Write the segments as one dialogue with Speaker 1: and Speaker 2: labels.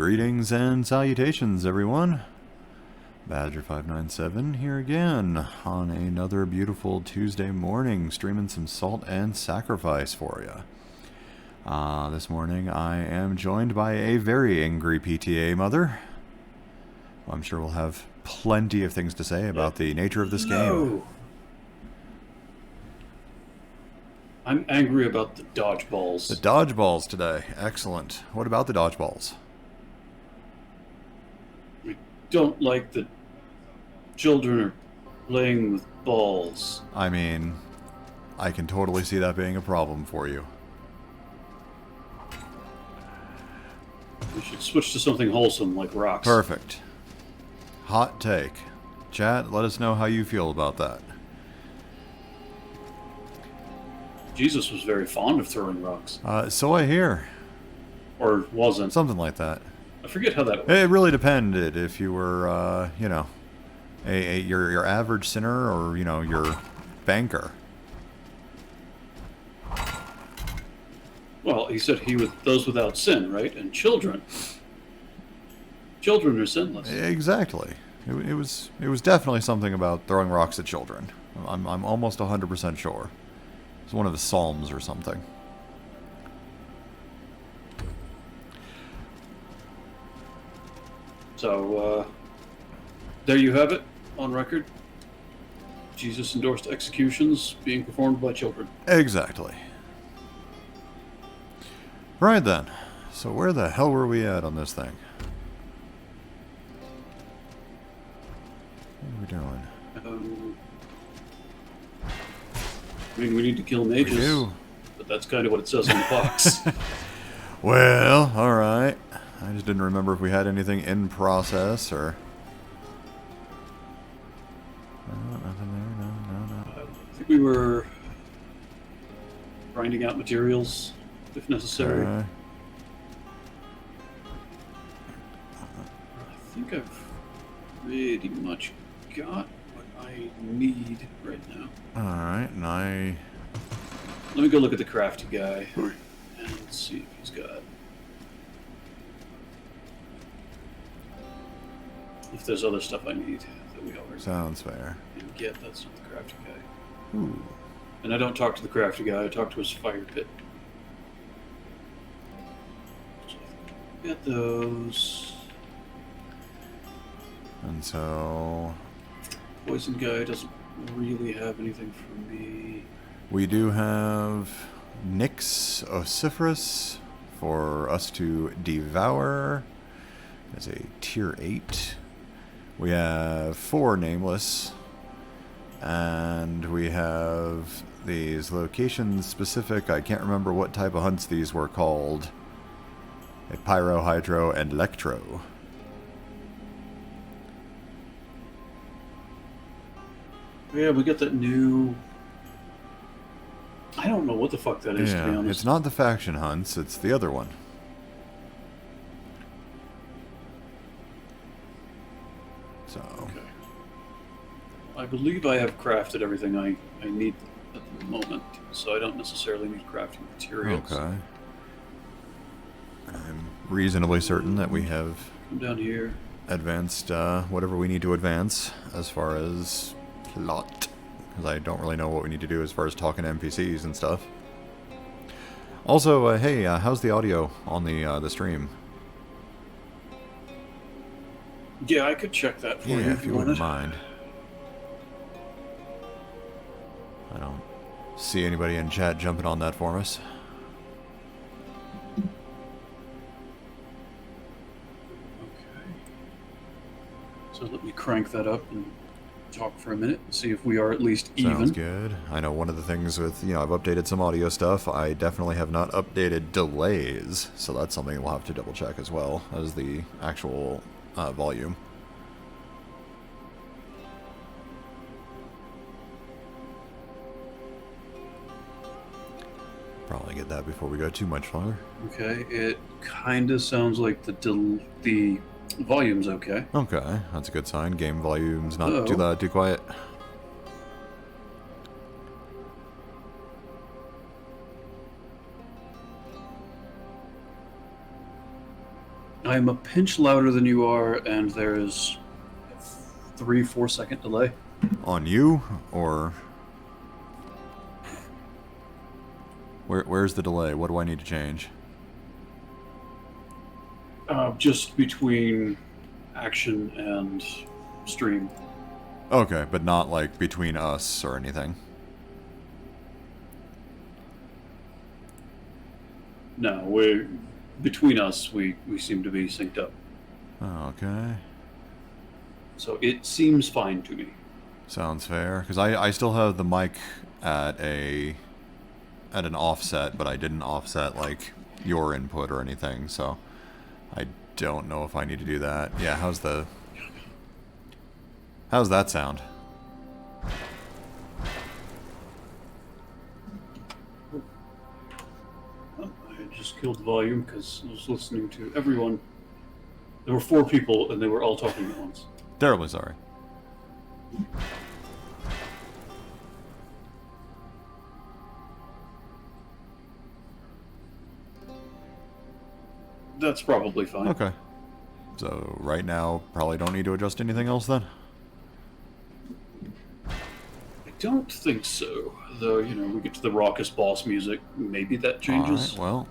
Speaker 1: Greetings and salutations, everyone. Badger597 here again on another beautiful Tuesday morning, streaming some Salt and Sacrifice for you. This morning I am joined by a very angry PTA mother. I'm sure we'll have plenty of things to say about the nature of this game.
Speaker 2: I'm angry about the dodgeballs.
Speaker 1: The dodgeballs today. Excellent. What about the dodgeballs?
Speaker 2: I don't like that children are playing with balls.
Speaker 1: I mean, I can totally see that being a problem for you.
Speaker 2: We should switch to something wholesome like rocks.
Speaker 1: Perfect. Hot take. Chat, let us know how you feel about that.
Speaker 2: Jesus was very fond of throwing rocks.
Speaker 1: So I hear.
Speaker 2: Or wasn't.
Speaker 1: Something like that.
Speaker 2: I forget how that worked.
Speaker 1: It really depended if you were, you know, your average sinner or, you know, your banker.
Speaker 2: Well, he said he with those without sin, right? And children. Children are sinless.
Speaker 1: Exactly. It was definitely something about throwing rocks at children. I'm almost 100% sure. It's one of the Psalms or something.
Speaker 2: So, there you have it, on record. Jesus endorsed executions being performed by children.
Speaker 1: Exactly. Right then. So where the hell were we at on this thing? What are we doing?
Speaker 2: I mean, we need to kill mages.
Speaker 1: We do.
Speaker 2: But that's kind of what it says on the box.
Speaker 1: Well, alright. I just didn't remember if we had anything in process or... No, nothing there, no.
Speaker 2: I think we were grinding out materials, if necessary. I think I've pretty much got what I need right now.
Speaker 1: Alright, and
Speaker 2: Let me go look at the crafty guy and see if he's got... If there's other stuff I need that we already
Speaker 1: sounds fair.
Speaker 2: didn't get, that's not the crafty guy.
Speaker 1: Ooh.
Speaker 2: And I don't talk to the crafty guy, I talk to his fire pit. Get those.
Speaker 1: And so...
Speaker 2: Poison guy doesn't really have anything for me.
Speaker 1: We do have Nyx Osiferous for us to devour as a tier 8. We have 4 nameless, and we have these location specific, I can't remember what type of hunts these were called. A Pyro, Hydro, and Electro.
Speaker 2: Yeah, we got that new... I don't know what the fuck that is, to be honest.
Speaker 1: It's not the faction hunts, it's the other one. So...
Speaker 2: Okay. I believe I have crafted everything I need at the moment, so I don't necessarily need crafting materials.
Speaker 1: Okay. I'm reasonably certain that we have...
Speaker 2: Come down here.
Speaker 1: Advanced whatever we need to advance as far as plot, because I don't really know what we need to do as far as talking to NPCs and stuff. Also, hey, how's the audio on the stream?
Speaker 2: Yeah, I could check that for you
Speaker 1: if you wouldn't
Speaker 2: wanted.
Speaker 1: mind. I don't see anybody in chat jumping on that for us.
Speaker 2: So let me crank that up and talk for a minute and see if we are at least even.
Speaker 1: Sounds good. I know one of the things with, you know, I've updated some audio stuff. I definitely have not updated delays, so that's something we'll have to double check as well as the actual volume. Probably get that before we go too much longer.
Speaker 2: Okay, it kind of sounds like the volume's okay.
Speaker 1: Okay, that's a good sign. Game volume's not too loud, too quiet.
Speaker 2: I'm a pinch louder than you are, and there's 3-4 second delay.
Speaker 1: On you, or where's the delay? What do I need to change?
Speaker 2: Just between action and stream.
Speaker 1: Okay, but not like between us or anything.
Speaker 2: No, we're between us. We seem to be synced up,
Speaker 1: Okay.
Speaker 2: so it seems fine to me.
Speaker 1: Sounds fair. Because I still have the mic at an offset, but I didn't offset like your input or anything, so I don't know if I need to do that. Yeah, how's that sound?
Speaker 2: I just killed the volume because I was listening to everyone. There were 4 people, and they were all talking at once.
Speaker 1: Terribly sorry.
Speaker 2: That's probably fine.
Speaker 1: Okay. So right now, probably don't need to adjust anything else then?
Speaker 2: I don't think so. Though, we get to the raucous boss music. Maybe that changes.
Speaker 1: Alright, well,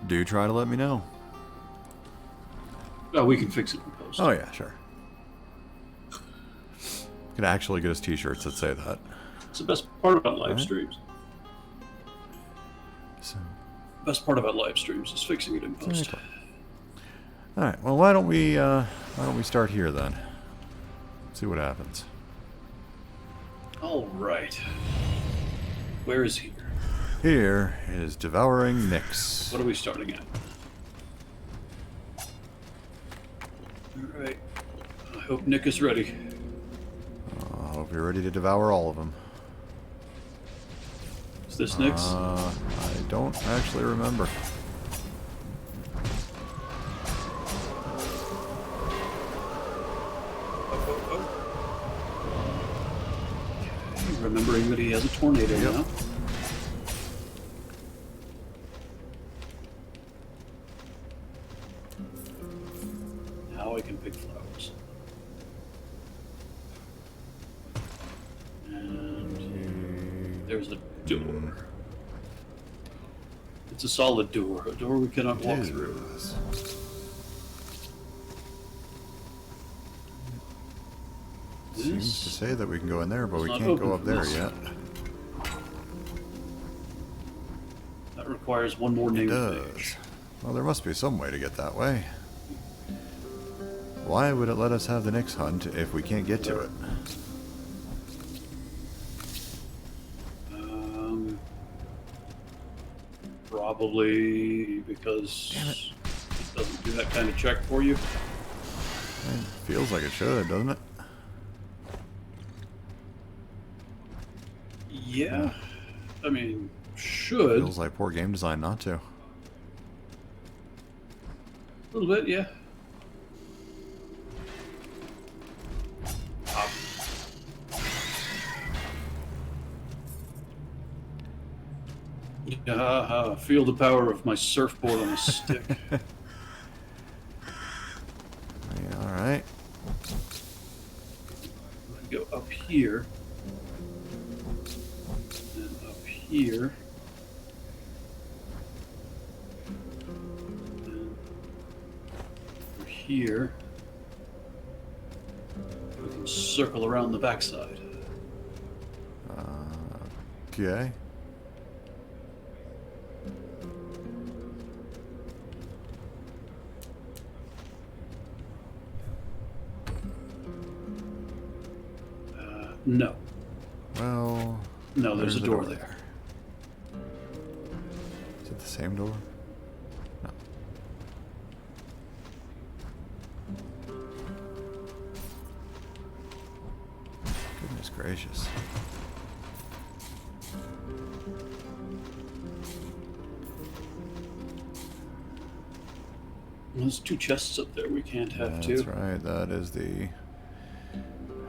Speaker 1: do try to let me know.
Speaker 2: Oh, we can fix it in post.
Speaker 1: Oh yeah, sure. Could actually get us t-shirts that say that.
Speaker 2: It's the best part about live
Speaker 1: Alright.
Speaker 2: streams.
Speaker 1: So,
Speaker 2: Best part about live streams is fixing it in post.
Speaker 1: exactly. Alright, well why don't we start here then? See what happens.
Speaker 2: All right. Where is he?
Speaker 1: Here is Devouring Nyx.
Speaker 2: What are we starting at? All right. I hope Nick is ready.
Speaker 1: I hope you're ready to devour all of them.
Speaker 2: Is this Nick's?
Speaker 1: I don't actually remember.
Speaker 2: Okay, remembering that he has a tornado
Speaker 1: Yep.
Speaker 2: now. Now I can pick flowers. And there's a door. It's a solid door, a door we cannot walk through.
Speaker 1: Is. Seems to say that we can go in there, but we
Speaker 2: It's not
Speaker 1: can't
Speaker 2: open
Speaker 1: go up
Speaker 2: for
Speaker 1: there
Speaker 2: us.
Speaker 1: yet.
Speaker 2: That requires one more
Speaker 1: It
Speaker 2: name
Speaker 1: does.
Speaker 2: page.
Speaker 1: Well, there must be some way to get that way. Why would it let us have the Nyx hunt if we can't get to it?
Speaker 2: Probably because
Speaker 1: Damn it.
Speaker 2: it doesn't do that kind of check for you.
Speaker 1: It feels like it should, doesn't it?
Speaker 2: Yeah. I mean, should.
Speaker 1: Feels like poor game design not to.
Speaker 2: A little bit, yeah. Yeah, feel the power of my surfboard on a stick.
Speaker 1: Yeah, alright.
Speaker 2: Go up here. And up here. And over here. We can circle around the backside.
Speaker 1: Okay.
Speaker 2: No.
Speaker 1: Well...
Speaker 2: No, there's a
Speaker 1: the
Speaker 2: door there.
Speaker 1: Is it the same door? No. Goodness gracious.
Speaker 2: There's 2 chests up there we can't have
Speaker 1: That's
Speaker 2: two.
Speaker 1: right, that is the...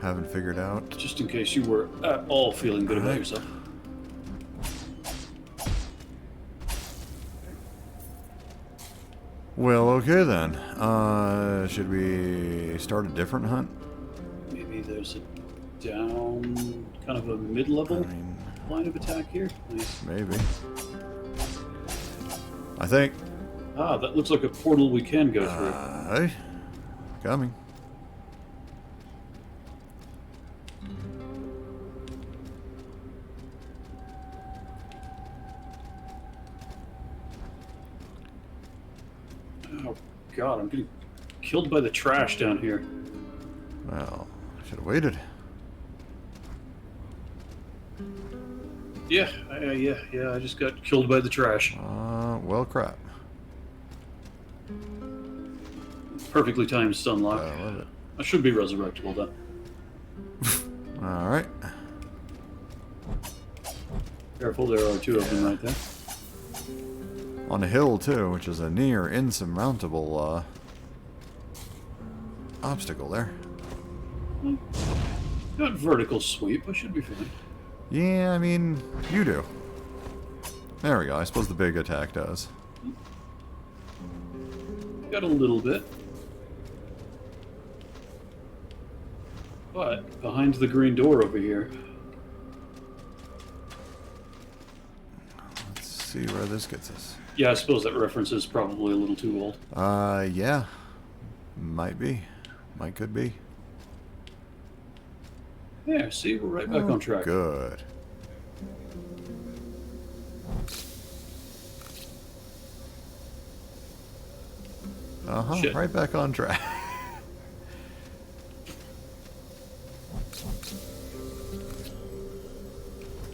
Speaker 1: Haven't figured out.
Speaker 2: Just in case you were at all feeling good about
Speaker 1: Alright.
Speaker 2: yourself.
Speaker 1: Well, okay then. Should we start a different hunt?
Speaker 2: Maybe there's a down, kind of a mid-level
Speaker 1: I mean,
Speaker 2: line of attack here. Nice.
Speaker 1: maybe. I think.
Speaker 2: Ah, that looks like a portal we can go through.
Speaker 1: Hey, coming.
Speaker 2: Oh God, I'm getting killed by the trash down here.
Speaker 1: Well, should have waited.
Speaker 2: Yeah, yeah. I just got killed by the trash.
Speaker 1: Well, crap.
Speaker 2: Perfectly timed stun lock.
Speaker 1: I love it.
Speaker 2: I should be resurrectable then.
Speaker 1: All right.
Speaker 2: Careful, there are two of them right there.
Speaker 1: On a hill too, which is a near insurmountable obstacle there.
Speaker 2: Got vertical sweep. I should be fine.
Speaker 1: Yeah, I mean, you do. There we go. I suppose the big attack does.
Speaker 2: Got a little bit. But behind the green door over here.
Speaker 1: Let's see where this gets us.
Speaker 2: Yeah, I suppose that reference is probably a little too old.
Speaker 1: Yeah. Might be. Could be.
Speaker 2: Yeah, see, we're right back on track.
Speaker 1: Good.
Speaker 2: Shit.
Speaker 1: Right back on track.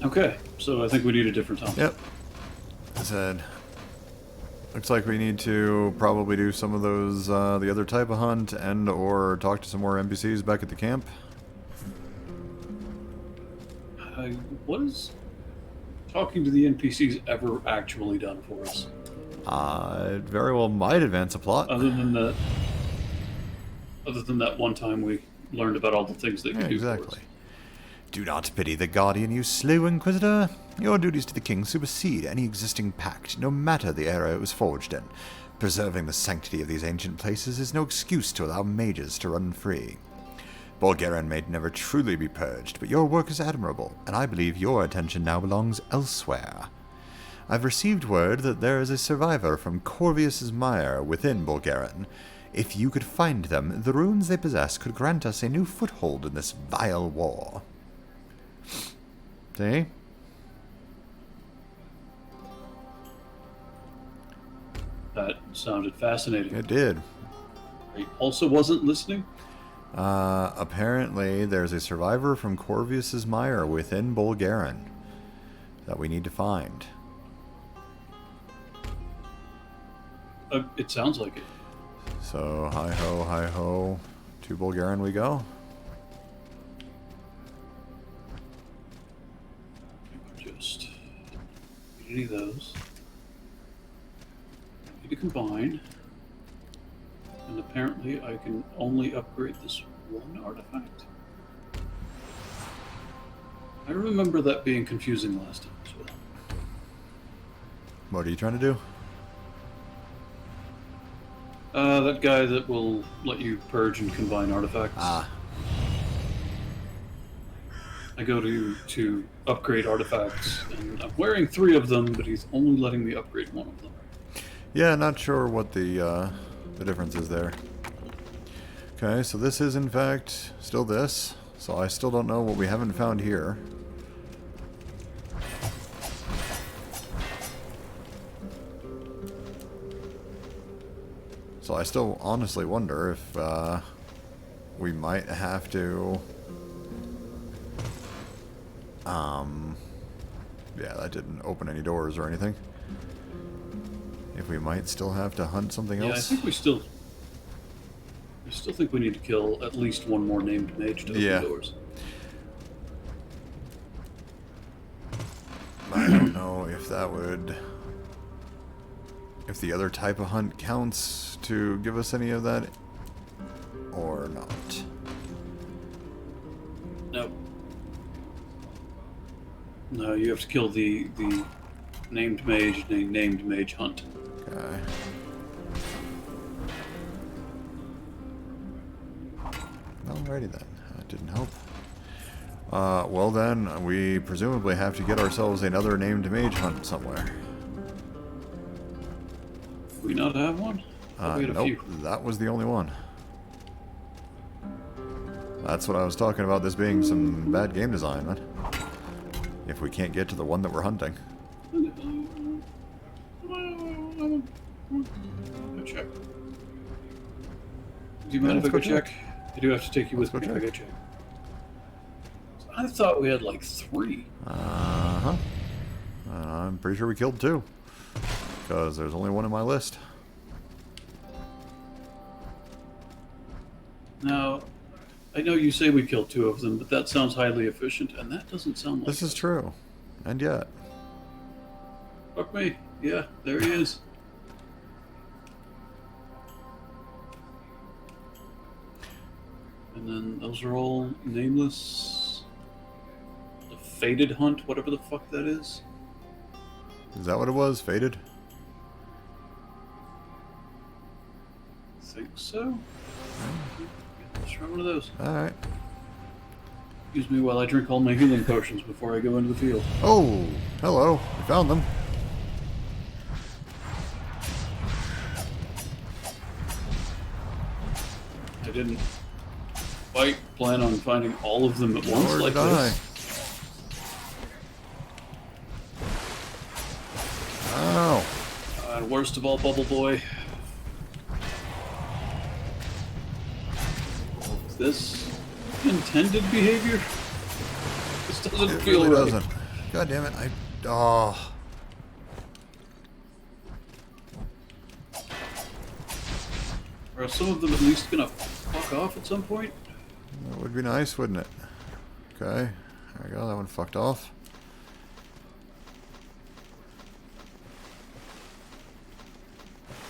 Speaker 2: Okay, so I think we need a different time.
Speaker 1: Yep. I said. Looks like we need to probably do some of those, the other type of hunt and or talk to some more NPCs back at the camp.
Speaker 2: What is talking to the NPCs ever actually done for us?
Speaker 1: It very well might advance a plot.
Speaker 2: Other than that one time we learned about all the things they could
Speaker 1: Yeah,
Speaker 2: do for
Speaker 1: exactly.
Speaker 2: us.
Speaker 1: Do not pity the Guardian, you slow Inquisitor. Your duties to the King supersede any existing pact, no matter the era it was forged in. Preserving the sanctity of these ancient places is no excuse to allow mages to run free. Bulgarian may never truly be purged, but your work is admirable, and I believe your attention now belongs elsewhere. I've received word that there is a survivor from Corvius's Mire within Bulgarian. If you could find them, the runes they possess could grant us a new foothold in this vile war. See?
Speaker 2: That sounded fascinating.
Speaker 1: It did.
Speaker 2: I also wasn't listening.
Speaker 1: Apparently, there's a survivor from Corvius's Mire within Bulgarian that we need to find.
Speaker 2: It sounds like it.
Speaker 1: So, hi ho, to Bulgarian we go.
Speaker 2: Just need any of those. Need to combine. And apparently I can only upgrade this one artifact. I remember that being confusing last time as well.
Speaker 1: What are you trying to do?
Speaker 2: That guy that will let you purge and combine artifacts.
Speaker 1: Ah,
Speaker 2: I go to upgrade artifacts, and I'm wearing 3 of them, but he's only letting me upgrade 1 of them.
Speaker 1: yeah, not sure what the difference is there. Okay, so this is in fact still this. So I still don't know what we haven't found here. So I still honestly wonder if we might have to... yeah, that didn't open any doors or anything. If we might still have to hunt something
Speaker 2: Yeah, I
Speaker 1: else.
Speaker 2: think I still think we need to kill at least 1 more named mage to open
Speaker 1: Yeah.
Speaker 2: doors.
Speaker 1: I don't know if that would... if the other type of hunt counts to give us any of that or not.
Speaker 2: No. No, you have to kill the named mage hunt.
Speaker 1: Okay. Alrighty then. That didn't help. Well then, we presumably have to get ourselves another named mage hunt somewhere.
Speaker 2: Do we not have one? We had a
Speaker 1: Nope,
Speaker 2: few.
Speaker 1: that was the only one. That's what I was talking about, this being some bad game design, man. If we can't get to the one that we're hunting.
Speaker 2: Go check. Do you mind if I go check? I do have to take you with me if I go check. I thought we had like 3.
Speaker 1: Uh-huh. I'm pretty sure we killed 2. Because there's only one in my list.
Speaker 2: Now, I know you say we killed 2 of them, but that sounds highly efficient, and that doesn't sound like
Speaker 1: This is true. And yet.
Speaker 2: Fuck me. Yeah, there he is. And then those are all nameless. The Fated Hunt, whatever the fuck that is.
Speaker 1: Is that what it was? Faded?
Speaker 2: I think so. Let's try one of those.
Speaker 1: Alright.
Speaker 2: Excuse me while I drink all my healing potions before I go into the field.
Speaker 1: Oh, hello. We found them.
Speaker 2: I didn't quite plan on finding all of them at once
Speaker 1: Nor
Speaker 2: like
Speaker 1: did I.
Speaker 2: this.
Speaker 1: Oh.
Speaker 2: And worst of all, Bubble Boy. Is this intended behavior? This doesn't
Speaker 1: It
Speaker 2: feel
Speaker 1: really
Speaker 2: right.
Speaker 1: doesn't. God damn it. Oh.
Speaker 2: Are some of them at least gonna fuck off at some point?
Speaker 1: That would be nice, wouldn't it? Okay. There we go. That one fucked off.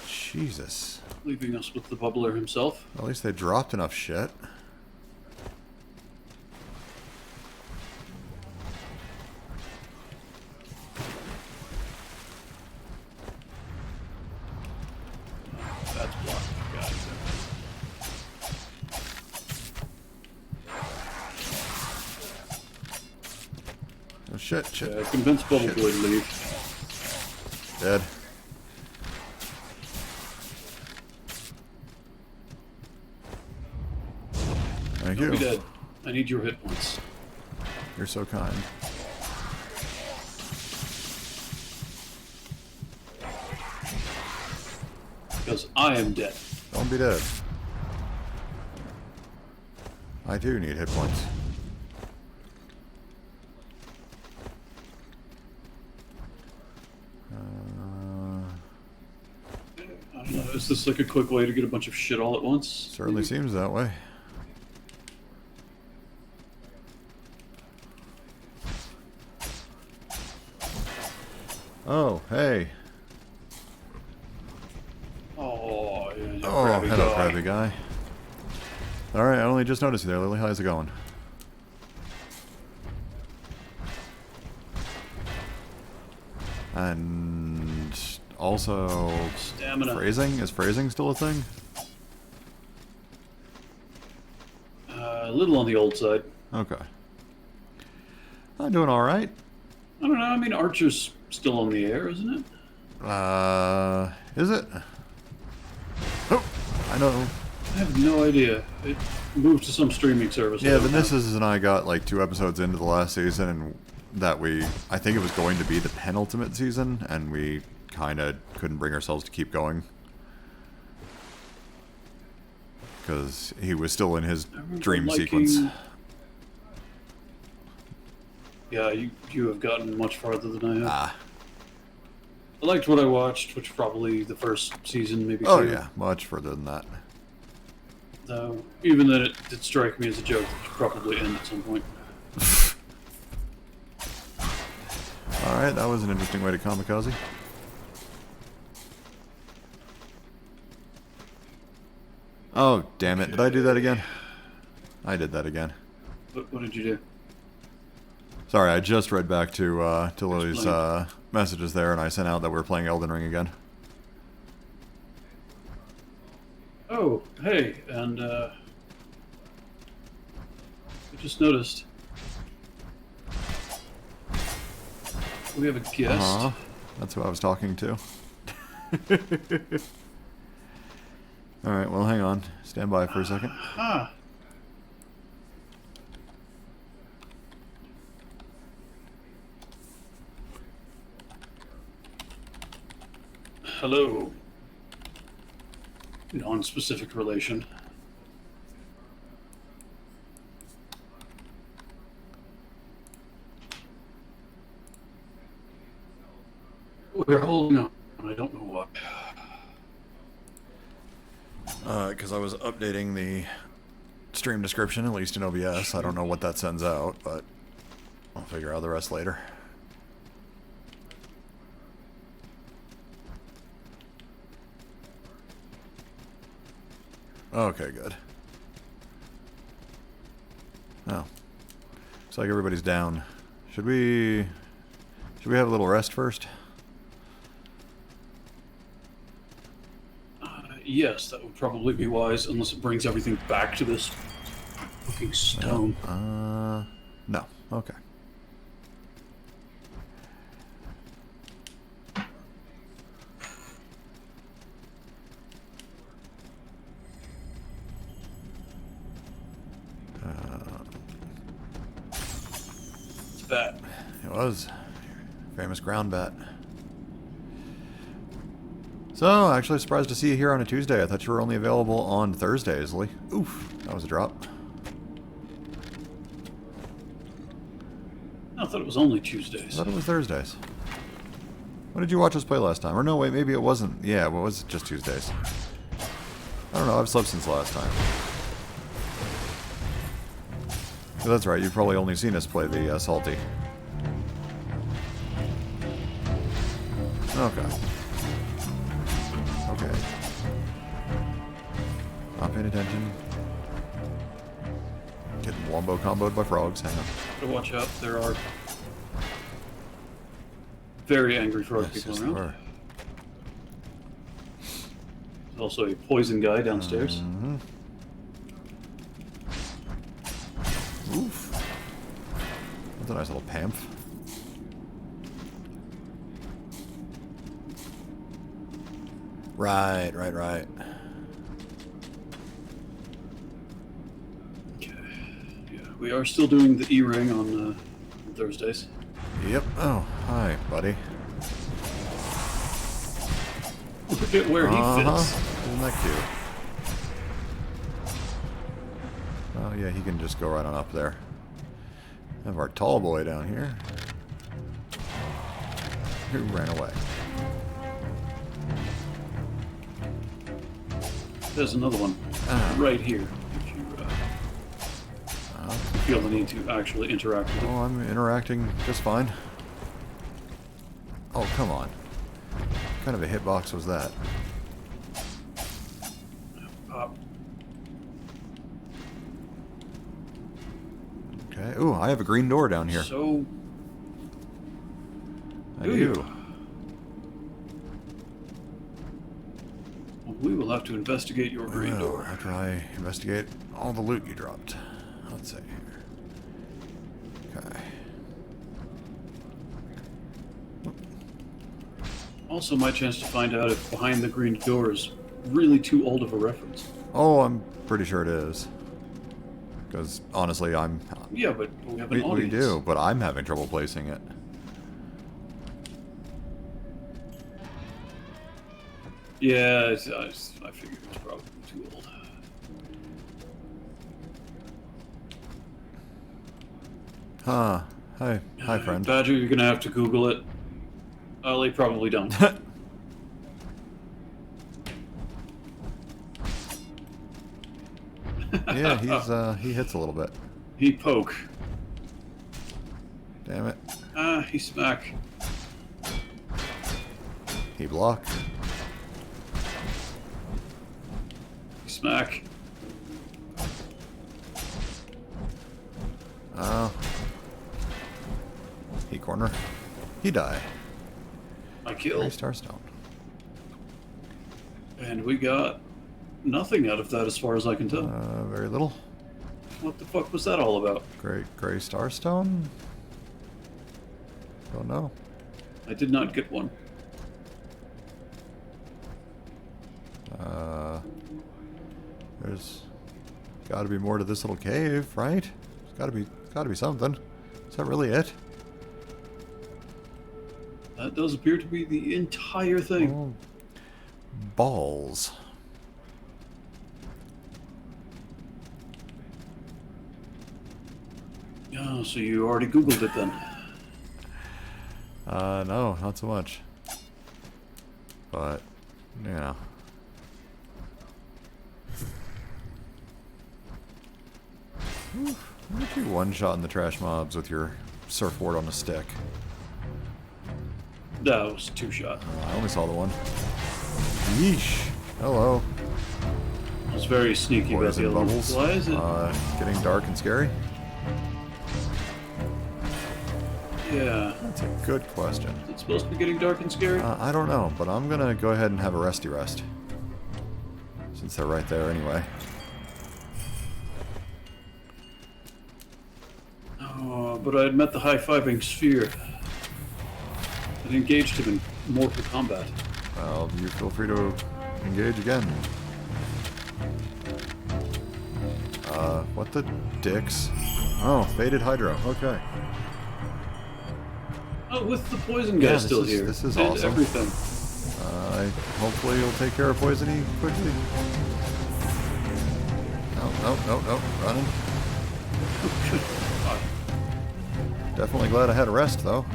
Speaker 1: Jesus.
Speaker 2: Leaving us with the bubbler himself.
Speaker 1: At least they dropped enough shit.
Speaker 2: That's blocked. Got it.
Speaker 1: Oh shit, shit.
Speaker 2: Convince Bubble
Speaker 1: Shit.
Speaker 2: Boy to leave.
Speaker 1: Dead. Thank
Speaker 2: Don't be
Speaker 1: you.
Speaker 2: dead. I need your hit points.
Speaker 1: You're so kind.
Speaker 2: Because I am dead.
Speaker 1: Don't be dead. I do need hit points.
Speaker 2: I don't know, is this like a quick way to get a bunch of shit all at once?
Speaker 1: Certainly seems that way. Oh, hey.
Speaker 2: Oh, yeah, you
Speaker 1: Oh,
Speaker 2: crabby
Speaker 1: hello,
Speaker 2: guy.
Speaker 1: crabby guy. Alright, I only just noticed you there, Lily. How's it going? And also,
Speaker 2: Stamina.
Speaker 1: phrasing? Is phrasing still a thing?
Speaker 2: A little on the old side.
Speaker 1: Okay. I'm doing alright.
Speaker 2: I don't know. I mean, Archer's still on the air, isn't it?
Speaker 1: Is it? Oh, I know.
Speaker 2: I have no idea. It moved to some streaming service.
Speaker 1: Yeah,
Speaker 2: I
Speaker 1: the
Speaker 2: don't know.
Speaker 1: Nisses and I got like 2 episodes into the last season, and that I think it was going to be the penultimate season, and we kind of couldn't bring ourselves to keep going. Because he was still in his
Speaker 2: I remember
Speaker 1: dream
Speaker 2: liking-
Speaker 1: sequence.
Speaker 2: Yeah, you have gotten much farther than I have.
Speaker 1: Ah.
Speaker 2: I liked what I watched, which probably the first season, maybe
Speaker 1: Oh
Speaker 2: 2.
Speaker 1: yeah, much further than that.
Speaker 2: Though, even then, it did strike me as a joke that should probably end at some point.
Speaker 1: Alright, that was an interesting way to kamikaze. Oh, damn it. Did I do that again? I did that again.
Speaker 2: What did you do?
Speaker 1: Sorry, I just read back to Lily's
Speaker 2: Explain.
Speaker 1: messages there, and I sent out that we're playing Elden Ring again.
Speaker 2: Oh, hey, and just noticed. We have a guest.
Speaker 1: That's who I was talking to. Alright, well, hang on. Stand by for a second.
Speaker 2: Huh. Hello. Non-specific relation. We're holding on. I don't know what.
Speaker 1: Because I was updating the stream description, at least in OBS. I don't know what that sends out, but I'll figure out the rest later. Okay, good. Oh. Looks like everybody's down. Should we have a little rest first?
Speaker 2: Yes, that would probably be wise, unless it brings everything back to this fucking stone.
Speaker 1: No. Okay.
Speaker 2: It's a bat.
Speaker 1: It was. Famous ground bat. So, actually surprised to see you here on a Tuesday. I thought you were only available on Thursdays, Lee. Oof, that was a drop.
Speaker 2: I thought it was only
Speaker 1: I
Speaker 2: Tuesdays.
Speaker 1: thought it was Thursdays. When did you watch us play last time? Or no, wait, maybe it wasn't. Yeah, well, it was just Tuesdays. I don't know, I've slept since last time. So that's right, you've probably only seen us play the Salty. Okay. Okay. Not paying attention. Getting wombo comboed by frogs, hang on.
Speaker 2: Gotta watch out. There are very angry frog
Speaker 1: Yes,
Speaker 2: people
Speaker 1: yes,
Speaker 2: around.
Speaker 1: there are.
Speaker 2: There's also a poison guy downstairs.
Speaker 1: Mm-hmm. Oof. That's a nice little pamphlet. Right.
Speaker 2: Okay. Yeah, we are still doing the E-ring on Thursdays.
Speaker 1: Yep. Oh, hi, buddy.
Speaker 2: Look at where he fits.
Speaker 1: Isn't that cute? Oh, yeah, he can just go right on up there. Have our tall boy down here. Who ran away?
Speaker 2: There's another one right here. If you feel the need to actually interact with it.
Speaker 1: Oh, I'm interacting just fine. Oh, come on. What kind of a hitbox was that?
Speaker 2: Pop.
Speaker 1: Okay. Ooh, I have a green door down here.
Speaker 2: So,
Speaker 1: I
Speaker 2: do
Speaker 1: do.
Speaker 2: you? Well, we will have to investigate your green
Speaker 1: Well,
Speaker 2: door.
Speaker 1: after I investigate all the loot you dropped. Let's see here. Okay.
Speaker 2: Also, my chance to find out if behind the green door is really too old of a reference.
Speaker 1: Oh, I'm pretty sure it is. Because honestly,
Speaker 2: Yeah, but we have an
Speaker 1: we
Speaker 2: audience.
Speaker 1: do, but I'm having trouble placing it.
Speaker 2: Yeah, I figured it was probably too old.
Speaker 1: Huh. Hi, friend.
Speaker 2: Badger, you're gonna have to Google it. Ollie probably don't.
Speaker 1: Yeah, he hits a little bit.
Speaker 2: He poke.
Speaker 1: Damn it.
Speaker 2: He smack.
Speaker 1: He block.
Speaker 2: He smack.
Speaker 1: Oh. He corner. He die.
Speaker 2: I
Speaker 1: Three
Speaker 2: kill.
Speaker 1: Starstone.
Speaker 2: And we got nothing out of that as far as I can tell.
Speaker 1: Very little.
Speaker 2: What the fuck was that all about?
Speaker 1: Great Gray Starstone? Don't know.
Speaker 2: I did not get one.
Speaker 1: There's got to be more to this little cave, right? There's got to be something. Is that really it?
Speaker 2: That does appear to be the entire thing.
Speaker 1: Oh, balls.
Speaker 2: Oh, so you already Googled it then?
Speaker 1: No, not so much. But, yeah. Why don't you one-shot in the trash mobs with your surfboard on a stick?
Speaker 2: That was two shot.
Speaker 1: I only saw the one. Yeesh. Hello.
Speaker 2: I was very sneaky about
Speaker 1: Poison
Speaker 2: the other one.
Speaker 1: bubbles.
Speaker 2: Why is it?
Speaker 1: Getting dark and scary?
Speaker 2: Yeah.
Speaker 1: That's a good question.
Speaker 2: Is it supposed to be getting dark and scary?
Speaker 1: I don't know, but I'm gonna go ahead and have a resty rest. Since they're right there anyway.
Speaker 2: Oh, but I had met the high-fiving sphere. It engaged him in mortal combat.
Speaker 1: Well, you feel free to engage again. What the dicks? Oh, faded hydro. Okay.
Speaker 2: Oh, with the poison guy
Speaker 1: Yeah,
Speaker 2: still here.
Speaker 1: this is
Speaker 2: and
Speaker 1: awesome.
Speaker 2: Everything.
Speaker 1: Hopefully you'll take care of Poisony quickly. No. Running.
Speaker 2: Good God.
Speaker 1: Definitely glad I had a rest, though.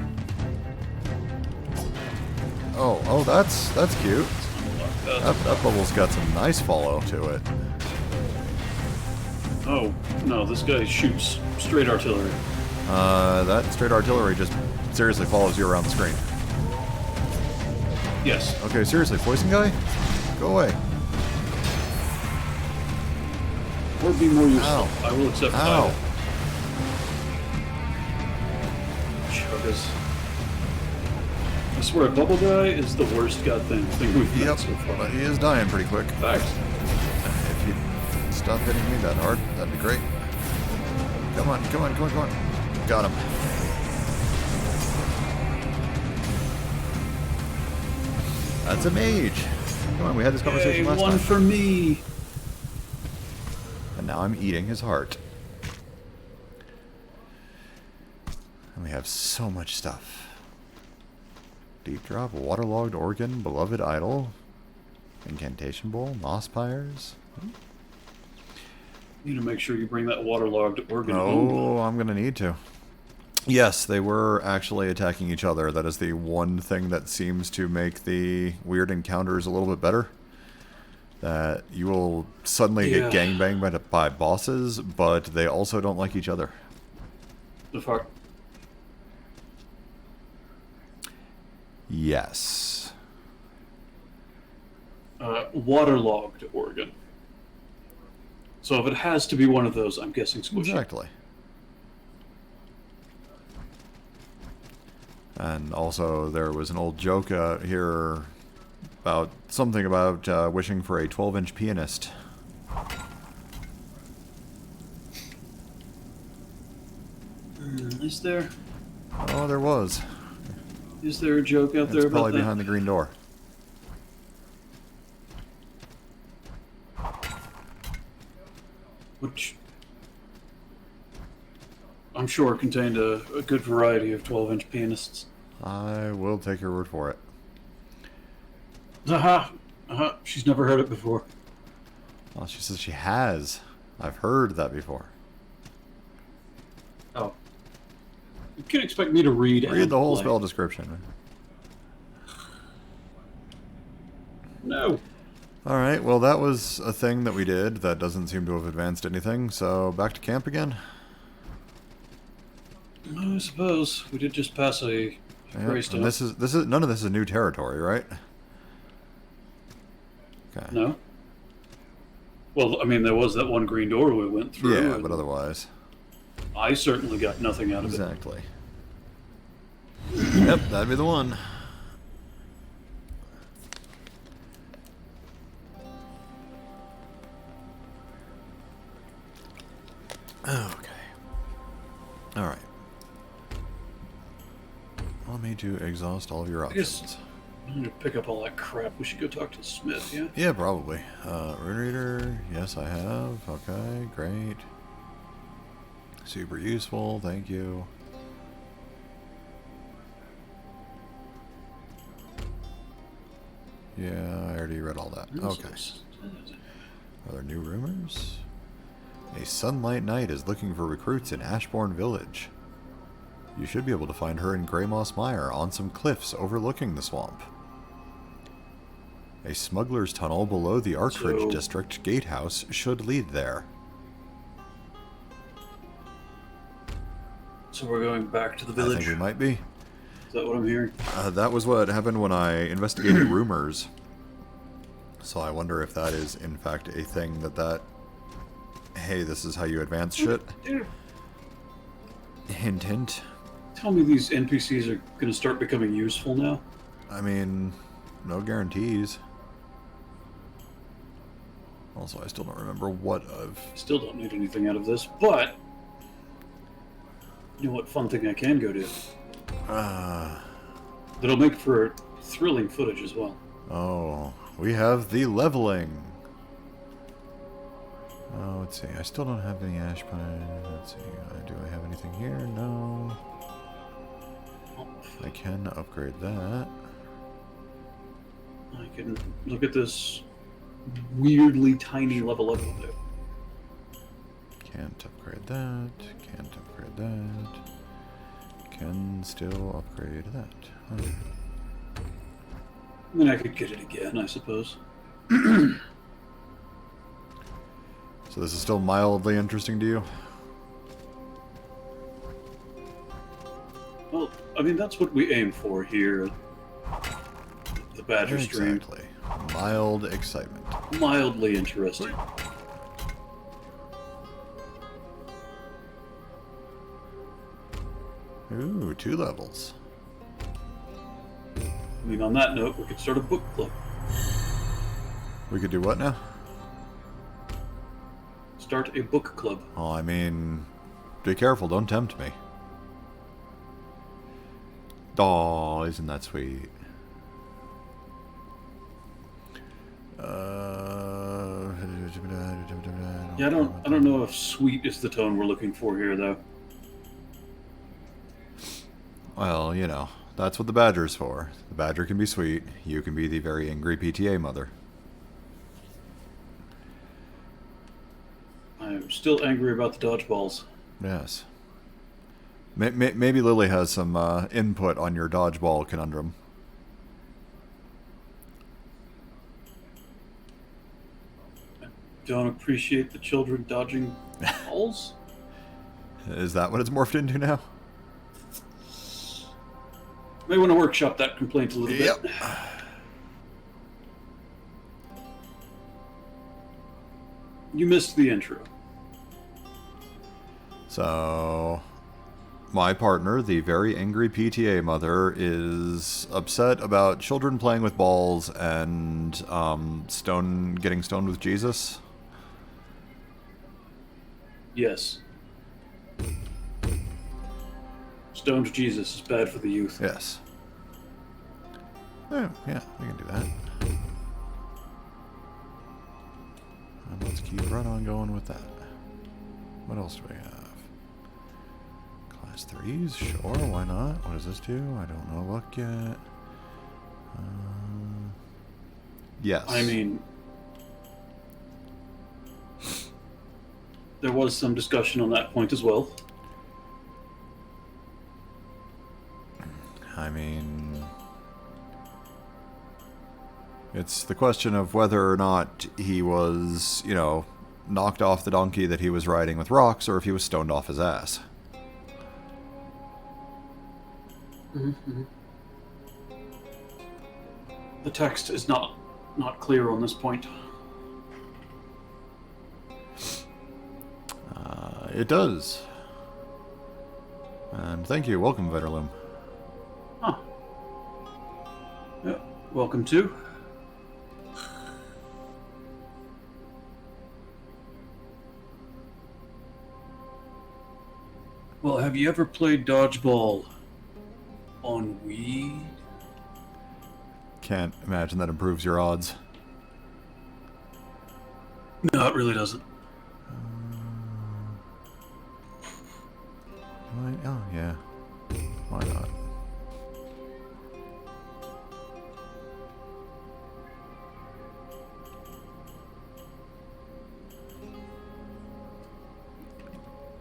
Speaker 1: Oh, that's cute. That bubble's got some nice follow to it.
Speaker 2: Oh, no, this guy shoots straight artillery.
Speaker 1: That straight artillery just seriously follows you around the screen.
Speaker 2: Yes.
Speaker 1: Okay, seriously, poison guy? Go away.
Speaker 2: Or be more useful.
Speaker 1: Ow.
Speaker 2: I will accept
Speaker 1: Ow.
Speaker 2: either. Chuggas. I swear, Bubble Guy is the worst goddamn thing we've
Speaker 1: Yep,
Speaker 2: met so far.
Speaker 1: but he is dying pretty quick.
Speaker 2: Fact.
Speaker 1: If you stop hitting me that hard, that'd be great. Come on. Got him. That's a mage. Come on, we had this conversation
Speaker 2: Yay,
Speaker 1: last
Speaker 2: one
Speaker 1: time.
Speaker 2: for me.
Speaker 1: And now I'm eating his heart. And we have so much stuff. Deep drop, waterlogged organ, beloved idol, incantation bowl, moss pyres.
Speaker 2: You need to make sure you bring that waterlogged organ home.
Speaker 1: Oh, I'm gonna need to. Yes, they were actually attacking each other. That is the one thing that seems to make the weird encounters a little bit better. That you will suddenly get gangbanged by bosses, but they also don't like each other.
Speaker 2: The fuck?
Speaker 1: Yes.
Speaker 2: Waterlogged organ. So if it has to be one of those, I'm guessing squishy.
Speaker 1: Exactly. And also, there was an old joke here about something about wishing for a 12-inch pianist.
Speaker 2: Is there?
Speaker 1: Oh, there was.
Speaker 2: Is there a joke out there
Speaker 1: It's
Speaker 2: about
Speaker 1: probably
Speaker 2: that?
Speaker 1: behind the green door.
Speaker 2: Which I'm sure contained a good variety of 12-inch pianists.
Speaker 1: I will take your word for it.
Speaker 2: Aha! Aha! She's never heard it before.
Speaker 1: Well, she says she has. I've heard that before.
Speaker 2: Oh. You can expect me to read
Speaker 1: Read the whole
Speaker 2: play.
Speaker 1: spell description.
Speaker 2: No.
Speaker 1: Alright, well that was a thing that we did that doesn't seem to have advanced anything, so back to camp again?
Speaker 2: I suppose we did just pass a
Speaker 1: Yeah,
Speaker 2: greystone.
Speaker 1: and this is none of this is new territory, right? Okay.
Speaker 2: No. Well, I mean, there was that one green door we went through.
Speaker 1: Yeah,
Speaker 2: and
Speaker 1: but otherwise.
Speaker 2: I certainly got nothing out of it.
Speaker 1: Exactly. Yep, that'd be the one. Okay. Alright. Allow me to exhaust all of your
Speaker 2: I guess
Speaker 1: options.
Speaker 2: I need to pick up all that crap. We should go talk to the Smith, yeah?
Speaker 1: Yeah, probably. Rune Reader, yes I have. Okay, great. Super useful, thank you. Yeah, I already read all that. Okay. Are there new rumors? A Sunlight Knight is looking for recruits in Ashbourne Village. You should be able to find her in Greymoss Mire on some cliffs overlooking the swamp. A smuggler's tunnel below the Archridge District gatehouse should lead there.
Speaker 2: So we're going back to the village?
Speaker 1: I think we might be.
Speaker 2: Is that what I'm hearing?
Speaker 1: That was what happened when I investigated rumors. So I wonder if that is, in fact, a thing that... Hey, this is how you advance shit?
Speaker 2: Dude.
Speaker 1: Hint, hint.
Speaker 2: Tell me these NPCs are going to start becoming useful now?
Speaker 1: I mean, no guarantees. Also, I still don't remember what I've...
Speaker 2: Still don't need anything out of this, but... You know what fun thing I can go do? That'll make for thrilling footage as well.
Speaker 1: Oh, we have the leveling. Oh, let's see. I still don't have any ash pine. Let's see. Do I have anything here? No. I can upgrade that.
Speaker 2: I can look at this weirdly tiny level up window.
Speaker 1: Can't upgrade that. Can't upgrade that. Can still upgrade that. Oh.
Speaker 2: I mean, I could get it again, I suppose.
Speaker 1: So this is still mildly interesting to you?
Speaker 2: Well, I mean, that's what we aim for here. The Badger stream.
Speaker 1: Exactly. Mild excitement.
Speaker 2: Mildly interesting.
Speaker 1: Ooh, 2 levels.
Speaker 2: I mean, on that note, we could start a book club.
Speaker 1: We could do what now?
Speaker 2: Start a book club.
Speaker 1: Oh, I mean, be careful, don't tempt me. Oh, isn't that sweet?
Speaker 2: Yeah, I don't know if sweet is the tone we're looking for here, though.
Speaker 1: Well, you know, that's what the Badger's for. The Badger can be sweet. You can be the very angry PTA mother.
Speaker 2: I'm still angry about the dodgeballs.
Speaker 1: Yes. Maybe Lily has some input on your dodgeball conundrum.
Speaker 2: I don't appreciate the children dodging balls.
Speaker 1: Is that what it's morphed into now?
Speaker 2: May want to workshop that complaint a little bit. You missed the intro.
Speaker 1: So, my partner, the very angry PTA mother, is upset about children playing with balls and getting stoned with Jesus.
Speaker 2: Yes. Stoned Jesus is bad for the youth.
Speaker 1: Yes. Oh, yeah, we can do that. And let's keep right on going with that. What else do we have? Class 3s? Sure, why not? What does this do? I don't know. Look yet. Yes.
Speaker 2: I mean, there was some discussion on that point as well.
Speaker 1: I mean, it's the question of whether or not he was, you know, knocked off the donkey that he was riding with rocks, or if he was stoned off his ass.
Speaker 2: Mm-hmm. The text is not clear on this point.
Speaker 1: It does. And thank you. Welcome, Vetterloom.
Speaker 2: Huh. Yeah, welcome to. Well, have you ever played dodgeball on weed?
Speaker 1: Can't imagine that improves your odds.
Speaker 2: No, it really doesn't.
Speaker 1: Oh, yeah. Why not?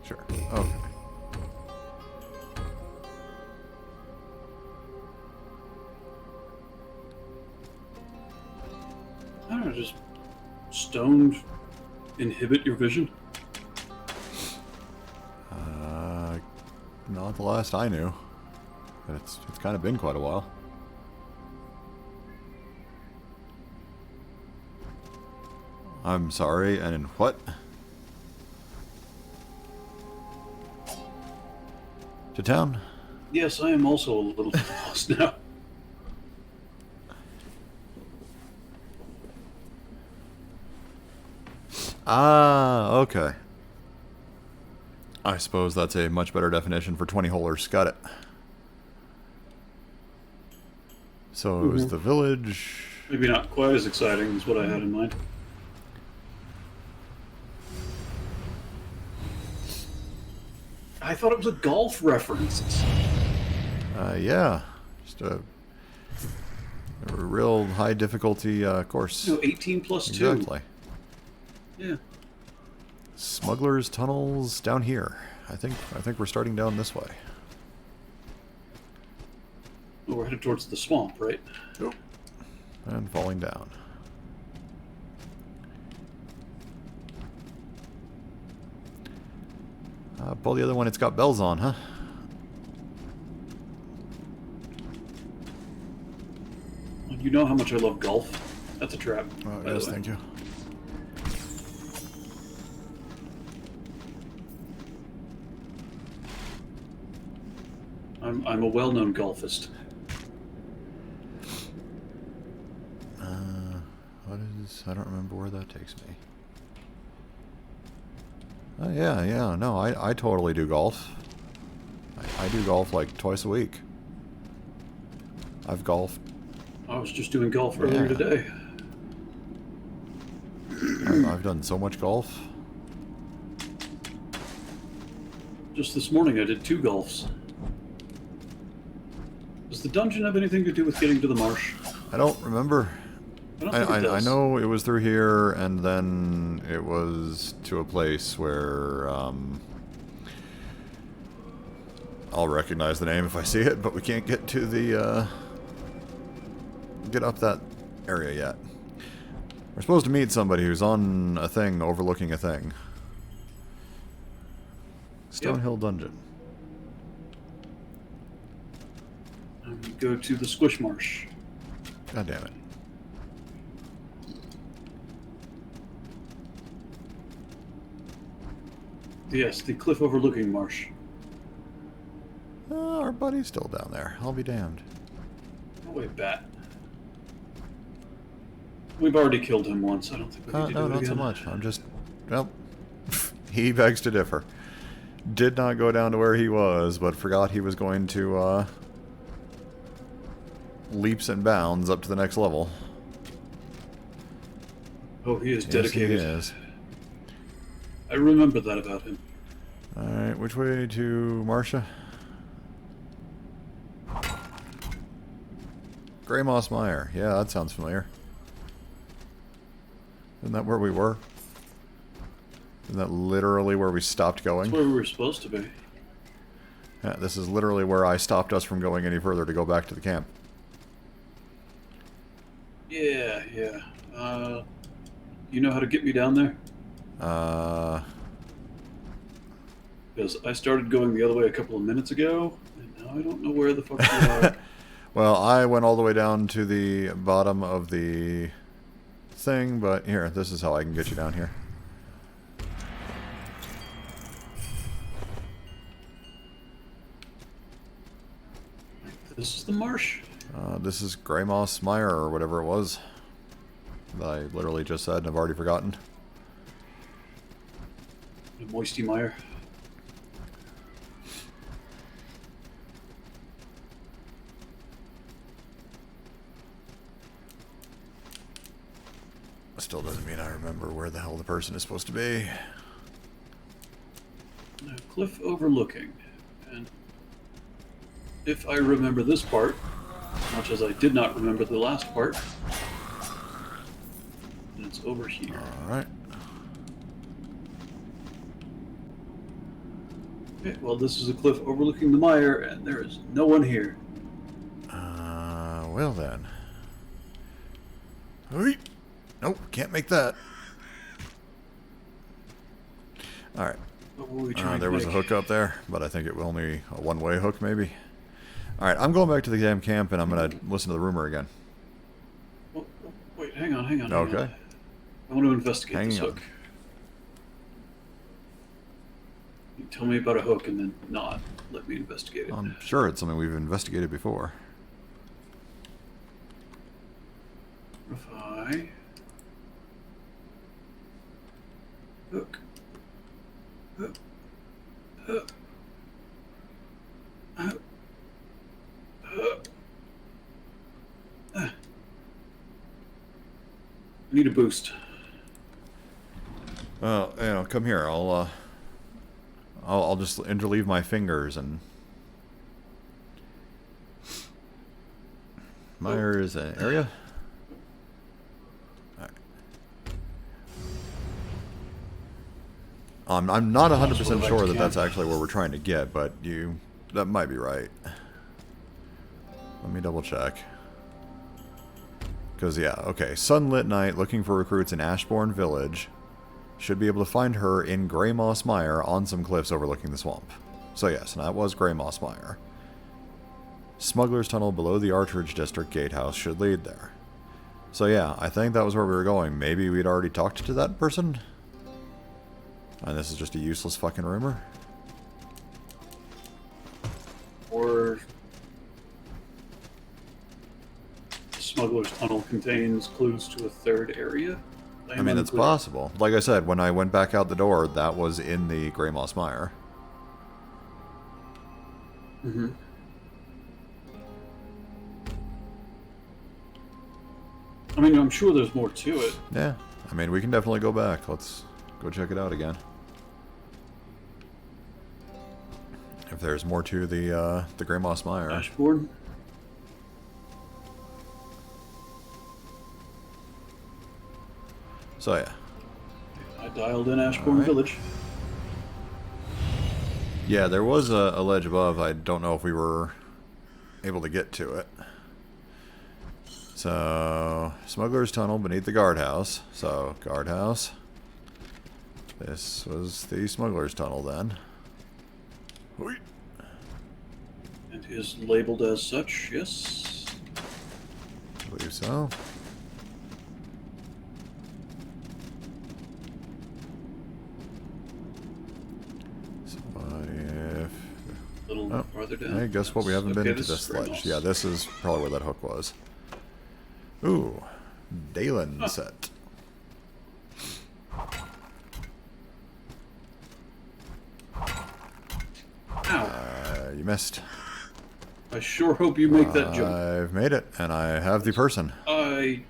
Speaker 1: Sure. Okay.
Speaker 2: I don't know, just stoned inhibit your vision?
Speaker 1: Not the last I knew. But it's kind of been quite a while. I'm sorry, and in what? To town?
Speaker 2: Yes, I am also a little lost now.
Speaker 1: Ah, okay. I suppose that's a much better definition for 20 holers. Got it. So it was the village.
Speaker 2: Maybe not quite as exciting as what I had in mind. I thought it was a golf reference.
Speaker 1: Yeah. Just a real high difficulty course.
Speaker 2: No, 18 plus 2.
Speaker 1: Exactly.
Speaker 2: Yeah.
Speaker 1: Smuggler's tunnels down here. I think we're starting down this way.
Speaker 2: Well, we're headed towards the swamp, right?
Speaker 1: Nope. And falling down. Pull the other one, it's got bells on, huh?
Speaker 2: Well, you know how much I love golf. That's a trap.
Speaker 1: Oh,
Speaker 2: by
Speaker 1: yes,
Speaker 2: the way.
Speaker 1: thank you.
Speaker 2: I'm a well-known golfist.
Speaker 1: What is... I don't remember where that takes me. Oh, yeah, no, I totally do golf. I do golf like twice a week. I've golfed.
Speaker 2: I was just doing golf earlier
Speaker 1: Yeah.
Speaker 2: today.
Speaker 1: I've done so much golf.
Speaker 2: Just this morning I did 2 golfs. Does the dungeon have anything to do with getting to the marsh?
Speaker 1: I don't remember.
Speaker 2: I don't think it
Speaker 1: I
Speaker 2: does.
Speaker 1: know it was through here, and then it was to a place where I'll recognize the name if I see it, but we can't get to the get up that area yet. We're supposed to meet somebody who's on a thing overlooking a thing. Stonehill Dungeon.
Speaker 2: Go to the Squish Marsh.
Speaker 1: God damn it.
Speaker 2: Yes, the cliff overlooking marsh.
Speaker 1: Our buddy's still down there. I'll be damned.
Speaker 2: Oh wait, bat. We've already killed him once. I don't think we need to
Speaker 1: No,
Speaker 2: do it
Speaker 1: not
Speaker 2: again.
Speaker 1: so much. I'm just... Well, he begs to differ. Did not go down to where he was, but forgot he was going to, leaps and bounds up to the next level.
Speaker 2: Oh, he is
Speaker 1: Yes,
Speaker 2: dedicated.
Speaker 1: he is.
Speaker 2: I remember that about him.
Speaker 1: Alright, which way to Marcia? Grey Moss Mire. Yeah, that sounds familiar. Isn't that where we were? Isn't that literally where we stopped going?
Speaker 2: That's where we were supposed to be.
Speaker 1: Yeah, this is literally where I stopped us from going any further to go back to the camp.
Speaker 2: Yeah. You know how to get me down there? Because I started going the other way a couple of minutes ago, and now I don't know where the fuck you are.
Speaker 1: Well, I went all the way down to the bottom of the thing, but here, this is how I can get you down here.
Speaker 2: This is the marsh.
Speaker 1: This is Grey Moss Mire, or whatever it was. That I literally just said and I've already forgotten.
Speaker 2: The Moisty Mire.
Speaker 1: Still doesn't mean I remember where the hell the person is supposed to be.
Speaker 2: A cliff overlooking. And if I remember this part, as much as I did not remember the last part, then it's over here.
Speaker 1: Alright.
Speaker 2: Okay, well, this is a cliff overlooking the mire, and there is no one here.
Speaker 1: Well then. Oy. Nope, can't make that. Alright.
Speaker 2: What were we trying to
Speaker 1: There was a
Speaker 2: make?
Speaker 1: hook up there, but I think it was only a one-way hook, maybe. Alright, I'm going back to the damn camp, and I'm going to listen to the rumor again.
Speaker 2: Oh, wait, hang on, hang on.
Speaker 1: Okay.
Speaker 2: I want to investigate
Speaker 1: Hang
Speaker 2: this
Speaker 1: on.
Speaker 2: hook. You tell me about a hook and then not let me investigate it.
Speaker 1: I'm sure it's something we've investigated before.
Speaker 2: Verify. Hook. Hook. Hook. Hook. Hook. I need a boost.
Speaker 1: Well, you know, come here. I'll just interleave my fingers and. Mire is an area. Alright. I'm not 100% sure that that's actually where we're trying to get, but that might be right. Let me double check. Because, yeah, okay. Sunlit night, looking for recruits in Ashbourne Village. Should be able to find her in Grey Moss Mire on some cliffs overlooking the swamp. So, yes, that was Grey Moss Mire. Smuggler's Tunnel below the Archridge District Gatehouse should lead there. So, yeah, I think that was where we were going. Maybe we'd already talked to that person? And this is just a useless fucking rumor?
Speaker 2: Or the Smuggler's Tunnel contains clues to a third area?
Speaker 1: I mean, it's possible. Like I said, when I went back out the door, that was in the Grey Moss Mire.
Speaker 2: Mm-hmm. I mean, I'm sure there's more to it.
Speaker 1: Yeah, I mean, we can definitely go back. Let's go check it out again. If there's more to the Grey Moss Mire.
Speaker 2: Ashbourne?
Speaker 1: So, yeah.
Speaker 2: I dialed in Ashbourne
Speaker 1: Alright.
Speaker 2: Village.
Speaker 1: Yeah, there was a ledge above. I don't know if we were able to get to it. So, Smuggler's Tunnel beneath the guardhouse. So, guardhouse. This was the Smuggler's Tunnel then. Oy.
Speaker 2: And is labeled as such, yes.
Speaker 1: I believe so. So what if...
Speaker 2: A little
Speaker 1: Oh,
Speaker 2: farther down.
Speaker 1: I guess what we haven't
Speaker 2: Okay,
Speaker 1: been to
Speaker 2: is
Speaker 1: this
Speaker 2: Grey
Speaker 1: ledge.
Speaker 2: Moss.
Speaker 1: Yeah, this is probably where that hook was. Ooh, Dalen
Speaker 2: Huh.
Speaker 1: set.
Speaker 2: Ow.
Speaker 1: You missed.
Speaker 2: I sure hope you make that jump.
Speaker 1: I've made it, and I have the person.
Speaker 2: You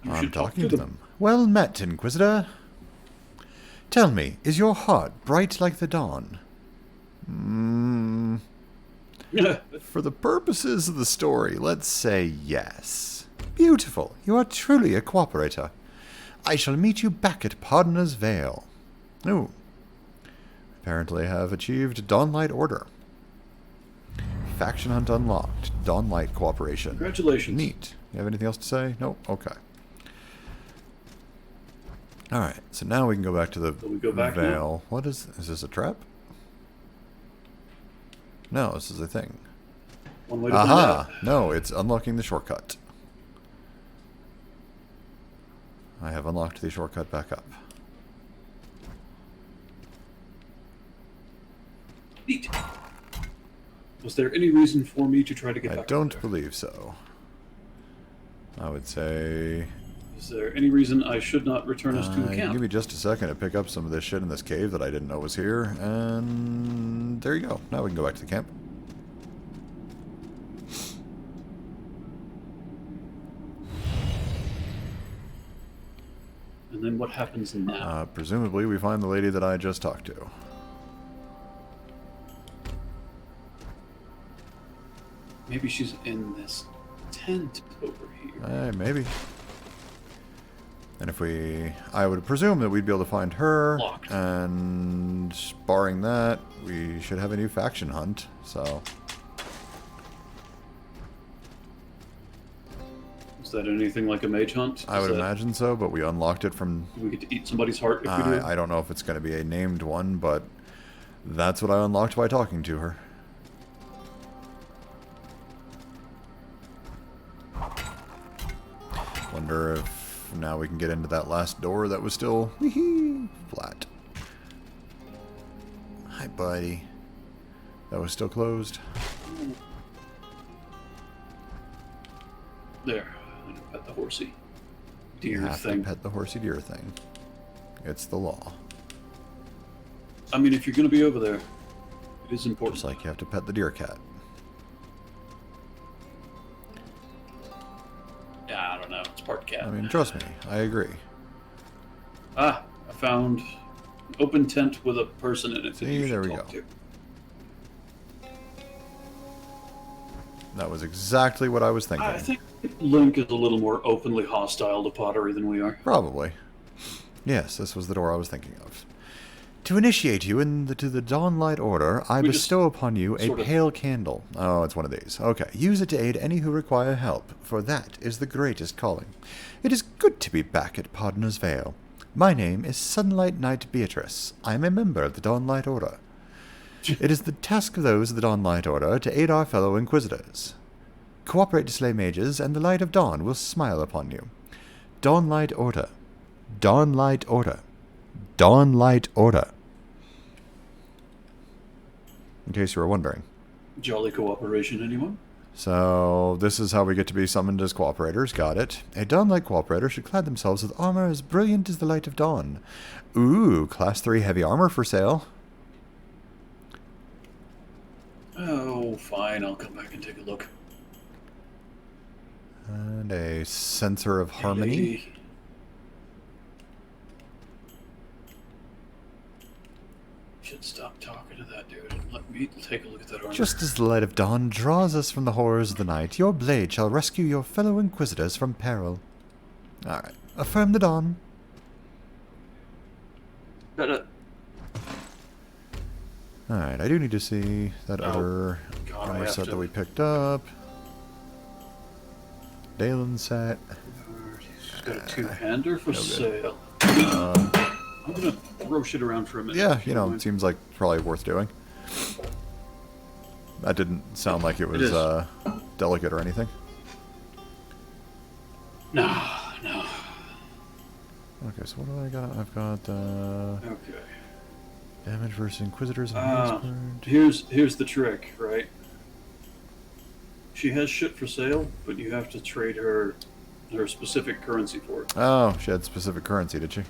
Speaker 1: I'm
Speaker 2: should talk
Speaker 1: talking
Speaker 2: to
Speaker 1: to them. Well met, Inquisitor. Tell me, is your heart bright like the dawn? For the purposes of the story, let's say yes. Beautiful. You are truly a cooperator. I shall meet you back at Pardoner's Vale. Ooh. Apparently have achieved Dawnlight Order. Faction hunt unlocked. Dawnlight cooperation.
Speaker 2: Congratulations.
Speaker 1: Neat. You have anything else to say? Nope. Okay. Alright, so now we can go back to the
Speaker 2: Will we go back now?
Speaker 1: Vale. What is this a trap? No, this is a thing.
Speaker 2: One way to find out.
Speaker 1: Aha! No, it's unlocking the shortcut. I have unlocked the shortcut back up.
Speaker 2: Neat. Was there any reason for me to try to get
Speaker 1: I
Speaker 2: back
Speaker 1: don't
Speaker 2: up there?
Speaker 1: believe so. I would say...
Speaker 2: Is there any reason I should not return us to the
Speaker 1: give
Speaker 2: camp?
Speaker 1: me just a second to pick up some of this shit in this cave that I didn't know was here, and there you go. Now we can go back to the camp.
Speaker 2: what happens now?
Speaker 1: Presumably, we find the lady that I just talked to.
Speaker 2: Maybe she's in this tent over here.
Speaker 1: Maybe. And if I would presume that we'd be able to find her.
Speaker 2: Locked.
Speaker 1: And barring that, we should have a new faction hunt. So.
Speaker 2: Is that anything like a mage hunt?
Speaker 1: I would imagine so, but we unlocked it from...
Speaker 2: Do we get to eat somebody's heart if we do?
Speaker 1: I don't know if it's going to be a named one, but that's what I unlocked by talking to her. Wonder if now we can get into that last door that was still flat. Hi, buddy. That was still closed.
Speaker 2: There. I'm gonna pet the horsey deer
Speaker 1: You have
Speaker 2: thing.
Speaker 1: to pet the horsey deer thing. It's the law.
Speaker 2: I mean, if you're going to be over there, it is important.
Speaker 1: Just like you have to pet the deer cat.
Speaker 2: Yeah, I don't know. It's part cat.
Speaker 1: I mean, trust me, I agree.
Speaker 2: I found an open tent with a person in it that
Speaker 1: See,
Speaker 2: you should
Speaker 1: there we
Speaker 2: talk
Speaker 1: go.
Speaker 2: to.
Speaker 1: That was exactly what I was thinking.
Speaker 2: I think Link is a little more openly hostile to pottery than we are.
Speaker 1: Probably. Yes, this was the door I was thinking of. To initiate you to the Dawnlight Order, I
Speaker 2: We
Speaker 1: bestow
Speaker 2: just
Speaker 1: upon you a
Speaker 2: sort of-
Speaker 1: pale candle. Oh, it's one of these. Okay. Use it to aid any who require help, for that is the greatest calling. It is good to be back at Podner's Vale. My name is Sunlight Knight Beatrice. I am a member of the Dawnlight Order. It is the task of those of the Dawnlight Order to aid our fellow Inquisitors. Cooperate to slay mages, and the light of dawn will smile upon you. Dawnlight Order. Dawnlight Order. Dawnlight Order. In case you were wondering.
Speaker 2: Jolly cooperation, anyone?
Speaker 1: So, this is how we get to be summoned as cooperators. Got it. A Dawnlight cooperator should clad themselves with armor as brilliant as the light of dawn. Ooh, Class 3 heavy armor for sale.
Speaker 2: Oh, fine. I'll come back and take a look.
Speaker 1: And a sensor of harmony.
Speaker 2: Lady. Should stop talking to that dude and let me take a look at that armor.
Speaker 1: Just as the light of dawn draws us from the horrors of the night, your blade shall rescue your fellow Inquisitors from peril. Alright. Affirm the dawn.
Speaker 2: Gotta-
Speaker 1: Alright, I do need to see that
Speaker 2: Oh,
Speaker 1: other
Speaker 2: God, I
Speaker 1: armor
Speaker 2: have
Speaker 1: set
Speaker 2: to-
Speaker 1: that we picked up. Dalen set.
Speaker 2: She's got a two-hander for
Speaker 1: no good.
Speaker 2: sale. I'm gonna throw shit around for a minute.
Speaker 1: Yeah,
Speaker 2: if
Speaker 1: you
Speaker 2: don't
Speaker 1: know,
Speaker 2: mind.
Speaker 1: it seems like probably worth doing. That didn't sound like it was
Speaker 2: is.
Speaker 1: delicate or anything.
Speaker 2: No.
Speaker 1: Okay, so what do I got? I've got
Speaker 2: Okay.
Speaker 1: damage versus Inquisitors and
Speaker 2: Here's the trick, right? She has shit for sale, but you have to trade her specific currency for it.
Speaker 1: Oh, she had specific currency, did she?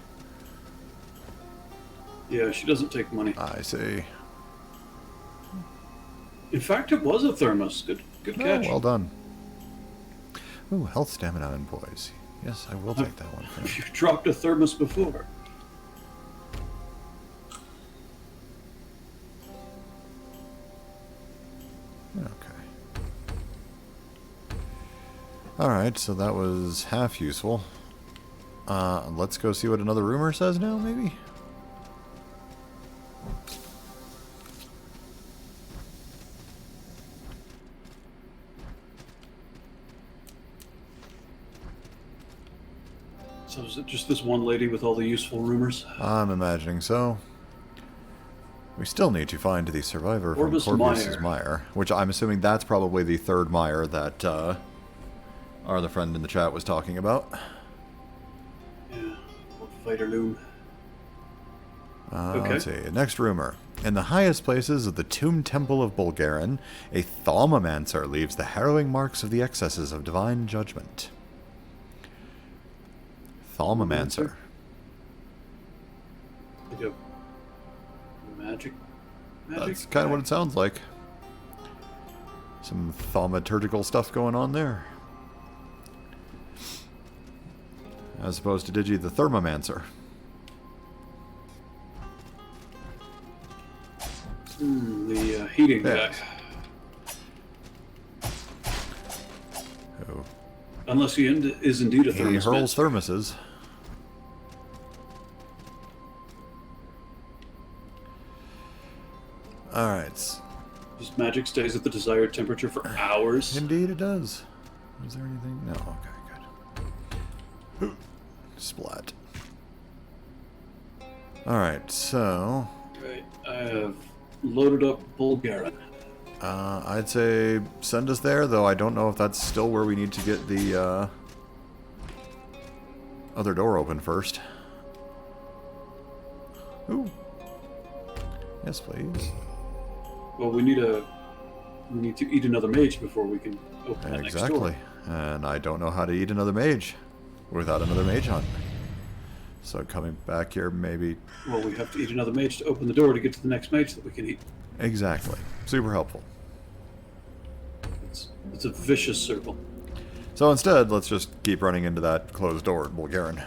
Speaker 2: Yeah, she doesn't take money.
Speaker 1: I see.
Speaker 2: In fact, it was a thermos. Good
Speaker 1: Oh,
Speaker 2: catch.
Speaker 1: well done. Ooh, health stamina and poise. Yes, I will take that one. For you.
Speaker 2: You dropped a thermos before.
Speaker 1: Okay. Alright, so that was half useful. Let's go see what another rumor says now, maybe?
Speaker 2: So is it just this one lady with all the useful rumors?
Speaker 1: I'm imagining so. We still need to find the survivor from
Speaker 2: Corvus
Speaker 1: Corvus's
Speaker 2: Meyer.
Speaker 1: Meyer, which I'm assuming that's probably the third Meyer that our other friend in the chat was talking about.
Speaker 2: Yeah. Old fighter loom. Okay.
Speaker 1: Let's see. Next rumor. In the highest places of the Tomb Temple of Bulgarin, a Thaumamancer leaves the harrowing marks of the excesses of divine judgment. Thaumamancer.
Speaker 2: Like a magic.
Speaker 1: That's kind of what it sounds like. Some thaumaturgical stuff going on there. As opposed to Digi the Thermomancer.
Speaker 2: The heating
Speaker 1: Yeah.
Speaker 2: guy.
Speaker 1: Oh,
Speaker 2: Unless he is indeed a
Speaker 1: he
Speaker 2: thermos
Speaker 1: hurls
Speaker 2: master.
Speaker 1: thermoses. Alright.
Speaker 2: His magic stays at the desired temperature for hours.
Speaker 1: Indeed it does. Is there anything? No, okay, good. Splat. Alright, so...
Speaker 2: Right. I have loaded up Bulgarin.
Speaker 1: I'd say send us there, though I don't know if that's still where we need to get the, other door open first. Ooh. Yes, please.
Speaker 2: Well, we need to eat another mage before we can open that next door.
Speaker 1: Exactly. And I don't know how to eat another mage without another mage hunt. So coming back here, maybe...
Speaker 2: Well, we have to eat another mage to open the door to get to the next mage that we can eat.
Speaker 1: Exactly. Super helpful.
Speaker 2: It's a vicious circle.
Speaker 1: So instead, let's just keep running into that closed door at Bulgarin.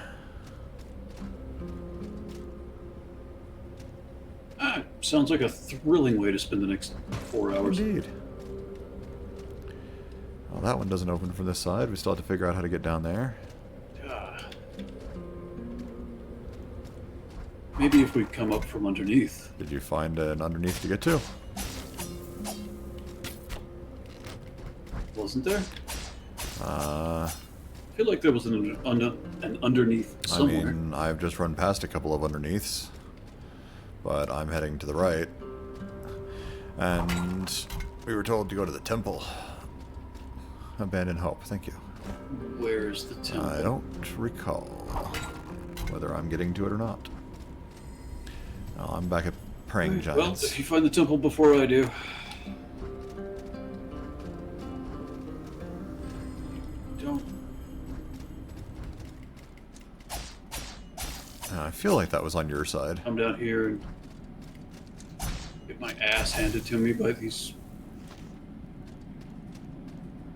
Speaker 2: Sounds like a thrilling way to spend the next 4 hours.
Speaker 1: Indeed. Well, that one doesn't open from this side. We still have to figure out how to get down there.
Speaker 2: Maybe if we come up from underneath.
Speaker 1: Did you find an underneath to get to?
Speaker 2: Wasn't there?
Speaker 1: Uh,
Speaker 2: I feel like there was an underneath somewhere.
Speaker 1: I mean, I've just run past a couple of underneaths. But I'm heading to the right. And we were told to go to the temple. Abandon hope, thank you.
Speaker 2: Where's the temple?
Speaker 1: I don't recall whether I'm getting to it or not. Oh, I'm back at Praying
Speaker 2: Well,
Speaker 1: Giants.
Speaker 2: if you find the temple before I do. Don't.
Speaker 1: I feel like that was on your side.
Speaker 2: Come down here and get my ass handed to me by these...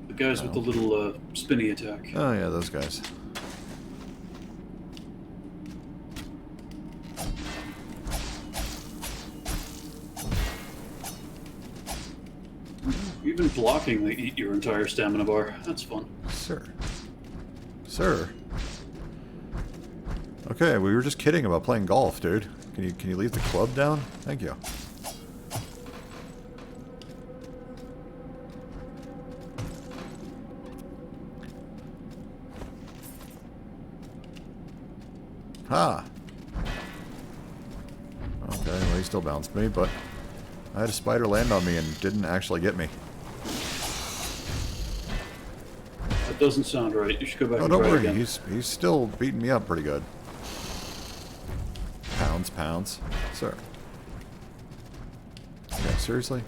Speaker 2: the guys with the little spinny attack.
Speaker 1: Oh yeah, those guys.
Speaker 2: Even blocking, they eat your entire stamina bar. That's fun.
Speaker 1: Sir. Sir. Okay, we were just kidding about playing golf, dude. Can you leave the club down? Thank you. Ha! Okay, well he still bounced me, but I had a spider land on me and didn't actually get me.
Speaker 2: That doesn't sound right. You should go back
Speaker 1: Oh,
Speaker 2: and
Speaker 1: don't
Speaker 2: try
Speaker 1: worry.
Speaker 2: again.
Speaker 1: He's still beating me up pretty good. Pounds, pounds. Sir. Okay, seriously?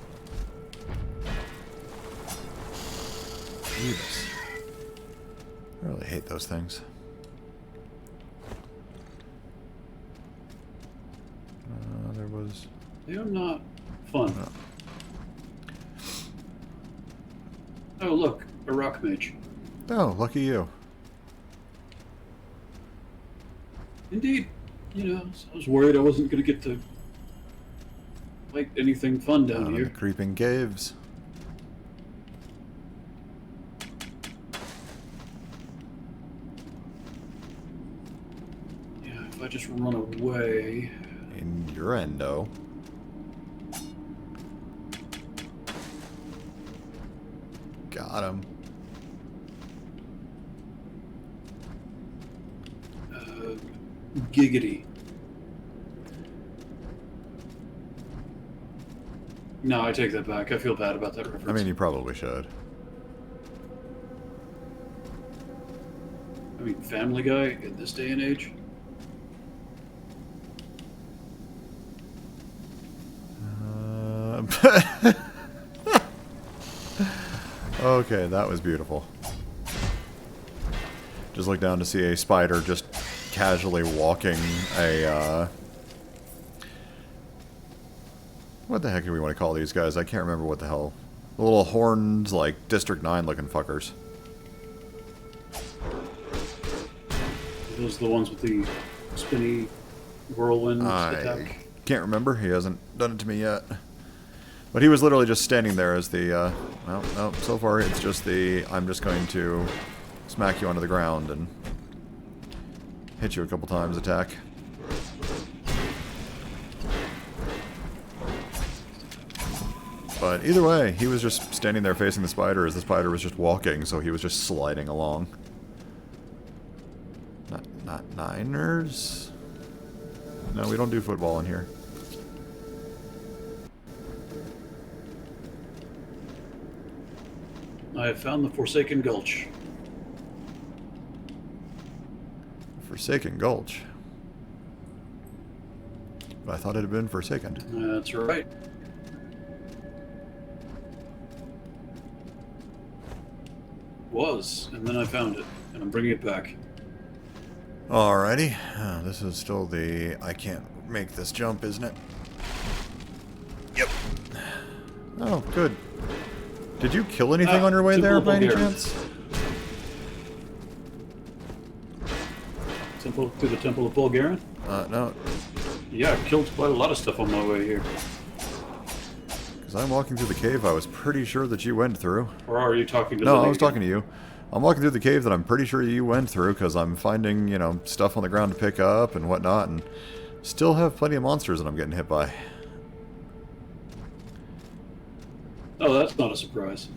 Speaker 1: Jesus. I really hate those things. There was...
Speaker 2: They are not fun.
Speaker 1: No.
Speaker 2: Oh, look. A rock mage.
Speaker 1: Oh, lucky you.
Speaker 2: Indeed. You know, I was worried I wasn't going to get to fight anything fun down
Speaker 1: Down in
Speaker 2: here.
Speaker 1: the creeping caves.
Speaker 2: Yeah, if I just run away...
Speaker 1: Innuendo. Got him.
Speaker 2: Giggity. No, I take that back. I feel bad about that reference.
Speaker 1: I mean, you probably should.
Speaker 2: Family Guy in this day and age?
Speaker 1: Okay, that was beautiful. Just look down to see a spider just casually walking a, what the heck do we want to call these guys? I can't remember what the hell. The little horned, like, District 9 looking fuckers.
Speaker 2: Those are the ones with the spinny whirlwind
Speaker 1: I
Speaker 2: attack.
Speaker 1: can't remember. He hasn't done it to me yet. But he was literally just standing there as the, well, no, so far it's just the, I'm just going to smack you onto the ground and hit you a couple times attack. But either way, he was just standing there facing the spider as the spider was just walking, so he was just sliding along. Not Niners? No, we don't do football in here.
Speaker 2: I have found the Forsaken Gulch.
Speaker 1: Forsaken Gulch. But I thought it had been Forsaken.
Speaker 2: That's right. Was, and then I found it, and I'm bringing it back.
Speaker 1: Alrighty. This is still the I can't make this jump, isn't it? Yep. Oh, good. Did you kill anything on your way there by any chance?
Speaker 2: To the Temple of Bulgarian?
Speaker 1: No.
Speaker 2: Yeah, I killed quite a lot of stuff on my way here.
Speaker 1: Because I'm walking through the cave I was pretty sure that you went through.
Speaker 2: Or are you talking to
Speaker 1: No,
Speaker 2: Lily
Speaker 1: I was
Speaker 2: again?
Speaker 1: talking to you. I'm walking through the cave that I'm pretty sure you went through because I'm finding, you know, stuff on the ground to pick up and whatnot, and still have plenty of monsters that I'm getting hit by.
Speaker 2: Oh, that's not a surprise.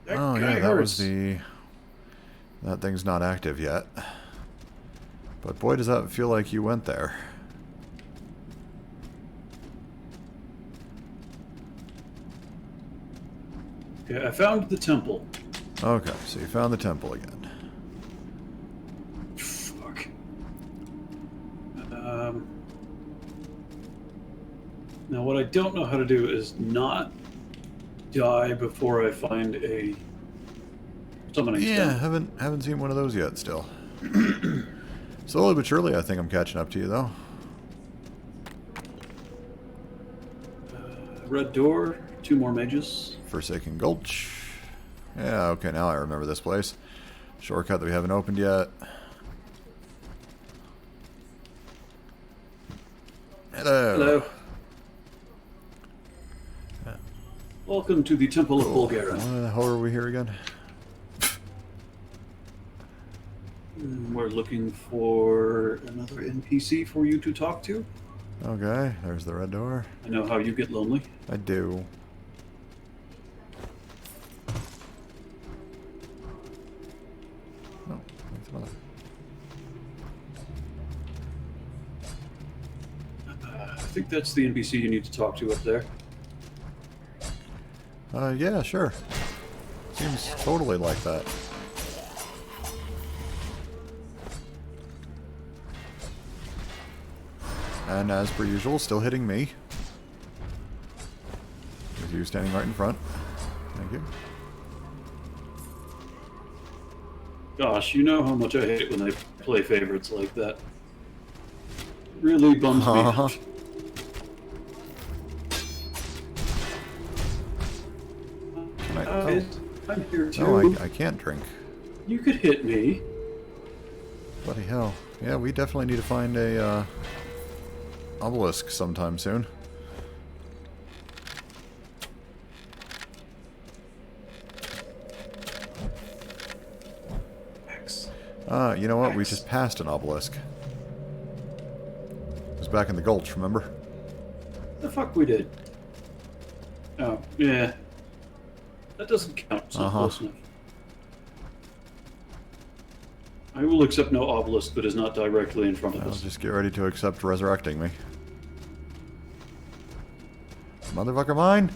Speaker 2: That
Speaker 1: Oh
Speaker 2: guy
Speaker 1: yeah, that
Speaker 2: hurts.
Speaker 1: was the... That thing's not active yet. But boy, does that feel like you went there.
Speaker 2: Okay, I found the temple.
Speaker 1: Okay, so you found the temple again.
Speaker 2: Fuck. Now, what I don't know how to do is not die before I find a summoning
Speaker 1: Yeah,
Speaker 2: stone.
Speaker 1: haven't seen one of those yet still. Slowly but surely I think I'm catching up to you though.
Speaker 2: Red door, 2 more mages.
Speaker 1: Forsaken Gulch. Yeah, okay, now I remember this place. Shortcut that we haven't opened yet. Hello.
Speaker 2: Hello. Welcome to the Temple of Bulgaria.
Speaker 1: Why the hell are we here again?
Speaker 2: We're looking for another NPC for you to talk to.
Speaker 1: Okay, there's the red door.
Speaker 2: I know how you get lonely.
Speaker 1: I do. Oh, that's another.
Speaker 2: I think that's the NPC you need to talk to up there.
Speaker 1: Yeah, sure. Seems totally like that. And as per usual, still hitting me. With you standing right in front. Thank you.
Speaker 2: Gosh, you know how much I hate it when they play favorites like that. Really bums me
Speaker 1: Uh-huh.
Speaker 2: out.
Speaker 1: Can I,
Speaker 2: I'm here too.
Speaker 1: no, I can't drink.
Speaker 2: You could hit me.
Speaker 1: Bloody hell. Yeah, we definitely need to find a obelisk sometime soon.
Speaker 2: X.
Speaker 1: You know what? We just passed an obelisk. It was back in the gulch, remember?
Speaker 2: The fuck we did. Oh, yeah. That doesn't count. It's not close enough. I will accept no obelisk that is not directly in front of
Speaker 1: I'll
Speaker 2: us.
Speaker 1: just get ready to accept resurrecting me. Motherfucker mine!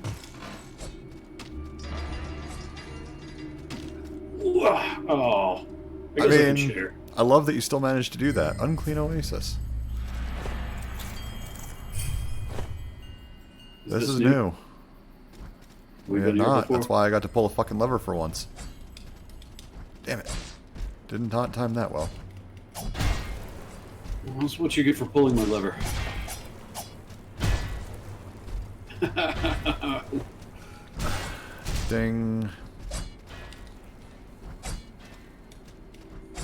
Speaker 2: Oh. I
Speaker 1: I
Speaker 2: guess I can
Speaker 1: mean,
Speaker 2: share.
Speaker 1: I love that you still managed to do that. Unclean Oasis. This is new. We
Speaker 2: We've
Speaker 1: had
Speaker 2: been here
Speaker 1: not.
Speaker 2: before.
Speaker 1: That's why I got to pull a fucking lever for once. Damn it. Didn't time that well.
Speaker 2: Well, that's what you get for pulling my lever.
Speaker 1: Ding.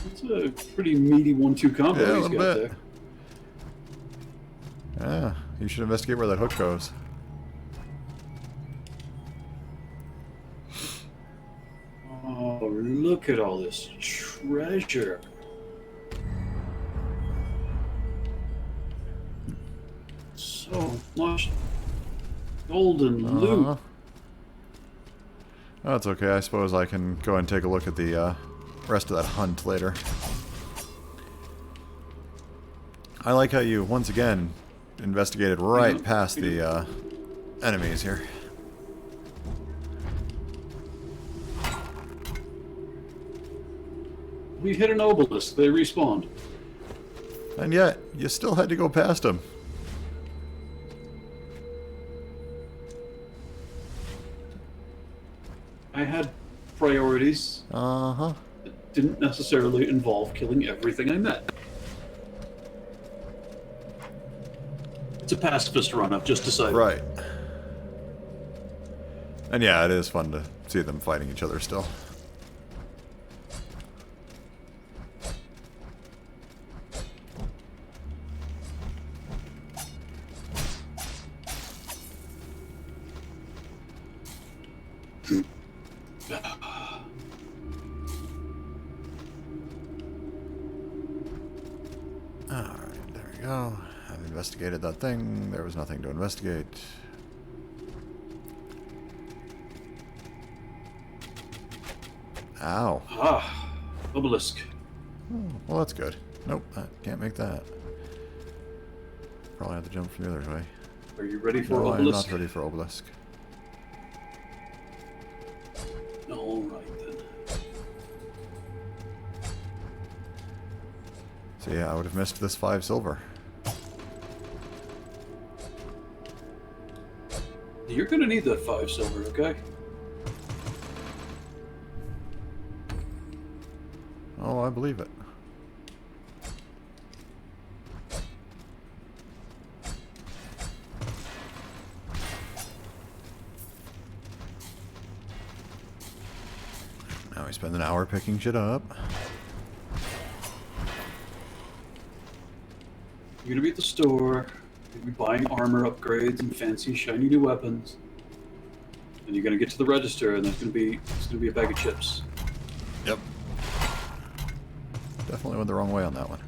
Speaker 2: It's a pretty meaty 1-2 combo
Speaker 1: Yeah, a
Speaker 2: he's
Speaker 1: little
Speaker 2: got
Speaker 1: bit. Yeah, you should investigate where that hook goes.
Speaker 2: Oh, look at all this treasure. So much golden loot.
Speaker 1: Oh, that's okay. I suppose I can go and take a look at the rest of that hunt later. I like how you, once again, investigated right past the enemies here.
Speaker 2: We hit an obelisk. They respawned.
Speaker 1: And yet, you still had to go past them.
Speaker 2: I had priorities
Speaker 1: Uh-huh.
Speaker 2: that didn't necessarily involve killing everything I met. It's a pacifist run, I've just decided.
Speaker 1: Right. And yeah, it is fun to see them fighting each other still. Alright, there we go. I've investigated that thing. There was nothing to investigate. Ow.
Speaker 2: Ah, obelisk.
Speaker 1: Oh, well, that's good. Nope, I can't make that. Probably have to jump from the other way.
Speaker 2: Are you ready for
Speaker 1: No, I'm
Speaker 2: obelisk?
Speaker 1: not ready for obelisk.
Speaker 2: All right then.
Speaker 1: So yeah, I would have missed this 5 silver.
Speaker 2: You're gonna need that 5 silver, okay?
Speaker 1: Oh, I believe it. Now we spend an hour picking shit up.
Speaker 2: You're gonna be at the store. You're gonna be buying armor upgrades and fancy shiny new weapons. And you're gonna get to the register, and it's gonna be a bag of chips.
Speaker 1: Yep. Definitely went the wrong way on that one.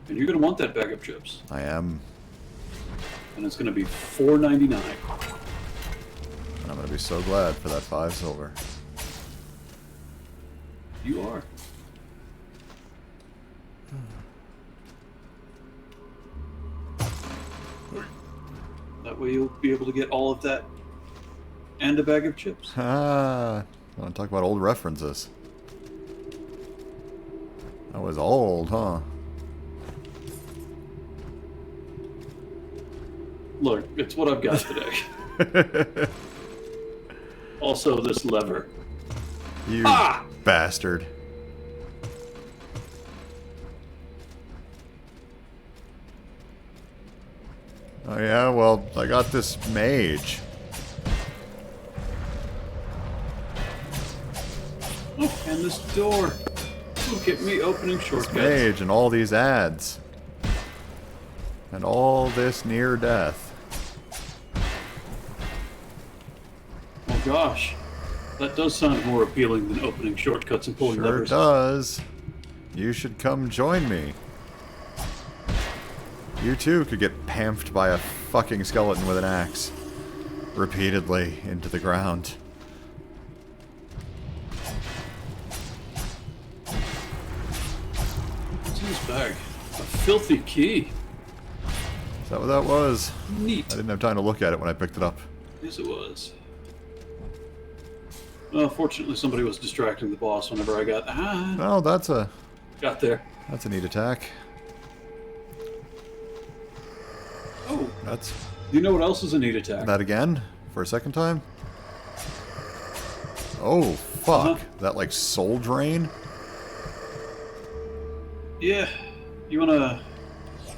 Speaker 2: And you're gonna want that bag of chips.
Speaker 1: I am.
Speaker 2: And it's gonna be $4.99.
Speaker 1: And I'm gonna be so glad for that 5 silver.
Speaker 2: You are. That way you'll be able to get all of that and a bag of chips.
Speaker 1: Ah, want to talk about old references? That was old, huh?
Speaker 2: Look, it's what I've got today. Also, this lever.
Speaker 1: You
Speaker 2: Ah!
Speaker 1: bastard. Oh yeah, well, I got this mage.
Speaker 2: Oh, and this door. Look at me opening shortcuts.
Speaker 1: Mage and all these ads. And all this near death.
Speaker 2: Oh gosh, that does sound more appealing than opening shortcuts and pulling
Speaker 1: Sure
Speaker 2: levers.
Speaker 1: does. You should come join me. You too could get pamphed by a fucking skeleton with an axe. Repeatedly into the ground.
Speaker 2: What's in this bag? A filthy key.
Speaker 1: Is that what that was?
Speaker 2: Neat.
Speaker 1: I didn't have time to look at it when I picked it up.
Speaker 2: Yes, it was. Well, fortunately, somebody was distracting the boss whenever I got
Speaker 1: Oh, that's a
Speaker 2: there.
Speaker 1: neat attack.
Speaker 2: Oh,
Speaker 1: That's
Speaker 2: you know what else is a neat attack?
Speaker 1: that again for a second time. Oh fuck!
Speaker 2: Uh-huh.
Speaker 1: That like soul drain.
Speaker 2: Yeah, you wanna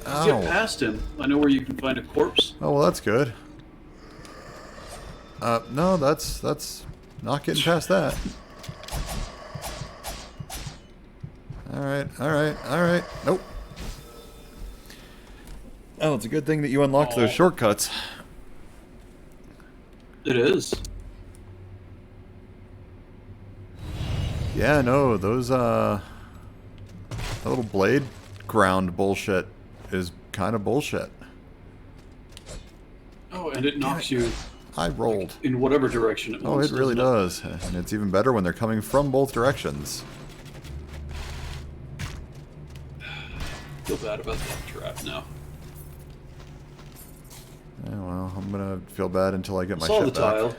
Speaker 1: Ow.
Speaker 2: get past him? I know where you can find a corpse.
Speaker 1: Oh well, that's good. No, that's not getting past that. All right. Nope. Oh, it's a good thing that you unlocked those
Speaker 2: Oh.
Speaker 1: shortcuts.
Speaker 2: It is.
Speaker 1: Yeah, no, those, that little blade ground bullshit is kind of bullshit.
Speaker 2: Oh, and it knocks you
Speaker 1: I rolled.
Speaker 2: in whatever direction it
Speaker 1: Oh,
Speaker 2: wants.
Speaker 1: it really
Speaker 2: doesn't
Speaker 1: does. And it's even better when they're coming from both directions.
Speaker 2: I feel bad about that trap now.
Speaker 1: Yeah, well, I'm gonna feel bad until I get my
Speaker 2: Saw the
Speaker 1: shit back.
Speaker 2: tile.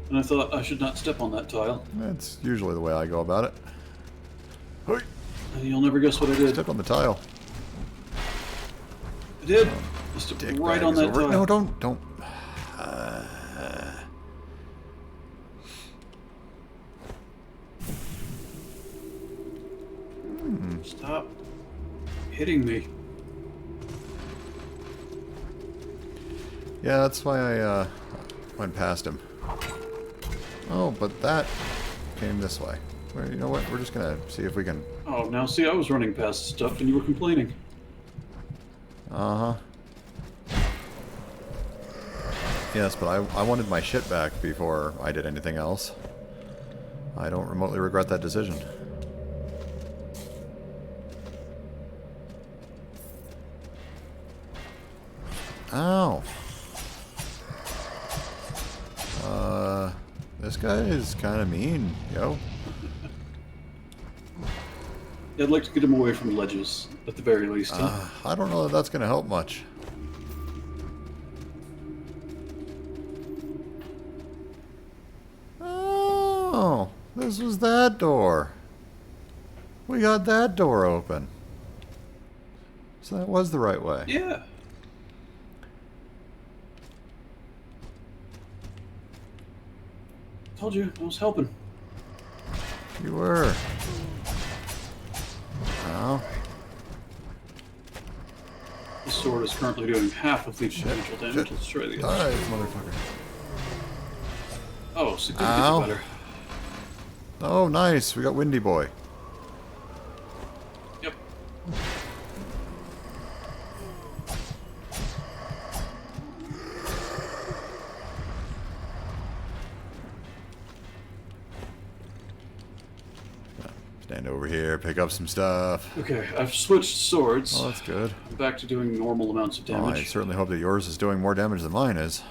Speaker 2: And I thought I should not step on that tile.
Speaker 1: That's usually the way I go about it. Hey,
Speaker 2: And you'll never guess what I did.
Speaker 1: stepped on the tile.
Speaker 2: I did. I stepped
Speaker 1: Dick
Speaker 2: right
Speaker 1: bag
Speaker 2: on
Speaker 1: is
Speaker 2: that
Speaker 1: over.
Speaker 2: tile.
Speaker 1: No, don't.
Speaker 2: Stop hitting me.
Speaker 1: Yeah, that's why I went past him. Oh, but that came this way. Well, you know what? We're just gonna see if we can.
Speaker 2: Oh, now see, I was running past stuff and you were complaining.
Speaker 1: Uh huh. Yes, but I wanted my shit back before I did anything else. I don't remotely regret that decision. Ow. This guy is kind of mean, yo.
Speaker 2: I'd like to get him away from ledges, at the very least. Huh?
Speaker 1: I don't know that that's going to help much. Oh, this was that door. We got that door open. So that was the right way.
Speaker 2: Yeah. Told you, I was helping.
Speaker 1: You were. Oh,
Speaker 2: This sword is currently doing half of the potential damage.
Speaker 1: shit.
Speaker 2: Let's try the
Speaker 1: all
Speaker 2: other.
Speaker 1: right, motherfucker.
Speaker 2: Oh, significantly
Speaker 1: Ow.
Speaker 2: better.
Speaker 1: Oh, nice. We got Windy Boy.
Speaker 2: Yep.
Speaker 1: Stand over here, pick up some stuff.
Speaker 2: Okay, I've switched swords.
Speaker 1: Oh, that's good.
Speaker 2: I'm back to doing normal amounts of
Speaker 1: Oh, I
Speaker 2: damage.
Speaker 1: certainly hope that yours is doing more damage than mine is.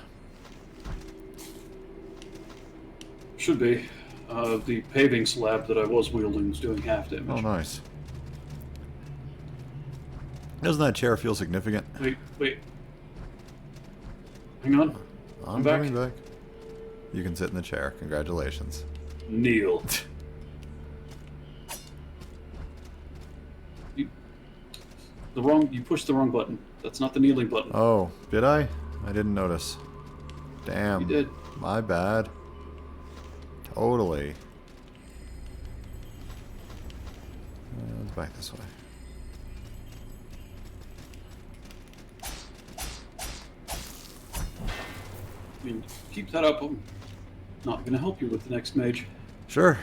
Speaker 2: Should be. The paving slab that I was wielding is doing half damage.
Speaker 1: Oh, nice. Doesn't that chair feel significant?
Speaker 2: Wait. Hang on.
Speaker 1: I'm
Speaker 2: back.
Speaker 1: coming back. You can sit in the chair. Congratulations.
Speaker 2: Kneel. You pushed the wrong button. That's not the kneeling button.
Speaker 1: Oh, did I? I didn't notice. Damn.
Speaker 2: You did.
Speaker 1: My bad. Totally. Let's back this way.
Speaker 2: I mean, keep that up. I'm not going to help you with the next mage.
Speaker 1: Sure.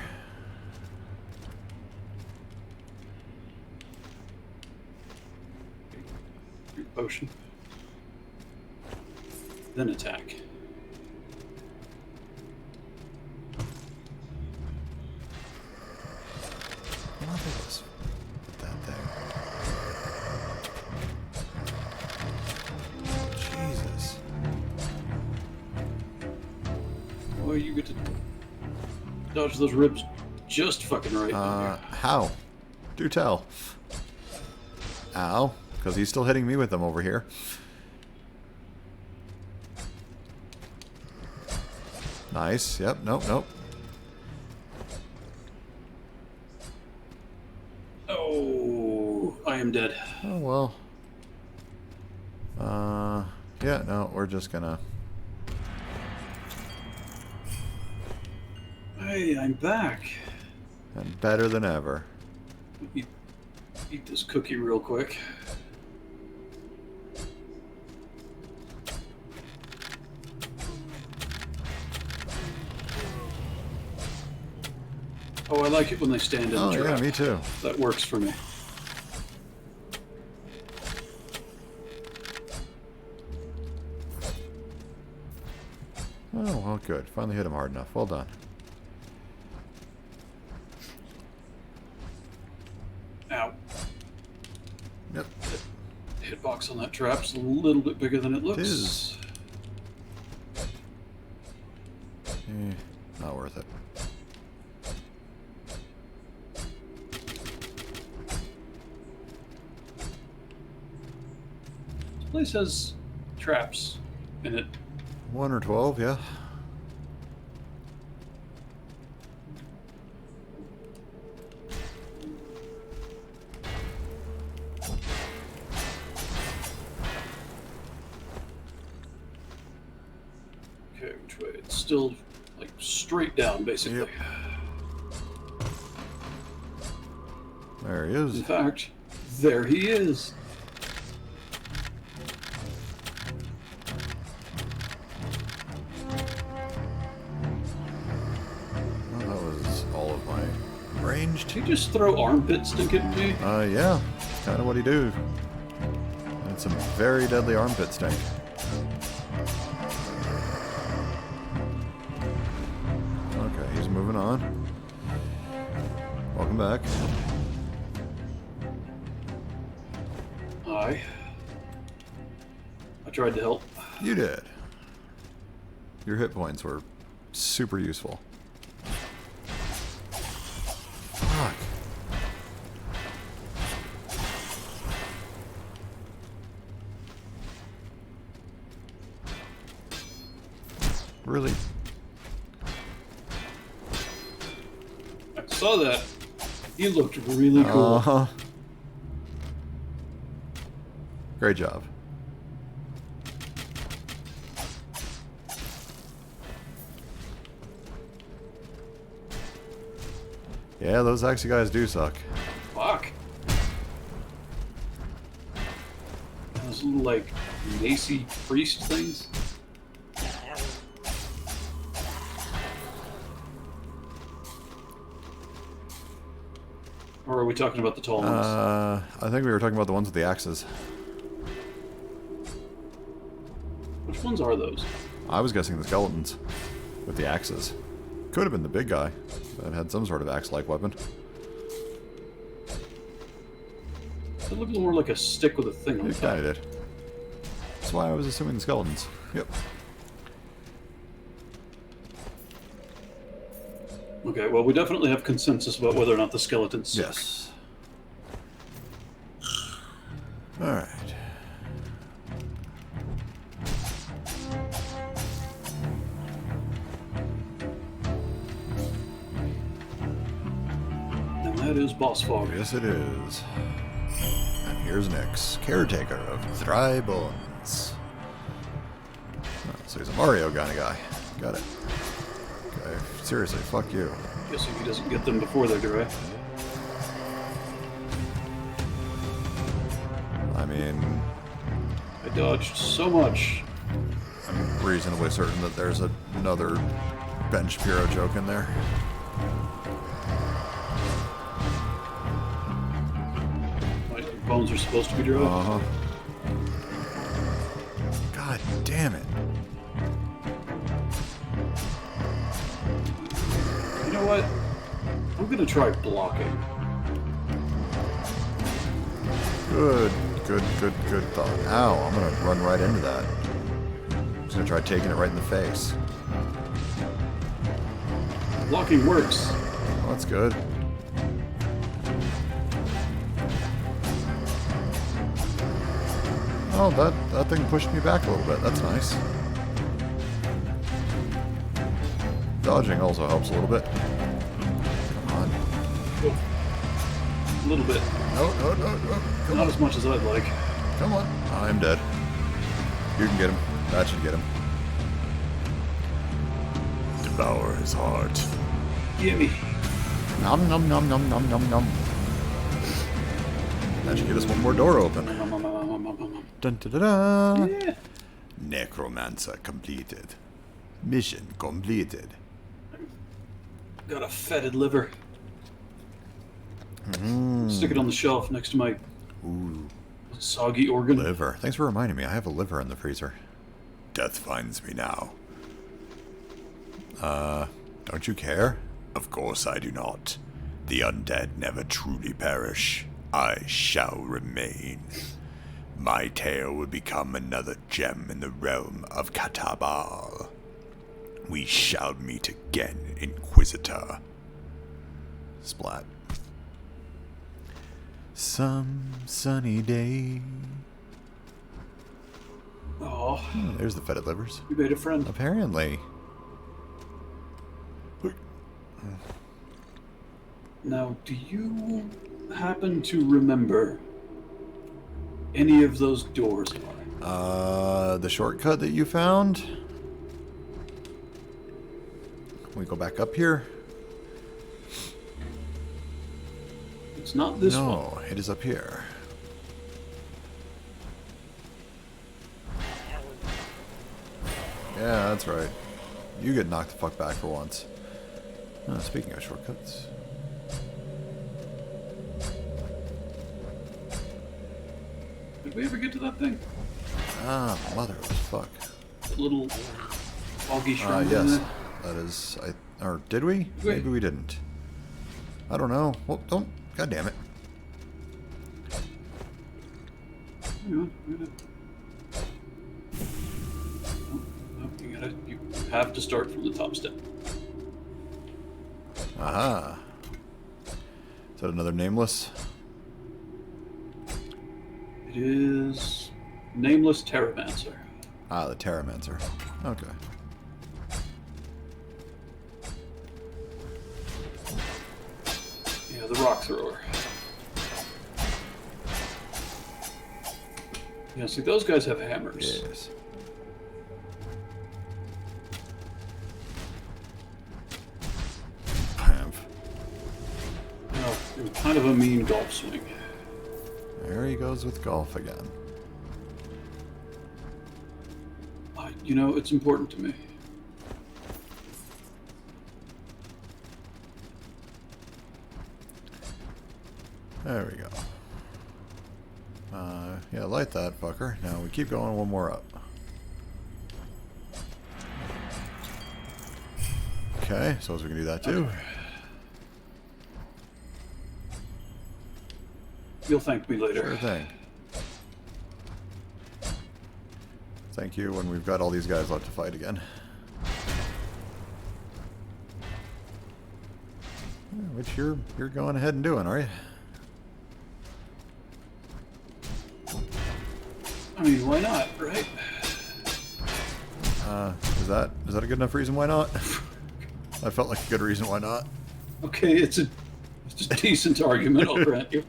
Speaker 2: Your potion. Then attack.
Speaker 1: What is that thing? Jesus.
Speaker 2: Boy, you get to dodge those ribs just fucking right.
Speaker 1: How? Do tell. Ow. Because he's still hitting me with them over here. Nice. Yep. Nope.
Speaker 2: Oh, I am dead.
Speaker 1: Oh, well. Yeah, no, we're just gonna...
Speaker 2: Hey, I'm back.
Speaker 1: And better than ever.
Speaker 2: Eat this cookie real quick. Oh, I like it when they stand in
Speaker 1: Oh,
Speaker 2: the
Speaker 1: yeah,
Speaker 2: trap.
Speaker 1: me too.
Speaker 2: That works for me.
Speaker 1: Oh, well, good. Finally hit him hard enough. Well done.
Speaker 2: Ow.
Speaker 1: Yep.
Speaker 2: Hitbox on that trap's a little bit bigger than it looks.
Speaker 1: It is. Not worth it.
Speaker 2: This place has traps in it.
Speaker 1: 1 or 12, yeah.
Speaker 2: Okay, which way? It's still like straight down, basically.
Speaker 1: Yep. There he is.
Speaker 2: In fact, there he is.
Speaker 1: Well, that was all of my ranged.
Speaker 2: Did he just throw armpit stink at me?
Speaker 1: Yeah. Kind of what he do. And some very deadly armpit stink. Okay, he's moving on. Welcome back.
Speaker 2: Hi. I tried to help.
Speaker 1: You did. Your hit points were super useful. Fuck. Really?
Speaker 2: I saw that. He looked really cool.
Speaker 1: Uh-huh. Great job. Yeah, those Axie guys do suck.
Speaker 2: Fuck. Those little, like, Macy priest things. Or are we talking about the tall ones?
Speaker 1: I think we were talking about the ones with the axes.
Speaker 2: Which ones are those?
Speaker 1: I was guessing the skeletons with the axes. Could have been the big guy that had some sort of axe-like weapon.
Speaker 2: They look more like a stick with a thing on
Speaker 1: It
Speaker 2: top.
Speaker 1: kind of did. That's why I was assuming the skeletons. Yep.
Speaker 2: Okay, well, we definitely have consensus about whether or not the skeletons suck.
Speaker 1: Yes. Alright.
Speaker 2: And that is Boss Fog.
Speaker 1: Yes, it is. And here's Nyx, caretaker of Dry Bones. Oh, so he's a Mario kind of guy. Got it. Okay, seriously, fuck you.
Speaker 2: Guessing he doesn't get them before they're dry.
Speaker 1: I mean,
Speaker 2: I dodged so much.
Speaker 1: I'm reasonably certain that there's another Bench Bureau joke in there.
Speaker 2: My bones are supposed to be dry.
Speaker 1: Uh-huh. God damn it.
Speaker 2: You know what? I'm gonna try blocking.
Speaker 1: Good thought. Ow, I'm gonna run right into that. I'm just gonna try taking it right in the face.
Speaker 2: Blocking works.
Speaker 1: Well, that's good. Oh, that thing pushed me back a little bit. That's nice. Dodging also helps a little bit. Come on.
Speaker 2: Oh. A little bit.
Speaker 1: No. Come
Speaker 2: Not
Speaker 1: on.
Speaker 2: as much as I'd like.
Speaker 1: Come on. I'm dead. You can get him. That should get him. Devour his heart.
Speaker 2: Gimme.
Speaker 1: Nom nom nom nom nom nom nom. That should get us one more door open. Dun da da da.
Speaker 2: Yeah.
Speaker 1: Necromancer completed. Mission completed.
Speaker 2: Got a fetid liver.
Speaker 1: Mm.
Speaker 2: Stick it on the shelf next to my
Speaker 1: Ooh,
Speaker 2: soggy organ.
Speaker 1: liver. Thanks for reminding me. I have a liver in the freezer. Death finds me now. Don't you care? Of course I do not. The undead never truly perish. I shall remain. My tale will become another gem in the realm of Katabal. We shall meet again, Inquisitor. Splat. Some sunny day.
Speaker 2: Oh,
Speaker 1: There's the fetid livers.
Speaker 2: you made a friend.
Speaker 1: Apparently.
Speaker 2: Now, do you happen to remember any of those doors are?
Speaker 1: The shortcut that you found? Can we go back up here?
Speaker 2: It's not this one.
Speaker 1: No, it is up here. Yeah, that's right. You get knocked the fuck back for once. Speaking of shortcuts.
Speaker 2: Did we ever get to that thing?
Speaker 1: Ah, mother of fuck.
Speaker 2: That little foggy shrine in
Speaker 1: Yes.
Speaker 2: there?
Speaker 1: That is... or did we?
Speaker 2: Wait.
Speaker 1: Maybe we didn't. I don't know. Well, don't... God damn it.
Speaker 2: Hang on, wait a minute. Oh, you have to start from the top step.
Speaker 1: Aha. Is that another nameless?
Speaker 2: It is Nameless Terramancer.
Speaker 1: Ah, the Terramancer. Okay.
Speaker 2: Yeah, the rock thrower. Yeah, see, those guys have hammers.
Speaker 1: Yes.
Speaker 2: You know, they're kind of a mean golf swing.
Speaker 1: There he goes with golf again.
Speaker 2: You know, it's important to me.
Speaker 1: There we go. Yeah, light that fucker. Now we keep going one more up. Okay, so we can do that too.
Speaker 2: You'll thank me later.
Speaker 1: Sure thing. Thank you when we've got all these guys left to fight again. Yeah, which you're going ahead and doing, are you?
Speaker 2: I mean, why not, right?
Speaker 1: Is that a good enough reason why not? I felt like a good reason why not.
Speaker 2: Okay, it's a decent argument, I'll grant you.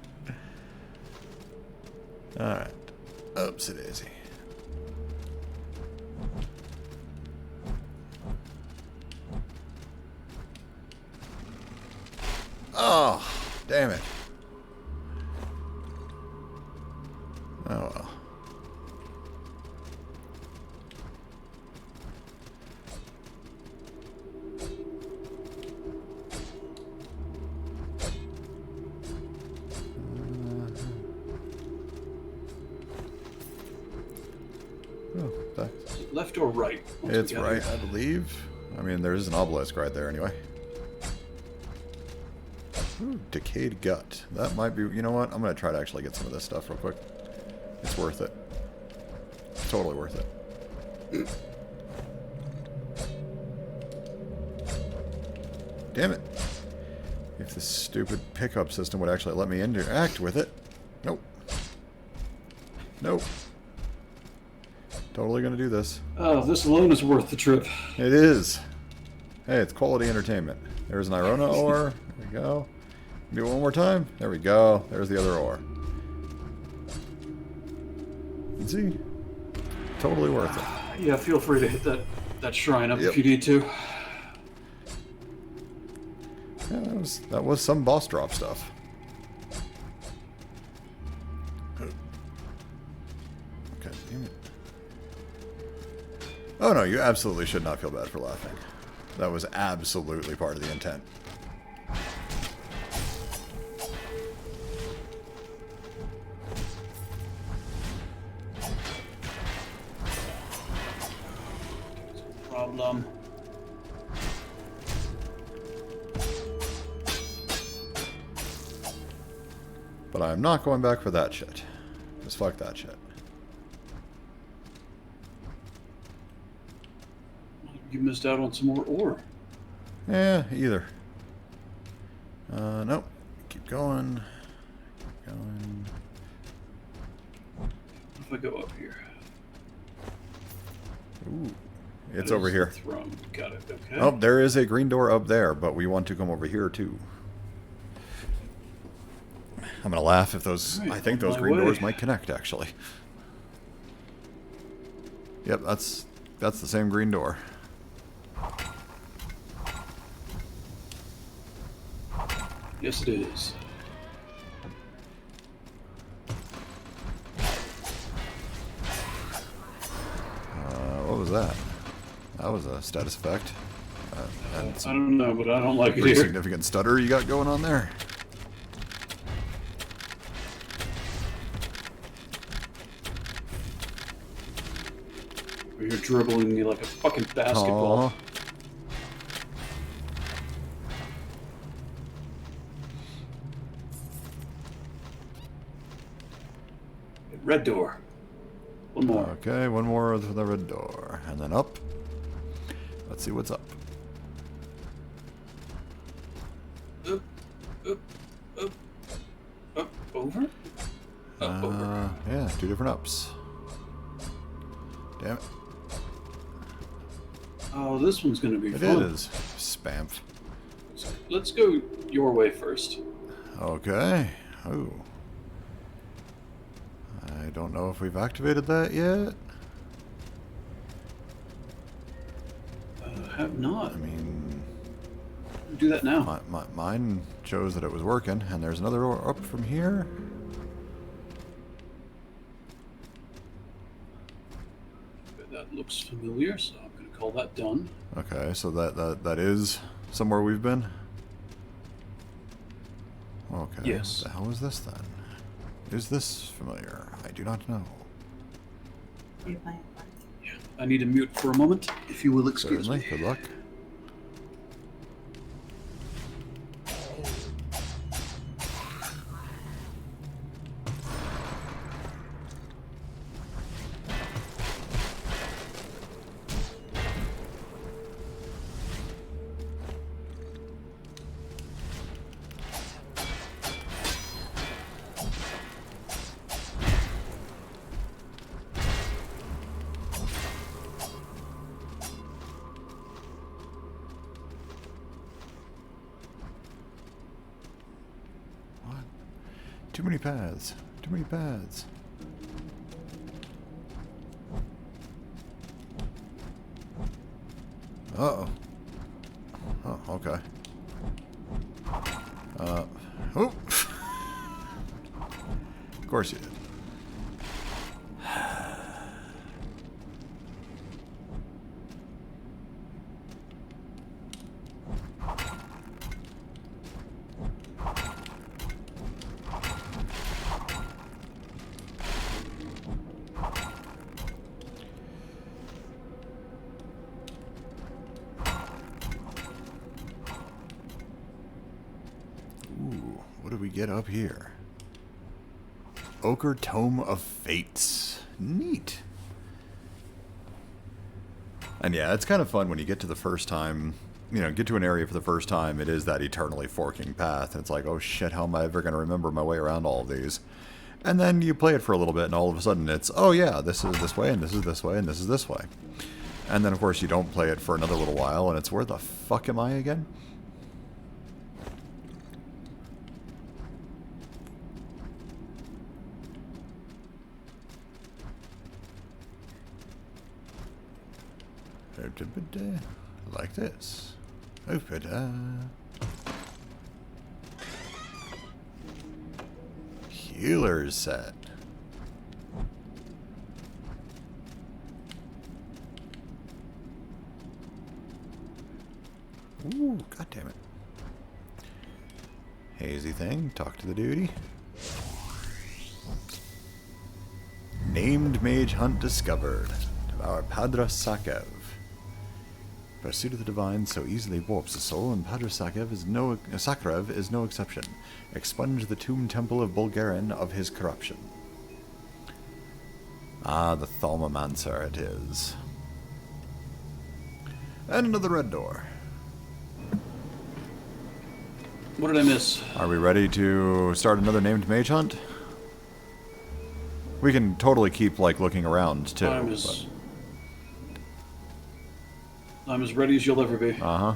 Speaker 1: Alright. Oopsie daisy. Oh, damn it. Oh well. Oh, that's...
Speaker 2: Left or right? once we
Speaker 1: It's
Speaker 2: get
Speaker 1: right,
Speaker 2: here?
Speaker 1: I believe. I mean, there is an obelisk right there anyway. Ooh, decayed gut. That might be... You know what? I'm going to try to actually get some of this stuff real quick. It's worth it. Totally worth it. Damn it. If this stupid pickup system would actually let me interact with it. Nope. Nope. Totally going to do this.
Speaker 2: Oh, this alone is worth the trip.
Speaker 1: It is. Hey, it's quality entertainment. There's an Irona ore. There we go. Do it one more time. There we go. There's the other ore. You see? Totally worth it.
Speaker 2: Yeah, feel free to hit that shrine up
Speaker 1: Yep.
Speaker 2: if you need to.
Speaker 1: Yeah, that was some boss drop stuff. Okay, damn it. Oh no, you absolutely should not feel bad for laughing. That was absolutely part of the intent.
Speaker 2: Problem.
Speaker 1: But I'm not going back for that shit. Just fuck that shit.
Speaker 2: You missed out on some more ore.
Speaker 1: Yeah, either. Nope. Keep going. Keep going.
Speaker 2: If I go up here.
Speaker 1: Ooh. It's
Speaker 2: That
Speaker 1: over
Speaker 2: is
Speaker 1: here.
Speaker 2: the throne. Got it. Okay.
Speaker 1: Oh, there is a green door up there, but we want to come over here too. I'm gonna laugh if those.
Speaker 2: Right,
Speaker 1: I think
Speaker 2: on
Speaker 1: those
Speaker 2: my
Speaker 1: green
Speaker 2: way.
Speaker 1: doors might connect, actually. Yep, that's the same green door.
Speaker 2: Yes, it is.
Speaker 1: What was that? That was a status effect. And
Speaker 2: I
Speaker 1: some
Speaker 2: don't know, but I don't like it
Speaker 1: pretty
Speaker 2: here.
Speaker 1: significant stutter you got going on there.
Speaker 2: You're dribbling me like a fucking basketball.
Speaker 1: Aw.
Speaker 2: Red door. One more.
Speaker 1: Okay, one more of the red door. And then up. Let's see what's up.
Speaker 2: Up, up, up, up, over? Up, over.
Speaker 1: Yeah, 2 different ups. Damn it.
Speaker 2: Oh, this one's gonna be
Speaker 1: It
Speaker 2: fun.
Speaker 1: is. Spamf.
Speaker 2: Let's go your way first.
Speaker 1: Okay. Oh. I don't know if we've activated that yet.
Speaker 2: Have not.
Speaker 1: I mean,
Speaker 2: Do that now.
Speaker 1: mine shows that it was working, and there's another door up from here.
Speaker 2: That looks familiar, so I'm gonna call that done.
Speaker 1: Okay, so that is somewhere we've been. Okay.
Speaker 2: Yes.
Speaker 1: What the hell is this then? Is this familiar? I do not know.
Speaker 2: Yeah. I need to mute for a moment, if you will excuse
Speaker 1: Certainly.
Speaker 2: me.
Speaker 1: Good luck. What? Too many paths. Too many paths. Uh-oh. Oh, okay. Oh! Of course you did. Ooh, what do we get up here? Ochre Tome of Fates. Neat. And yeah, it's kind of fun when you get to the first time, you know, get to an area for the first time, it is that eternally forking path. And it's like, oh shit, how am I ever going to remember my way around all of these? And then you play it for a little bit, and all of a sudden it's, oh yeah, this is this way, and this is this way, and this is this way. And then, of course, you don't play it for another little while, and it's, where the fuck am I again? Like this. Healer's set. Ooh, god damn it. Hazy thing, talk to the duty. Named mage hunt discovered. Devour Padra Sakev. Pursuit of the divine so easily warps the soul, and Padre Sakharev is no exception. Expunge the tomb temple of Bulgarin of his corruption. Ah, the Thaumamancer it is. And another red door.
Speaker 2: What did I miss?
Speaker 1: Are we ready to start another named mage hunt? We can totally keep, like, looking around, too.
Speaker 2: I'm as ready as you'll ever be.
Speaker 1: Uh-huh.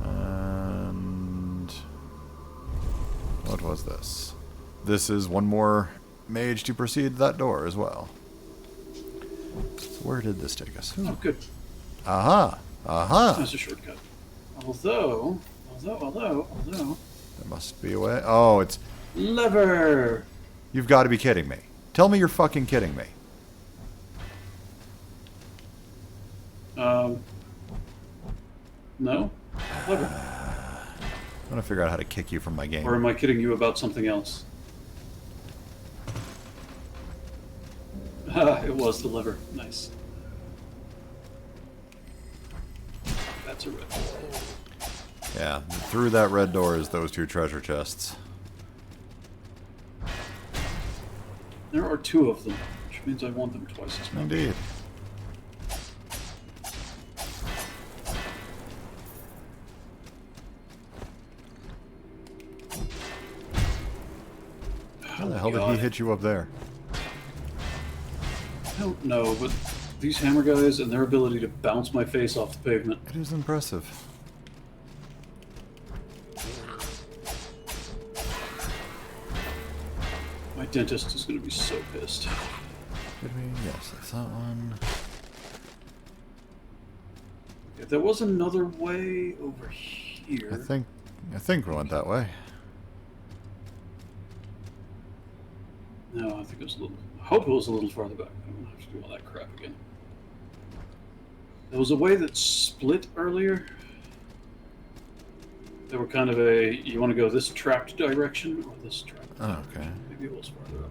Speaker 1: And... what was this? This is one more mage to proceed that door as well. So where did this take us?
Speaker 2: Oh, good.
Speaker 1: Aha! Aha!
Speaker 2: That's a shortcut. Although...
Speaker 1: There must be a way. Oh, it's...
Speaker 2: lever!
Speaker 1: You've got to be kidding me. Tell me you're fucking kidding me.
Speaker 2: No? Lever.
Speaker 1: I'm gonna figure out how to kick you from my game.
Speaker 2: Or am I kidding you about something else? Ah, it was the lever. Nice. That's a red.
Speaker 1: Yeah, through that red door is those two treasure chests.
Speaker 2: There are two of them, which means I want them twice as much.
Speaker 1: Indeed. How the hell did he hit you up there?
Speaker 2: I don't know, but these hammer guys and their ability to bounce my face off the pavement.
Speaker 1: It is impressive.
Speaker 2: My dentist is going to be so pissed.
Speaker 1: Did we? Yes, that's that one.
Speaker 2: If there was another way over here.
Speaker 1: I think we went that way.
Speaker 2: No, I think it was a little. I hope it was a little farther back. I don't have to do all that crap again. There was a way that split earlier. They were kind of a. You want to go this trapped direction or this trapped?
Speaker 1: Oh, okay.
Speaker 2: Maybe it was farther up.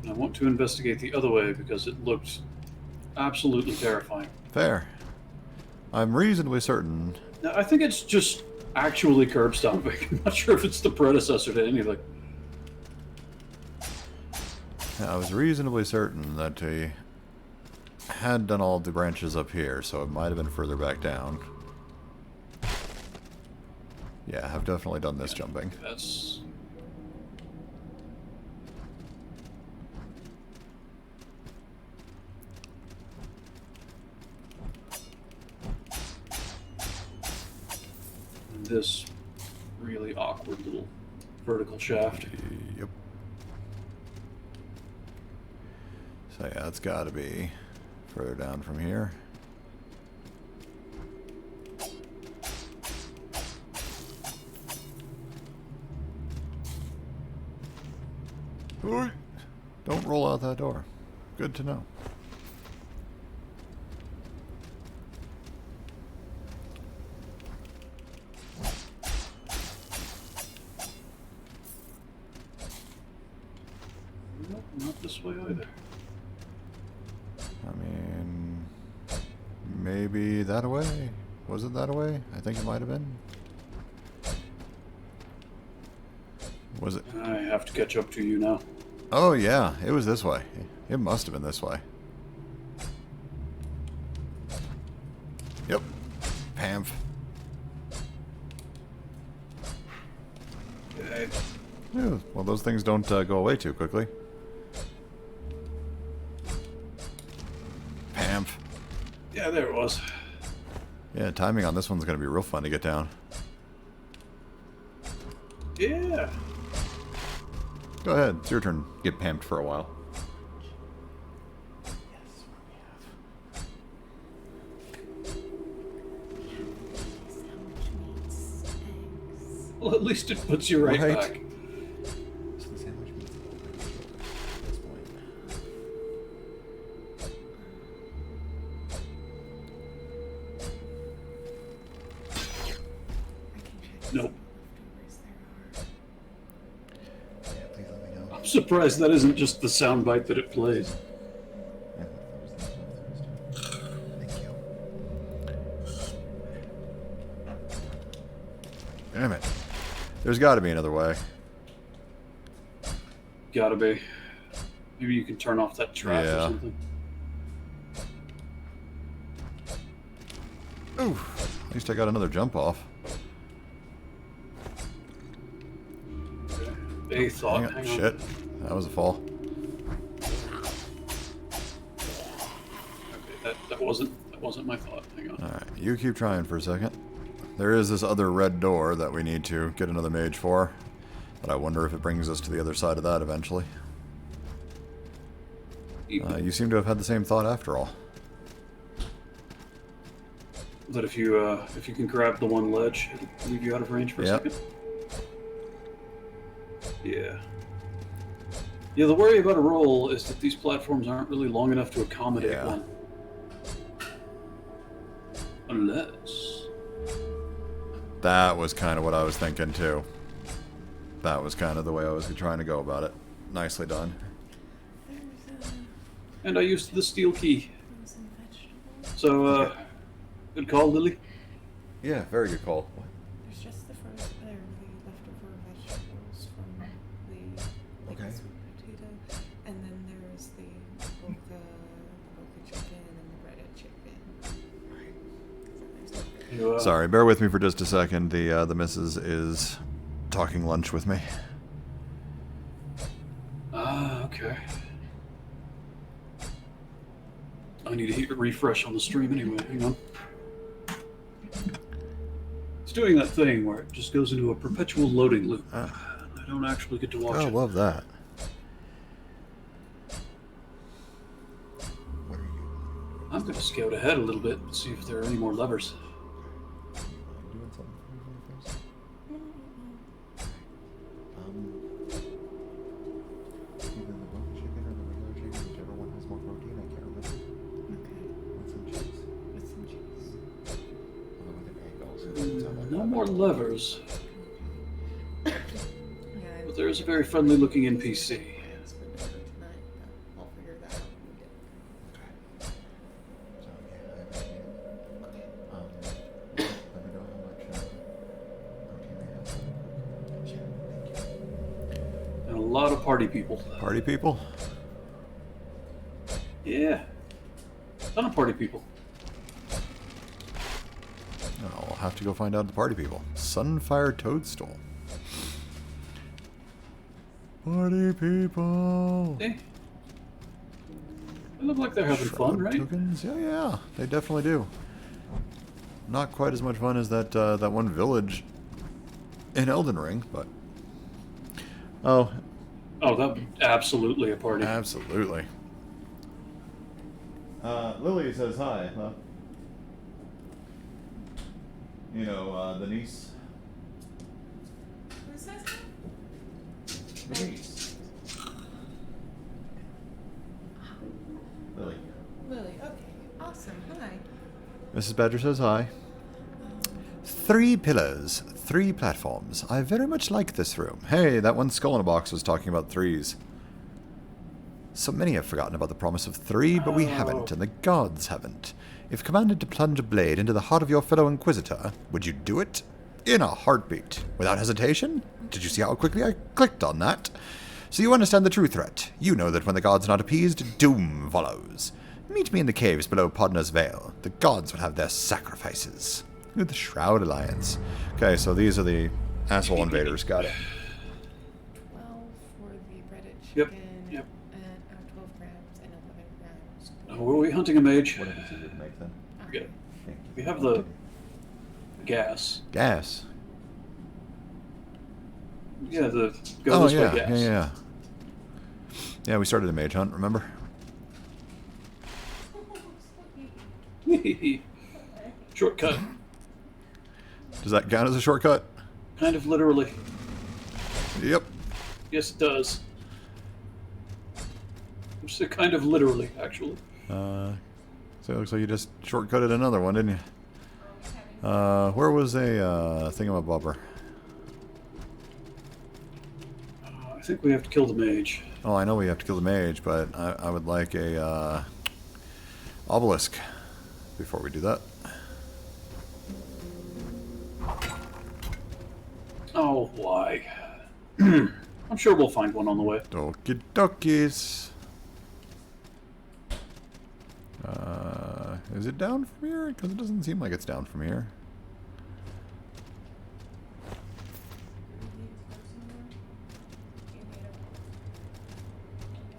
Speaker 2: And I want to investigate the other way because it looked absolutely terrifying.
Speaker 1: Fair. I'm reasonably certain.
Speaker 2: Now, I think it's just actually curb stomping. I'm not sure if it's the predecessor to anything.
Speaker 1: I was reasonably certain that he had done all the branches up here, so it might have been further back down. Yeah, I've definitely done this jumping.
Speaker 2: That's... this really awkward little vertical shaft.
Speaker 1: Yep. So yeah, it's got to be further down from here. Ooh, don't roll out that door. Good to know.
Speaker 2: Nope, not this way either.
Speaker 1: I mean, maybe that away. Was it that away? I think it might have been. Was it?
Speaker 2: I have to catch up to you now.
Speaker 1: Oh yeah, it was this way. It must have been this way. Yep. Pamf.
Speaker 2: Okay.
Speaker 1: Yeah, well, those things don't go away too quickly. Pamf.
Speaker 2: Yeah, there it was.
Speaker 1: Yeah, timing on this one's going to be real fun to get down.
Speaker 2: Yeah.
Speaker 1: Go ahead. It's your turn. Get pamped for a while.
Speaker 2: Well, at least it puts you right back.
Speaker 1: So the sandwich means at this point.
Speaker 2: Nope.
Speaker 1: Yeah, please let me know.
Speaker 2: I'm surprised that isn't just the soundbite that it plays.
Speaker 1: Yeah, that was There's got to be another way.
Speaker 2: Gotta be. Maybe you can turn off that trap
Speaker 1: Yeah.
Speaker 2: or something.
Speaker 1: Ooh, at least I got another jump off.
Speaker 2: A thought.
Speaker 1: Hang on.
Speaker 2: Hang on.
Speaker 1: Shit, that was a fall.
Speaker 2: Okay, that wasn't my thought. Hang on.
Speaker 1: Alright, you keep trying for a second. There is this other red door that we need to get another mage for. But I wonder if it brings us to the other side of that eventually. You seem to have had the same thought after all.
Speaker 2: That if you can grab the one ledge, it'll leave you out of range for a
Speaker 1: Yep.
Speaker 2: second. Yeah. Yeah, the worry about a roll is that these platforms aren't really long enough to accommodate
Speaker 1: Yeah.
Speaker 2: one. Unless...
Speaker 1: That was kind of what I was thinking too. That was kind of the way I was trying to go about it. Nicely done.
Speaker 2: And I used the steel key.
Speaker 3: Frozen vegetables.
Speaker 2: So, good call, Lily.
Speaker 1: Yeah, very good call.
Speaker 3: There's just the frozen, the leftover vegetables from the
Speaker 1: Okay.
Speaker 3: sweet potato, and then there's the boca chicken and the breaded chicken.
Speaker 2: You,
Speaker 1: Sorry, bear with me for just a second. The missus is talking lunch with me.
Speaker 2: Okay. I need to hit refresh on the stream anyway. Hang on. It's doing that thing where it just goes into a perpetual loading loop. I don't actually get to watch
Speaker 1: I
Speaker 2: it.
Speaker 1: love that.
Speaker 2: I'm going to scout ahead a little bit and see if there are any more levers. No more levers,
Speaker 3: Yeah,
Speaker 2: but there is a very friendly looking NPC.
Speaker 3: it's been better tonight, but I'll figure that out when we get
Speaker 2: And a lot of party people.
Speaker 1: Party people?
Speaker 2: Yeah. Ton of party people.
Speaker 1: I'll have to go find out the party people. Sunfire Toadstool. Party people.
Speaker 2: Hey. They look like they're having fun,
Speaker 1: Shrub
Speaker 2: right?
Speaker 1: Tokens? Yeah, yeah, they definitely do. Not quite as much fun as that one village in Elden Ring, but oh,
Speaker 2: Oh, that absolutely a party.
Speaker 1: absolutely. Lily says hi. You know, the niece.
Speaker 3: Who says that?
Speaker 1: The niece. Lily.
Speaker 3: Lily, okay. Awesome. Hi.
Speaker 1: Mrs. Badger says hi. 3 pillars, 3 platforms. I very much like this room. Hey, that one skull in a box was talking about 3s. So many have forgotten about the promise of 3, but we haven't, and the gods haven't. If commanded to plunge a blade into the heart of your fellow Inquisitor, would you do it? In a heartbeat. Without hesitation? Did you see how quickly I clicked on that? So you understand the true threat. You know that when the gods are not appeased, doom follows. Meet me in the caves below Podner's Vale. The gods will have their sacrifices. With the Shroud Alliance. Okay, so these are the asshole invaders. Got it.
Speaker 3: 12 for the breaded
Speaker 2: Yep,
Speaker 3: chicken.
Speaker 2: yep.
Speaker 3: And 12 grams and 11 grams.
Speaker 2: Oh, were we hunting a mage?
Speaker 1: What if it's easier to make then?
Speaker 2: Forget it. We have the gas.
Speaker 1: Gas.
Speaker 2: Yeah, the go
Speaker 1: Oh,
Speaker 2: this
Speaker 1: yeah,
Speaker 2: way gas.
Speaker 1: yeah. Yeah, we started a mage hunt, remember?
Speaker 2: Shortcut.
Speaker 1: Does that count as a shortcut?
Speaker 2: Kind of literally.
Speaker 1: Yep.
Speaker 2: Yes, it does. Just kind of literally, actually.
Speaker 1: So it looks like you just shortcutted another one, didn't you? Where was a thingamabobber?
Speaker 2: I think we have to kill the mage.
Speaker 1: Oh, I know we have to kill the mage, but I would like a obelisk before we do that.
Speaker 2: Oh, Why? I'm sure we'll find one on the way.
Speaker 1: Okie dokies. Is it down from here? Because it doesn't seem like it's down from here.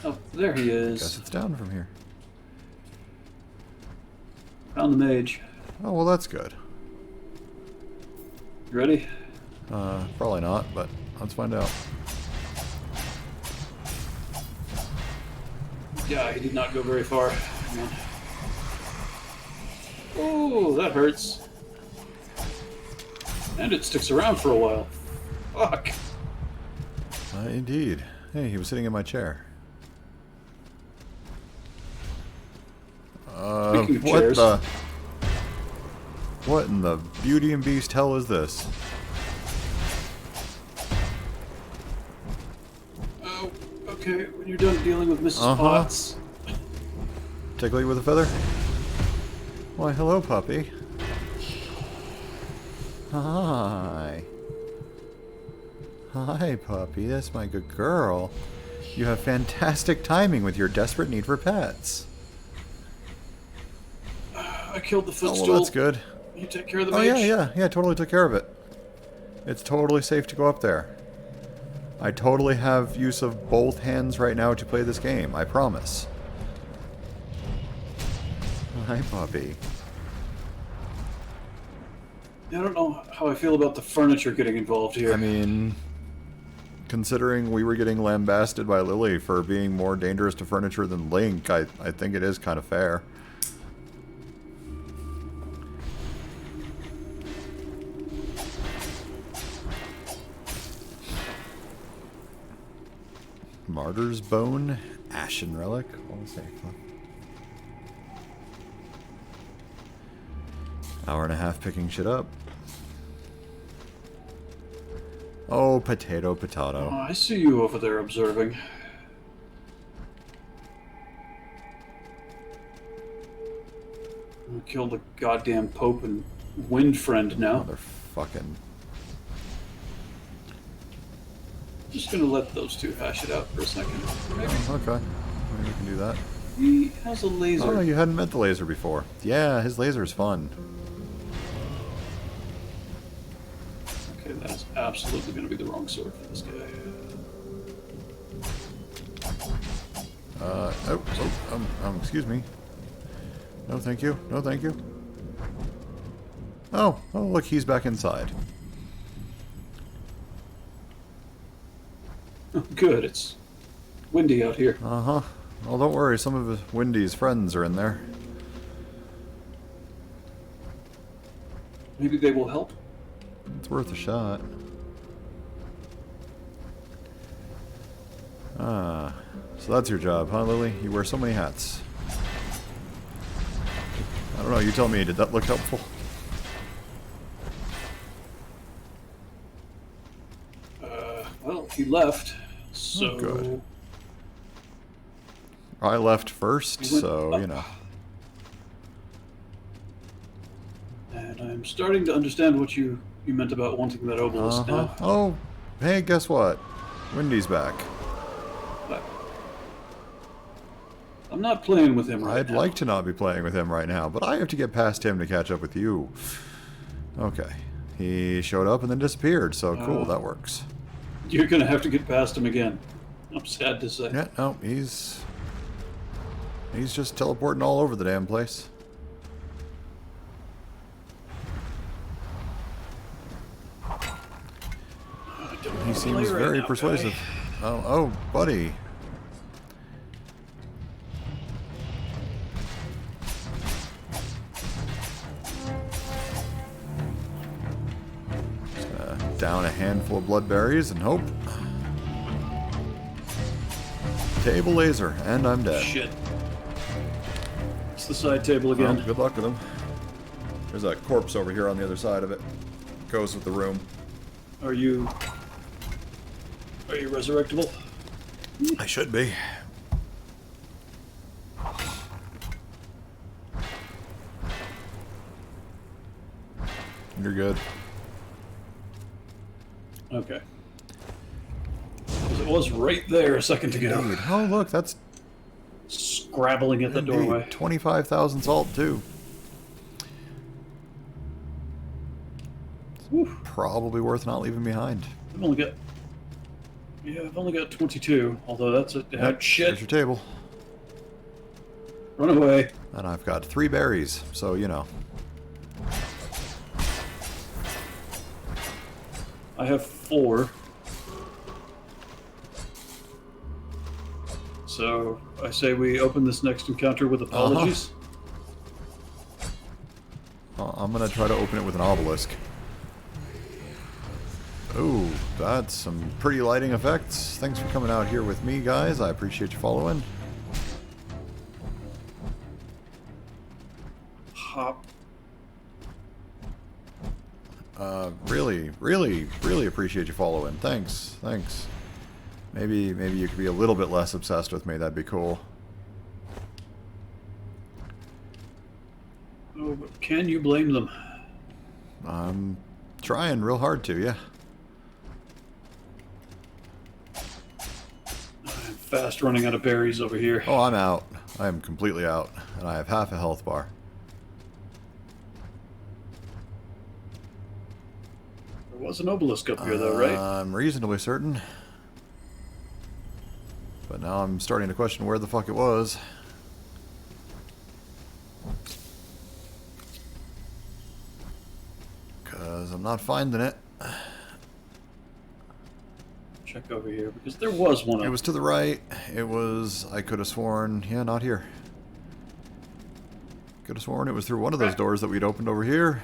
Speaker 2: Oh, there he
Speaker 1: Guess
Speaker 2: is.
Speaker 1: it's down from here.
Speaker 2: Found the mage.
Speaker 1: Oh, well, that's good.
Speaker 2: You ready?
Speaker 1: Probably not, but let's find out.
Speaker 2: Yeah, he did not go very far. Hang on. Oh, that hurts. And it sticks around for a while. Fuck.
Speaker 1: Indeed. Hey, he was sitting in my chair.
Speaker 2: Speaking of
Speaker 1: What
Speaker 2: chairs.
Speaker 1: the... What in the Beauty and Beast hell is this?
Speaker 2: Oh, okay. When you're done dealing with Mrs.
Speaker 1: Uh-huh.
Speaker 2: Potts.
Speaker 1: Tickle you with a feather? Why, hello, puppy. Hi. Hi, puppy. That's my good girl. You have fantastic timing with your desperate need for pets.
Speaker 2: I killed the
Speaker 1: Oh,
Speaker 2: footstool.
Speaker 1: well, that's good.
Speaker 2: You take care of the
Speaker 1: Oh,
Speaker 2: mage?
Speaker 1: yeah, totally took care of it. It's totally safe to go up there. I totally have use of both hands right now to play this game, I promise. Hi, puppy.
Speaker 2: I don't know how I feel about the furniture getting involved here.
Speaker 1: I mean, considering we were getting lambasted by Lily for being more dangerous to furniture than Link, I think it is kind of fair. Martyr's Bone, Ashen Relic. What was that? Hour and a half picking shit up. Oh, potato.
Speaker 2: Oh, I see you over there observing. I killed the goddamn Pope and Wind Friend now.
Speaker 1: Motherfucking.
Speaker 2: Just gonna let those two hash it out for a second. Maybe
Speaker 1: Okay. Maybe we can do that.
Speaker 2: he has a laser.
Speaker 1: Oh, you hadn't met the laser before. Yeah, his laser's fun.
Speaker 2: Okay, that's absolutely gonna be the wrong sword for this guy.
Speaker 1: Excuse me. No, thank you. No, thank you. Oh, look, he's back inside.
Speaker 2: Oh, good, it's windy out here.
Speaker 1: Uh-huh. Well, don't worry, some of Wendy's friends are in there.
Speaker 2: Maybe they will help.
Speaker 1: It's worth a shot. Ah, so that's your job, huh, Lily? You wear so many hats. I don't know, you tell me, did that look helpful?
Speaker 2: Well, he left, so...
Speaker 1: Oh, good. I left first,
Speaker 2: He went
Speaker 1: so,
Speaker 2: up.
Speaker 1: you know.
Speaker 2: And I'm starting to understand what you meant about wanting that obelisk
Speaker 1: Uh-huh.
Speaker 2: now.
Speaker 1: Oh, hey, guess what? Wendy's back.
Speaker 2: But I'm not playing with him right
Speaker 1: I'd
Speaker 2: now.
Speaker 1: like to not be playing with him right now, but I have to get past him to catch up with you. Okay. He showed up and then disappeared, so cool, that works.
Speaker 2: You're gonna have to get past him again. I'm sad to say.
Speaker 1: Yeah, no, he's just teleporting all over the damn place.
Speaker 2: I don't
Speaker 1: He
Speaker 2: wanna
Speaker 1: seems
Speaker 2: play right
Speaker 1: very
Speaker 2: now,
Speaker 1: persuasive.
Speaker 2: guy.
Speaker 1: Oh, buddy. Just gonna down a handful of bloodberries and hope. Table laser, and I'm dead.
Speaker 2: Shit. It's the side table
Speaker 1: Well,
Speaker 2: again.
Speaker 1: good luck with him. There's a corpse over here on the other side of it. Goes with the room.
Speaker 2: Are you resurrectable?
Speaker 1: I should be. You're good.
Speaker 2: Okay. 'Cause it was right there a second ago.
Speaker 1: Indeed. Oh, look, that's
Speaker 2: Scrabbling at the
Speaker 1: indeed
Speaker 2: doorway.
Speaker 1: 25,000 salt, too.
Speaker 2: Whew.
Speaker 1: Probably worth not leaving behind.
Speaker 2: I've only got. Yeah, I've only got 22. Although that's a
Speaker 1: Yep,
Speaker 2: shit.
Speaker 1: There's your table.
Speaker 2: Run away.
Speaker 1: And I've got 3 berries, so you know.
Speaker 2: I have 4. So I say we open this next encounter with apologies.
Speaker 1: I'm gonna try to open it with an obelisk. Ooh, that's some pretty lighting effects. Thanks for coming out here with me, guys. I appreciate you following.
Speaker 2: Hop.
Speaker 1: Really appreciate you following. Thanks. Maybe you could be a little bit less obsessed with me. That'd be cool.
Speaker 2: Oh, but can you blame them?
Speaker 1: I'm trying real hard to, yeah.
Speaker 2: I'm fast running out of berries over here.
Speaker 1: Oh, I'm out. I am completely out. And I have half a health bar.
Speaker 2: There was an obelisk up here, though, right?
Speaker 1: I'm reasonably certain. But now I'm starting to question where the fuck it was. Because I'm not finding it.
Speaker 2: Check over here, because there was one
Speaker 1: It
Speaker 2: up.
Speaker 1: was to the right. It was, I could have sworn, yeah, not here. Could have sworn it was through one of those doors that we'd opened over here.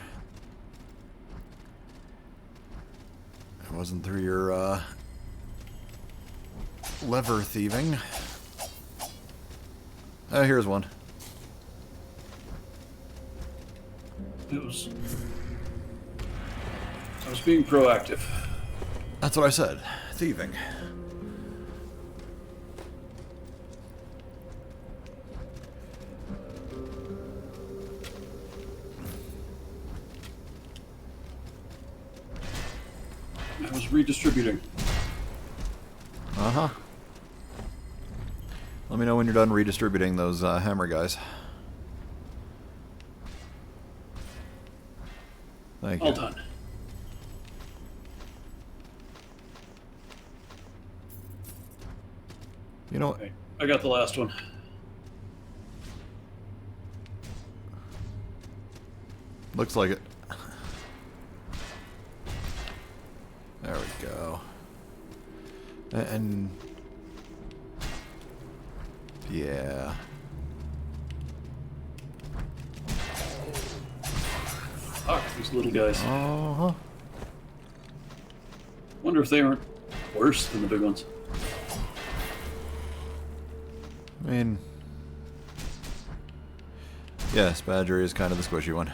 Speaker 1: It wasn't through your, lever thieving. Here's one.
Speaker 2: It was... I was being proactive.
Speaker 1: That's what I said. Thieving.
Speaker 2: I was redistributing.
Speaker 1: Uh-huh. Let me know when you're done redistributing those hammer guys. Thank you.
Speaker 2: All done.
Speaker 1: You know,
Speaker 2: Okay, I got the last one.
Speaker 1: looks like it. There we go. And yeah.
Speaker 2: Fuck, these little guys.
Speaker 1: Uh-huh.
Speaker 2: Wonder if they aren't worse than the big ones.
Speaker 1: I mean, yes, Badger is kind of the squishy one.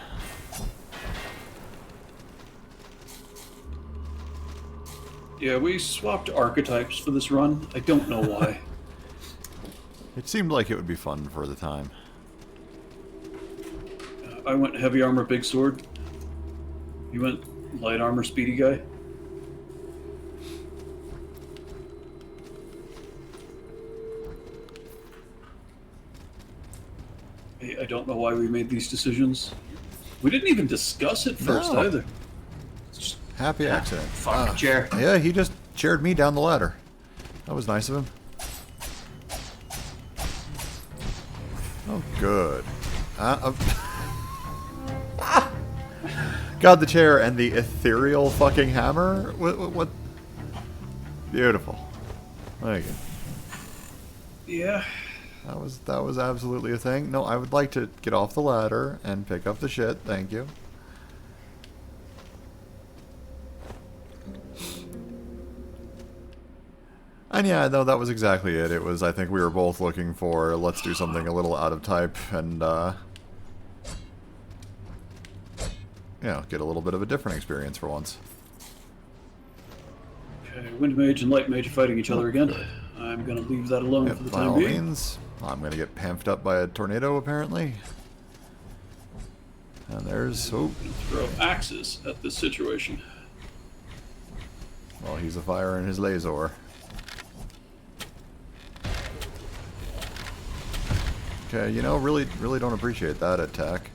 Speaker 2: Yeah, we swapped archetypes for this run. I don't know why.
Speaker 1: It seemed like it would be fun for the time.
Speaker 2: I went heavy armor, big sword. You went light armor, speedy guy. I don't know why we made these decisions. We didn't even discuss it first
Speaker 1: No.
Speaker 2: either.
Speaker 1: Happy accident.
Speaker 2: Fuck, chair.
Speaker 1: Yeah, he just chaired me down the ladder. That was nice of him. Oh, good. Got the chair and the ethereal fucking hammer? What? Beautiful. Thank you.
Speaker 2: Yeah.
Speaker 1: That was absolutely a thing. No, I would like to get off the ladder and pick up the shit. Thank you. And yeah, no, that was exactly it. It was, I think we were both looking for, let's do something a little out of type and, you know, get a little bit of a different experience for once.
Speaker 2: Okay, Wind Mage and Light Mage are fighting each other again. I'm gonna leave that alone
Speaker 1: Yep,
Speaker 2: for the
Speaker 1: by
Speaker 2: time
Speaker 1: all
Speaker 2: being.
Speaker 1: means. I'm gonna get pamphed up by a tornado, apparently. And there's... Oh,
Speaker 2: Throw axes at this situation.
Speaker 1: while he's firing his laser. Okay, you know, really don't appreciate that attack.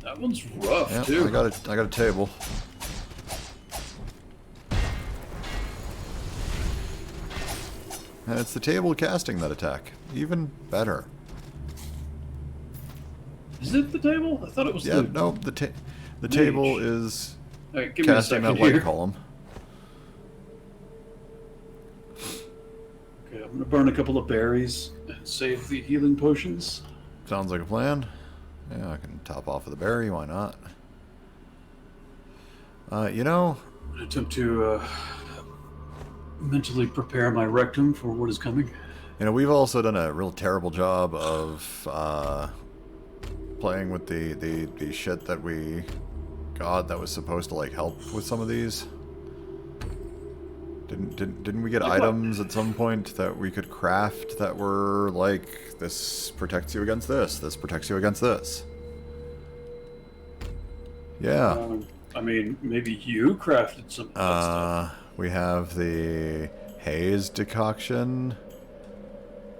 Speaker 2: That one's rough,
Speaker 1: Yeah,
Speaker 2: too.
Speaker 1: I got a table. And it's the table casting that attack. Even better.
Speaker 2: Is it the table? I thought it was
Speaker 1: Yeah,
Speaker 2: the...
Speaker 1: no, the table is
Speaker 2: Alright, give me a
Speaker 1: casting
Speaker 2: second
Speaker 1: that light
Speaker 2: here.
Speaker 1: column.
Speaker 2: Okay, I'm gonna burn a couple of berries and save the healing potions.
Speaker 1: Sounds like a plan. Yeah, I can top off with a berry, why not? You know,
Speaker 2: I'm gonna attempt to mentally prepare my rectum for what is coming.
Speaker 1: we've also done a real terrible job of playing with the shit that we got that was supposed to like help with some of these. Didn't we get items at some point that we could craft that were like, this protects you against this, this protects you against this? Yeah.
Speaker 2: I mean, maybe you crafted some of that stuff.
Speaker 1: We have the haze decoction,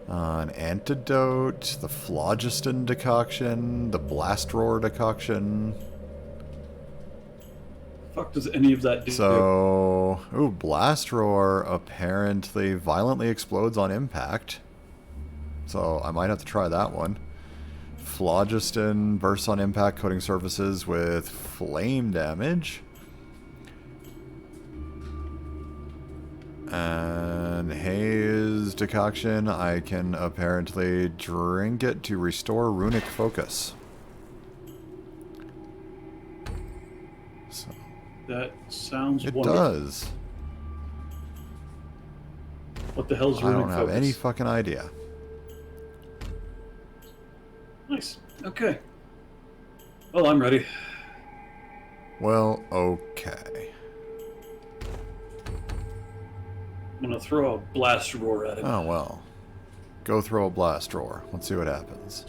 Speaker 1: an antidote, the phlogiston decoction, the blast roar decoction.
Speaker 2: Fuck does any of that do?
Speaker 1: So, ooh, blast roar apparently violently explodes on impact. So I might have to try that one. Phlogiston bursts on impact, coating surfaces with flame damage. And haze decoction, I can apparently drink it to restore runic focus. So
Speaker 2: That sounds
Speaker 1: it
Speaker 2: wonderful.
Speaker 1: does.
Speaker 2: What the hell's
Speaker 1: I
Speaker 2: runic
Speaker 1: don't have
Speaker 2: focus?
Speaker 1: any fucking idea.
Speaker 2: Nice. Okay. Well, I'm ready.
Speaker 1: Well, okay.
Speaker 2: I'm gonna throw a blast roar at him.
Speaker 1: Oh well. Go throw a blast roar. Let's see what happens.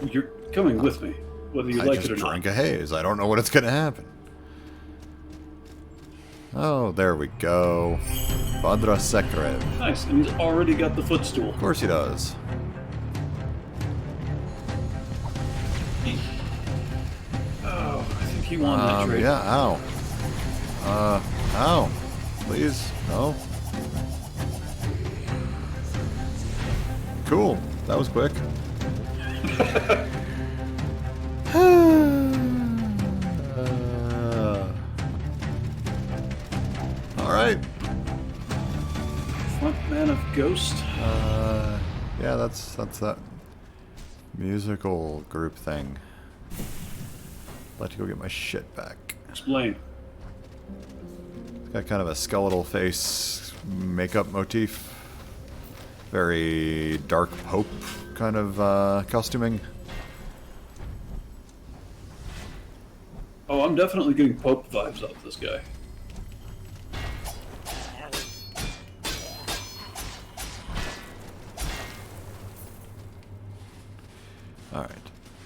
Speaker 2: You're coming with me, whether you
Speaker 1: I
Speaker 2: like
Speaker 1: just
Speaker 2: it or
Speaker 1: drank
Speaker 2: not.
Speaker 1: a haze. I don't know what it's gonna happen. Oh, there we go. Badra Sekrev.
Speaker 2: Nice, and he's already got the footstool.
Speaker 1: Of course he does.
Speaker 2: Oh, I think he won that trade.
Speaker 1: Yeah, ow. Ow. Please, no. Cool. That was quick. Alright.
Speaker 2: Front man of Ghost.
Speaker 1: Yeah, that's that musical group thing. I'd like to go get my shit back.
Speaker 2: Explain.
Speaker 1: It's got kind of a skeletal face makeup motif. Very dark Pope kind of costuming.
Speaker 2: Oh, I'm definitely getting Pope vibes off this guy.
Speaker 1: Alright.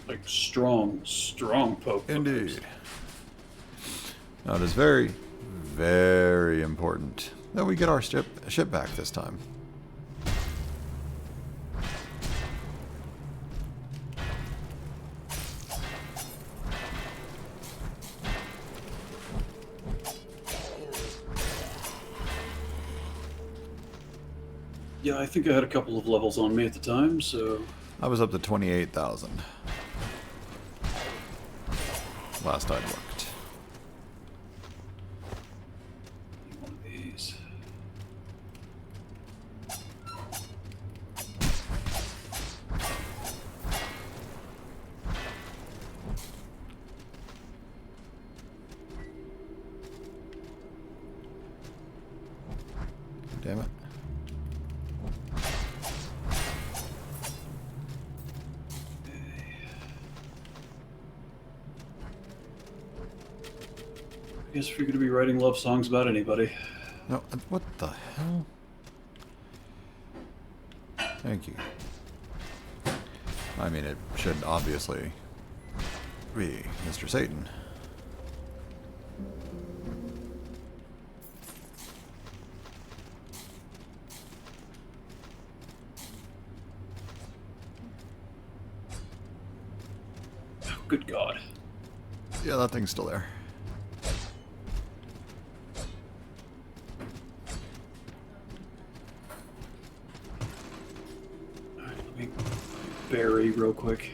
Speaker 2: Like strong Pope.
Speaker 1: Indeed.
Speaker 2: vibes.
Speaker 1: Now it is very, very important that we get our ship back this time.
Speaker 2: Yeah, I think I had a couple of levels on me at the time, so
Speaker 1: I was up to 28,000. Last I'd looked.
Speaker 2: one of these.
Speaker 1: Damn it.
Speaker 2: I guess if you're going to be writing love songs about anybody.
Speaker 1: No, what the hell? Thank you. I mean, it should obviously be Mr. Satan.
Speaker 2: Oh, good God.
Speaker 1: Yeah, that thing's still there.
Speaker 2: Alright, let me bury real quick.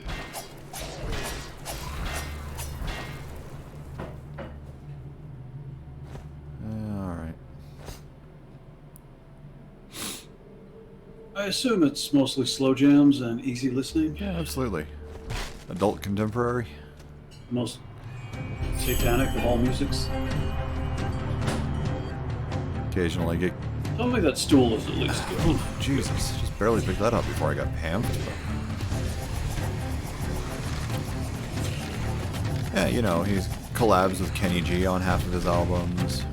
Speaker 1: Alright.
Speaker 2: I assume it's mostly slow jams and easy listening.
Speaker 1: Yeah, absolutely. Adult contemporary.
Speaker 2: Most satanic of all musics.
Speaker 1: Occasionally get...
Speaker 2: Tell me that stool is at least good.
Speaker 1: Oh, Jesus. Just barely picked that up before I got pammed. Yeah, you know, he's collabs with Kenny G on half of his albums.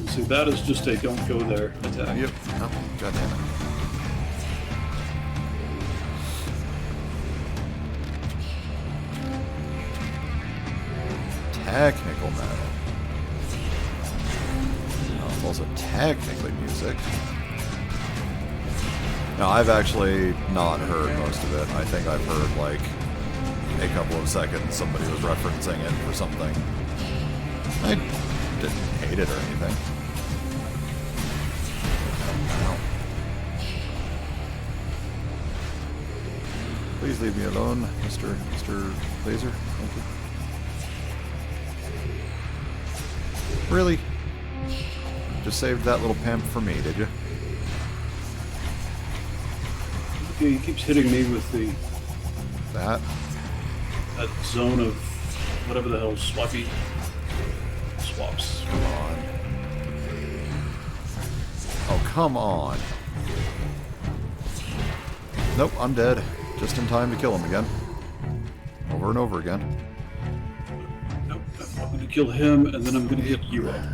Speaker 2: See, that is just a don't go there attack.
Speaker 1: Yep. Oh, God damn it. Technical metal. No, it's also technically music. No, I've actually not heard most of it. I think I've heard like a couple of seconds somebody was referencing it for something. I didn't hate it or anything. No. Please leave me alone, Mr. Laser. Thank you. Really? Just saved that little pimp for me, did you?
Speaker 2: Yeah, he keeps hitting me with
Speaker 1: That?
Speaker 2: that zone of whatever the hell swappy swaps.
Speaker 1: Come on. Oh, come on. Nope, I'm dead. Just in time to kill him again. Over and over again.
Speaker 2: Nope, I'm going to kill him and then I'm going to hit you up.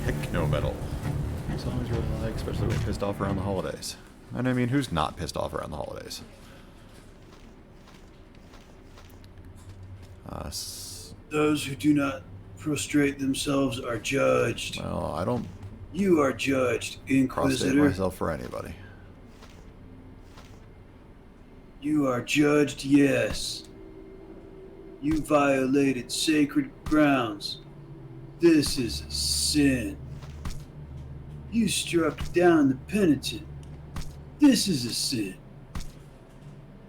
Speaker 1: Techno metal. Songs you really like, especially when pissed off around the holidays. And I mean, who's not pissed off around the holidays?
Speaker 2: Those who do not prostrate themselves are judged.
Speaker 1: Well, I don't
Speaker 2: You are judged,
Speaker 1: prostrate
Speaker 2: Inquisitor.
Speaker 1: myself for anybody.
Speaker 2: You are judged, yes. You violated sacred grounds. This is a sin. You struck down the penitent. This is a sin.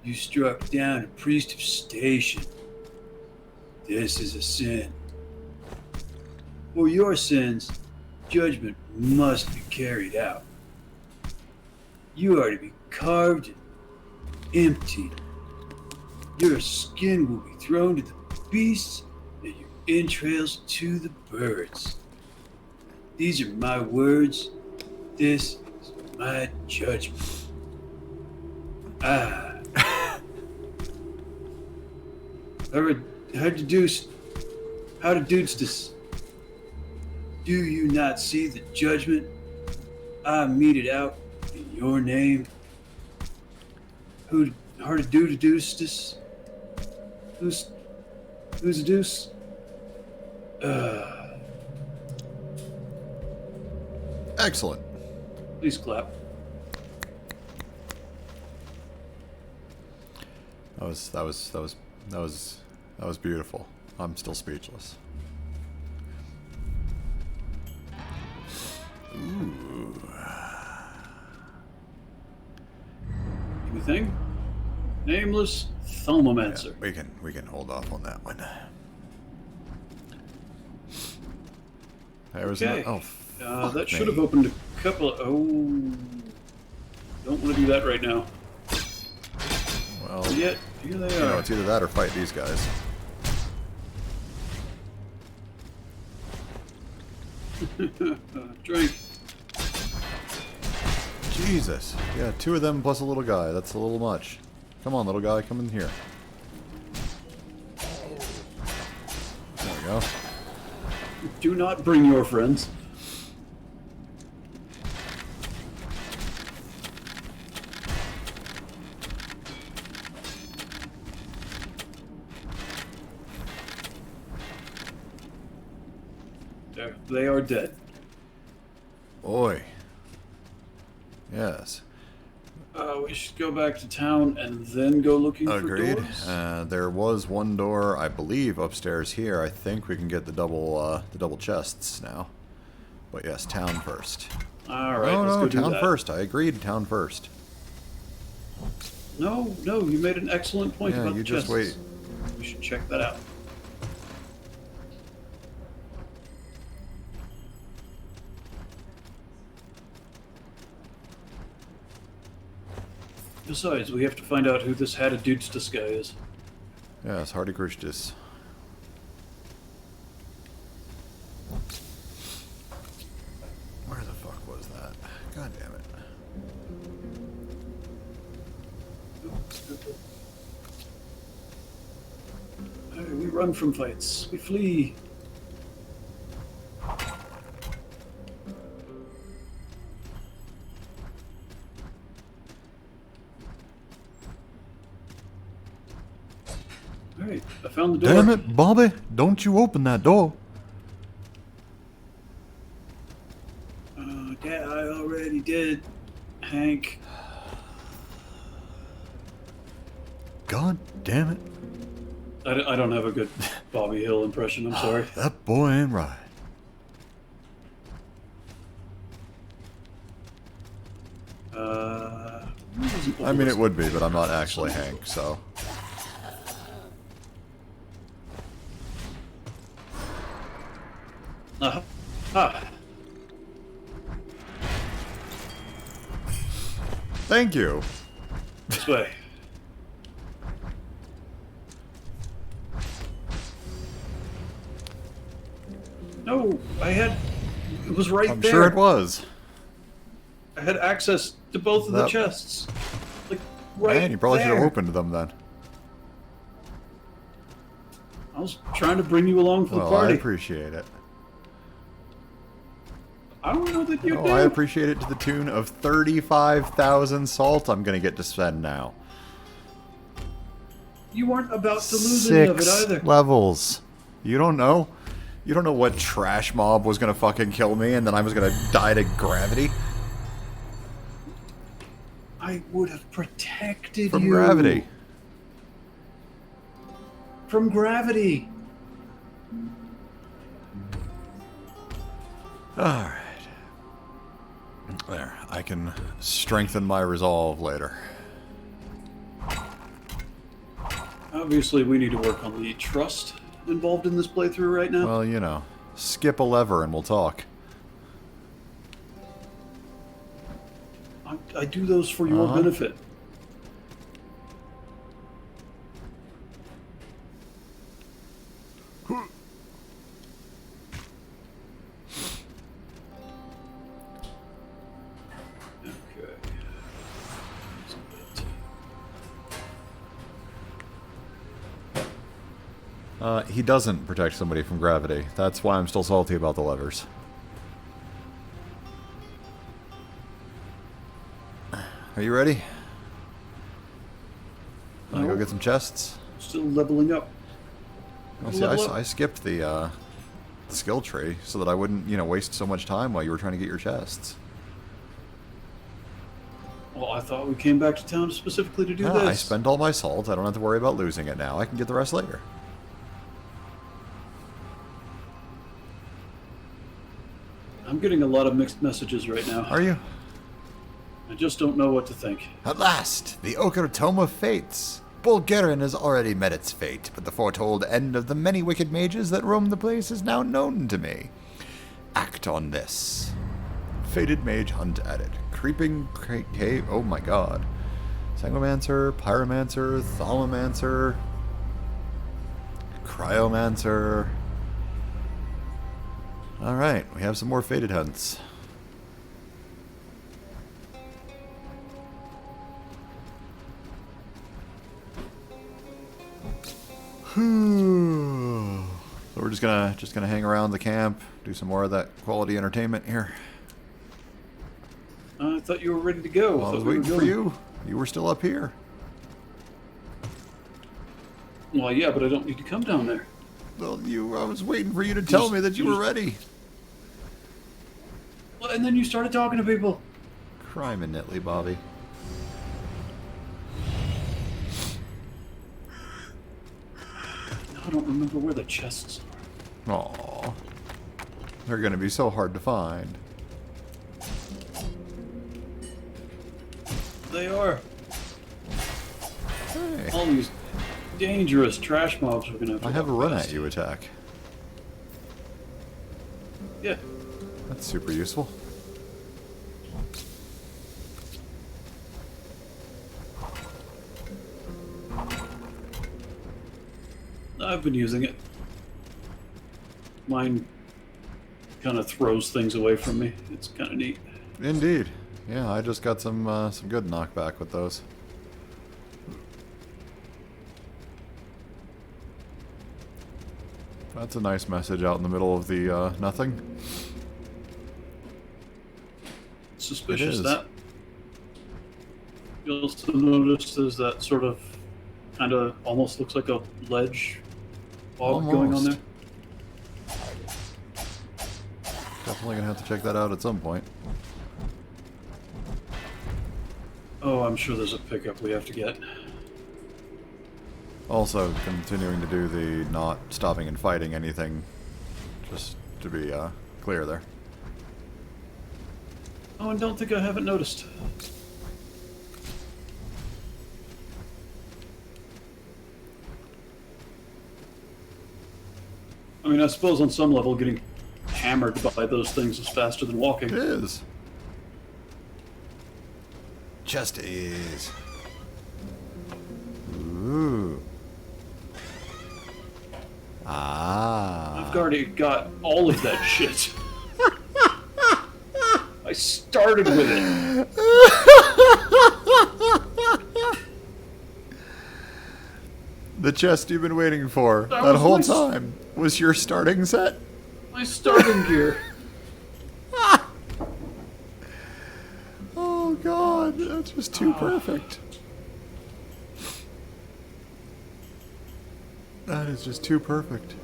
Speaker 2: You struck down a priest of station. This is a sin. For your sins, judgment must be carried out. You are to be carved and emptied. Your skin will be thrown to the beasts and your entrails to the birds. These are my words. This is my judgment. Ah. How to dudes this? Do you not see the judgment? I mete it out in your name. Who hard to do this? Who's a deuce?
Speaker 1: Excellent.
Speaker 2: Please clap.
Speaker 1: That was beautiful. I'm still speechless. Ooh.
Speaker 2: Anything? Nameless Thaumomancer.
Speaker 1: Yeah, we can hold off on that one. There was
Speaker 2: Okay.
Speaker 1: no, fuck
Speaker 2: That should
Speaker 1: me.
Speaker 2: have opened a couple of... Oh. Don't want to do that right now.
Speaker 1: Well,
Speaker 2: Yet, here they
Speaker 1: you know,
Speaker 2: are.
Speaker 1: it's either that or fight these guys.
Speaker 2: Drink.
Speaker 1: Jesus. Yeah, two of them plus a little guy. That's a little much. Come on, little guy, come in here. There we go.
Speaker 2: Do not bring your friends. They are dead.
Speaker 1: Oi. Yes.
Speaker 2: We should go back to town and then go looking
Speaker 1: Agreed.
Speaker 2: for doors.
Speaker 1: There was one door, I believe, upstairs here. I think we can get the double chests now. But yes, town first.
Speaker 2: All right,
Speaker 1: No,
Speaker 2: let's
Speaker 1: no,
Speaker 2: go do
Speaker 1: town
Speaker 2: that.
Speaker 1: first. I agreed, town first.
Speaker 2: No, you made an excellent point
Speaker 1: Yeah,
Speaker 2: about
Speaker 1: you
Speaker 2: the
Speaker 1: just
Speaker 2: chests.
Speaker 1: wait.
Speaker 2: We should check that out. Besides, we have to find out who this hatted Dudestus guy is.
Speaker 1: Yes, Hardy Christus. Where the fuck was that? God damn it.
Speaker 2: We run from fights. We flee. Alright, I found the door.
Speaker 1: Damn it, Bobby! Don't you open that door!
Speaker 2: Yeah, I already did, Hank.
Speaker 1: God damn it.
Speaker 2: I don't have a good Bobby Hill impression, I'm sorry.
Speaker 1: That boy ain't right. I mean, it would be, but I'm not actually Hank, so.
Speaker 2: Ah,
Speaker 1: Thank you.
Speaker 2: this way. No, it was right
Speaker 1: I'm
Speaker 2: there.
Speaker 1: sure it was.
Speaker 2: I had access to both of the
Speaker 1: That-
Speaker 2: chests. Like, right
Speaker 1: Man, you probably should have
Speaker 2: there.
Speaker 1: opened them then.
Speaker 2: I was trying to bring you along for the
Speaker 1: Well, I
Speaker 2: party.
Speaker 1: appreciate it.
Speaker 2: I don't know that you
Speaker 1: Oh,
Speaker 2: do.
Speaker 1: I appreciate it to the tune of 35,000 salt I'm gonna get to spend now.
Speaker 2: You weren't about to lose any of it
Speaker 1: 6
Speaker 2: either.
Speaker 1: levels. You don't know? You don't know what trash mob was gonna fucking kill me and then I was gonna die to gravity?
Speaker 2: I would have protected
Speaker 1: From
Speaker 2: you.
Speaker 1: gravity.
Speaker 2: From gravity.
Speaker 1: Alright. There. I can strengthen my resolve later.
Speaker 2: Obviously, we need to work on the trust involved in this playthrough right now.
Speaker 1: Well, you know. Skip a lever and we'll talk.
Speaker 2: I do those for your
Speaker 1: Uh-huh.
Speaker 2: benefit. Okay.
Speaker 1: He doesn't protect somebody from gravity. That's why I'm still salty about the levers. Are you ready? Wanna go
Speaker 2: No.
Speaker 1: get some chests?
Speaker 2: Still leveling up.
Speaker 1: Well, see,
Speaker 2: Level up.
Speaker 1: I skipped the skill tree so that I wouldn't, waste so much time while you were trying to get your chests.
Speaker 2: Well, I thought we came back to town specifically to do
Speaker 1: Yeah,
Speaker 2: this.
Speaker 1: I spent all my salt. I don't have to worry about losing it now. I can get the rest later.
Speaker 2: I'm getting a lot of mixed messages right now.
Speaker 1: Are you?
Speaker 2: I just don't know what to think.
Speaker 1: At last, the Ochre Tome of Fates. Bulgarin has already met its fate, but the foretold end of the many wicked mages that roam the place is now known to me. Act on this. Fated mage hunt at it. Creeping cave. Oh my god. Sangomancer, Pyromancer, Thaumamancer, Cryomancer. Alright, we have some more fated hunts. So we're just gonna hang around the camp, do some more of that quality entertainment here.
Speaker 2: I thought you were ready to go.
Speaker 1: Well, I
Speaker 2: thought
Speaker 1: was
Speaker 2: we were
Speaker 1: waiting for
Speaker 2: going.
Speaker 1: you. You were still up here.
Speaker 2: Well, yeah, but I don't need to come down there.
Speaker 1: Well, I was waiting for you to tell me that you were ready.
Speaker 2: and then you started talking to people.
Speaker 1: Crime and Nitley, Bobby.
Speaker 2: I don't remember where the chests are.
Speaker 1: Aww. They're gonna be so hard to find.
Speaker 2: They are.
Speaker 1: Hey.
Speaker 2: All these dangerous trash mobs are gonna have to
Speaker 1: I have a
Speaker 2: walk
Speaker 1: run
Speaker 2: past.
Speaker 1: at you attack.
Speaker 2: Yeah.
Speaker 1: That's super useful.
Speaker 2: I've been using it. Mine kind of throws things away from me. It's kind of neat.
Speaker 1: Indeed. Yeah, I just got some good knockback with those. That's a nice message out in the middle of the nothing.
Speaker 2: Suspicious
Speaker 1: It is.
Speaker 2: that. You also notice there's that sort of kind of almost looks like a ledge bog going on
Speaker 1: Almost.
Speaker 2: there.
Speaker 1: Definitely gonna have to check that out at some point.
Speaker 2: Oh, I'm sure there's a pickup we have to get.
Speaker 1: Also, continuing to do the not stopping and fighting anything, just to be clear there.
Speaker 2: Oh, and don't think I haven't noticed. I mean, I suppose on some level getting hammered by those things is faster than
Speaker 1: It
Speaker 2: walking.
Speaker 1: is. Just is. Ooh. Ah.
Speaker 2: I've already got all of that shit. I started with it.
Speaker 1: The chest you've been waiting for
Speaker 2: That
Speaker 1: that
Speaker 2: was
Speaker 1: whole
Speaker 2: my
Speaker 1: time was your starting set?
Speaker 2: My starting gear.
Speaker 1: Oh god, that's just too perfect. That is just too perfect.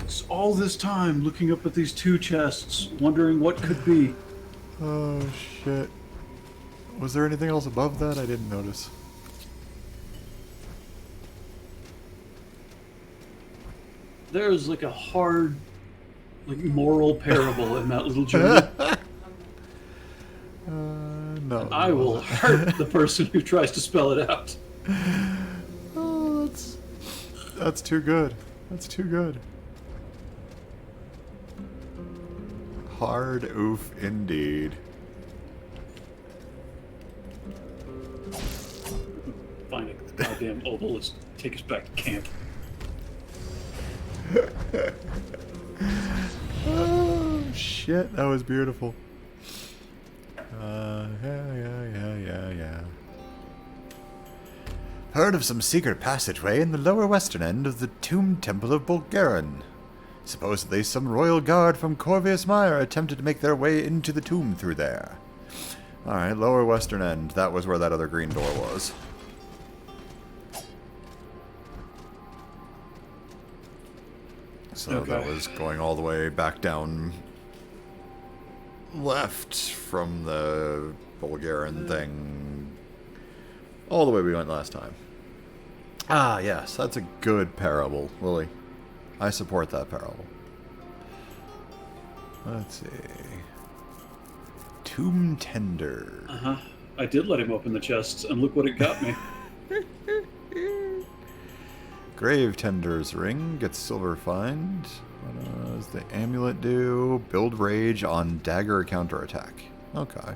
Speaker 2: It's all this time looking up at these two chests, wondering what could be.
Speaker 1: Oh shit. Was there anything else above that? I didn't notice.
Speaker 2: There's like a hard, like moral parable in that little journey.
Speaker 1: No.
Speaker 2: I will hurt the person who tries to spell it out.
Speaker 1: Oh, that's too good. That's too good. Hard oof indeed.
Speaker 2: Find a goddamn obelisk. Take us back to camp.
Speaker 1: Oh shit, that was beautiful. Yeah. Heard of some secret passageway in the lower western end of the Tomb Temple of Bulgarin. Supposedly some royal guard from Corvius Mire attempted to make their way into the tomb through there. Alright, lower western end. That was where that other green door was. So that
Speaker 2: Okay.
Speaker 1: was going all the way back down left from the Bulgarian thing. All the way we went last time. Ah, yes, that's a good parable, Lily. I support that parable. Let's see. Tomb Tender.
Speaker 2: Uh-huh. I did let him open the chests, and look what it got me.
Speaker 1: Grave Tender's ring gets silver find. What does the amulet do? Build rage on dagger counterattack. Okay.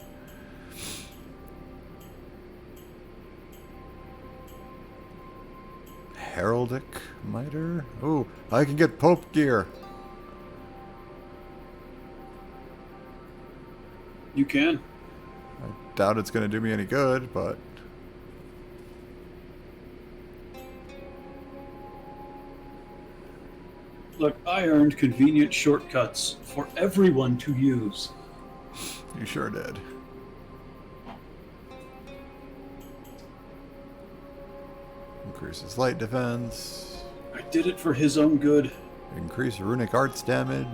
Speaker 1: Heraldic miter. Oh, I can get Pope gear.
Speaker 2: You can.
Speaker 1: I doubt it's going to do me any good, but
Speaker 2: Look, I earned convenient shortcuts for everyone to use.
Speaker 1: you sure did. Increases light defense.
Speaker 2: I did it for his own good.
Speaker 1: Increase runic arts damage.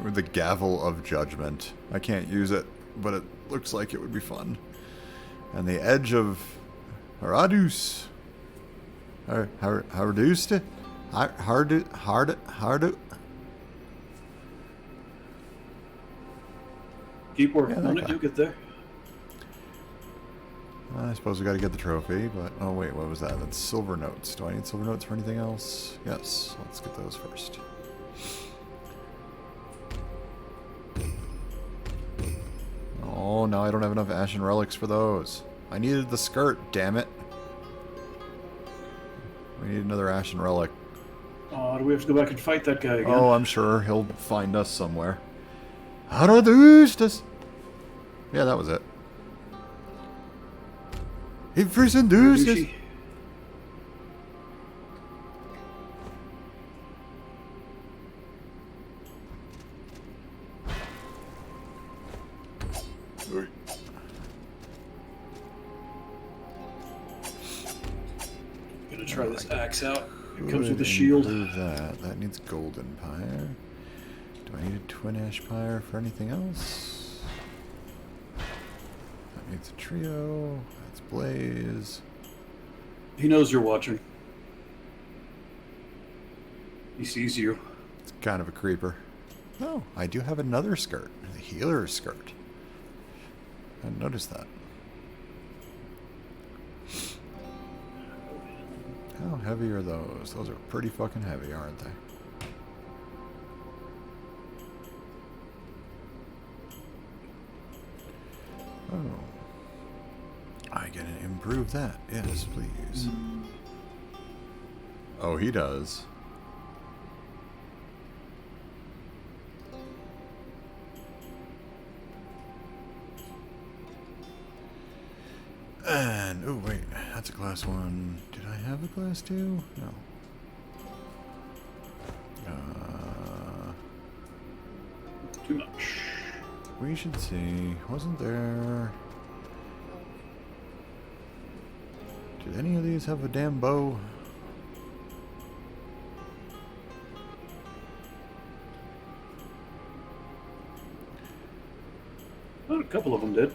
Speaker 1: With the gavel of judgment. I can't use it, but it looks like it would be fun. And the edge of Haradus. Hardust? Hard.
Speaker 2: Keep working
Speaker 1: Yeah, that
Speaker 2: on it.
Speaker 1: guy.
Speaker 2: You'll get there.
Speaker 1: I suppose we got to get the trophy, but oh wait, what was that? That's silver notes. Do I need silver notes for anything else? Yes, let's get those first. Oh, now I don't have enough ashen relics for those. I needed the skirt, damn it. We need another ashen relic.
Speaker 2: Oh, do we have to go back and fight that guy again?
Speaker 1: Oh, I'm sure he'll find us somewhere. Haradustus! Yeah, that was it. Infrisendustus!
Speaker 2: Harudushi. Gonna try this axe out. It comes with a shield.
Speaker 1: Improve that. That needs golden pyre. Do I need a twin ash pyre for anything else? That needs a trio. That's blaze.
Speaker 2: He knows you're watching. He sees you.
Speaker 1: It's kind of a creeper. Oh, I do have another skirt. The healer skirt. I didn't notice that. How heavy are those? Those are pretty fucking heavy, aren't they? Oh. I can improve that. Yes, please. Oh, he does. And, oh wait, that's a class 1. Did I have a class 2? No.
Speaker 2: Too much.
Speaker 1: We should see. Wasn't there... Did any of these have a damn bow?
Speaker 2: Well, a couple of them did.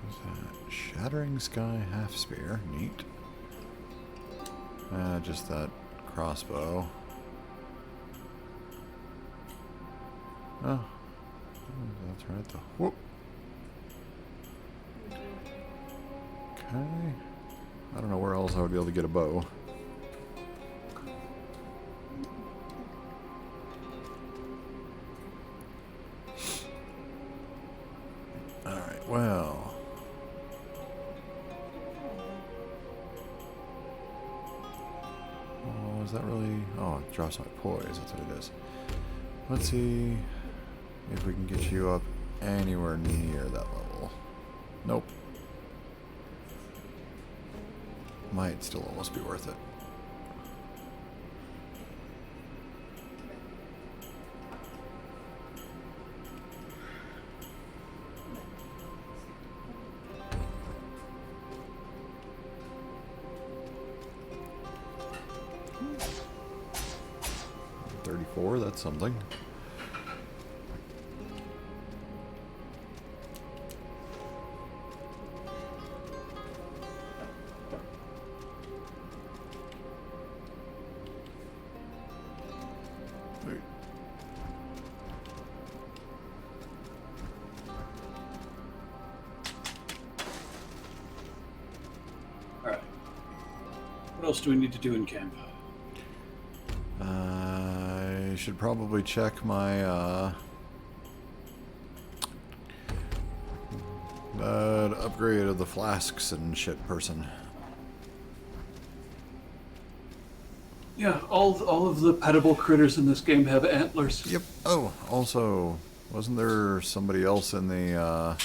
Speaker 1: What's that? Shattering Sky Half Spear. Neat. Just that crossbow. Oh. That's right. The whoop. Okay. I don't know where else I would be able to get a bow. Alright, well. Oh, is that really... Oh, it drops my poise. That's what it is. Let's see if we can get you up anywhere near that level. Nope. Might still almost be worth it. $34, that's something. Wait.
Speaker 2: Alright. What else do we need to do in camp?
Speaker 1: I should probably check my that upgrade of the flasks and shit person.
Speaker 2: Yeah, all of the petable critters in this game have antlers.
Speaker 1: Yep. Oh, also, wasn't there somebody else in the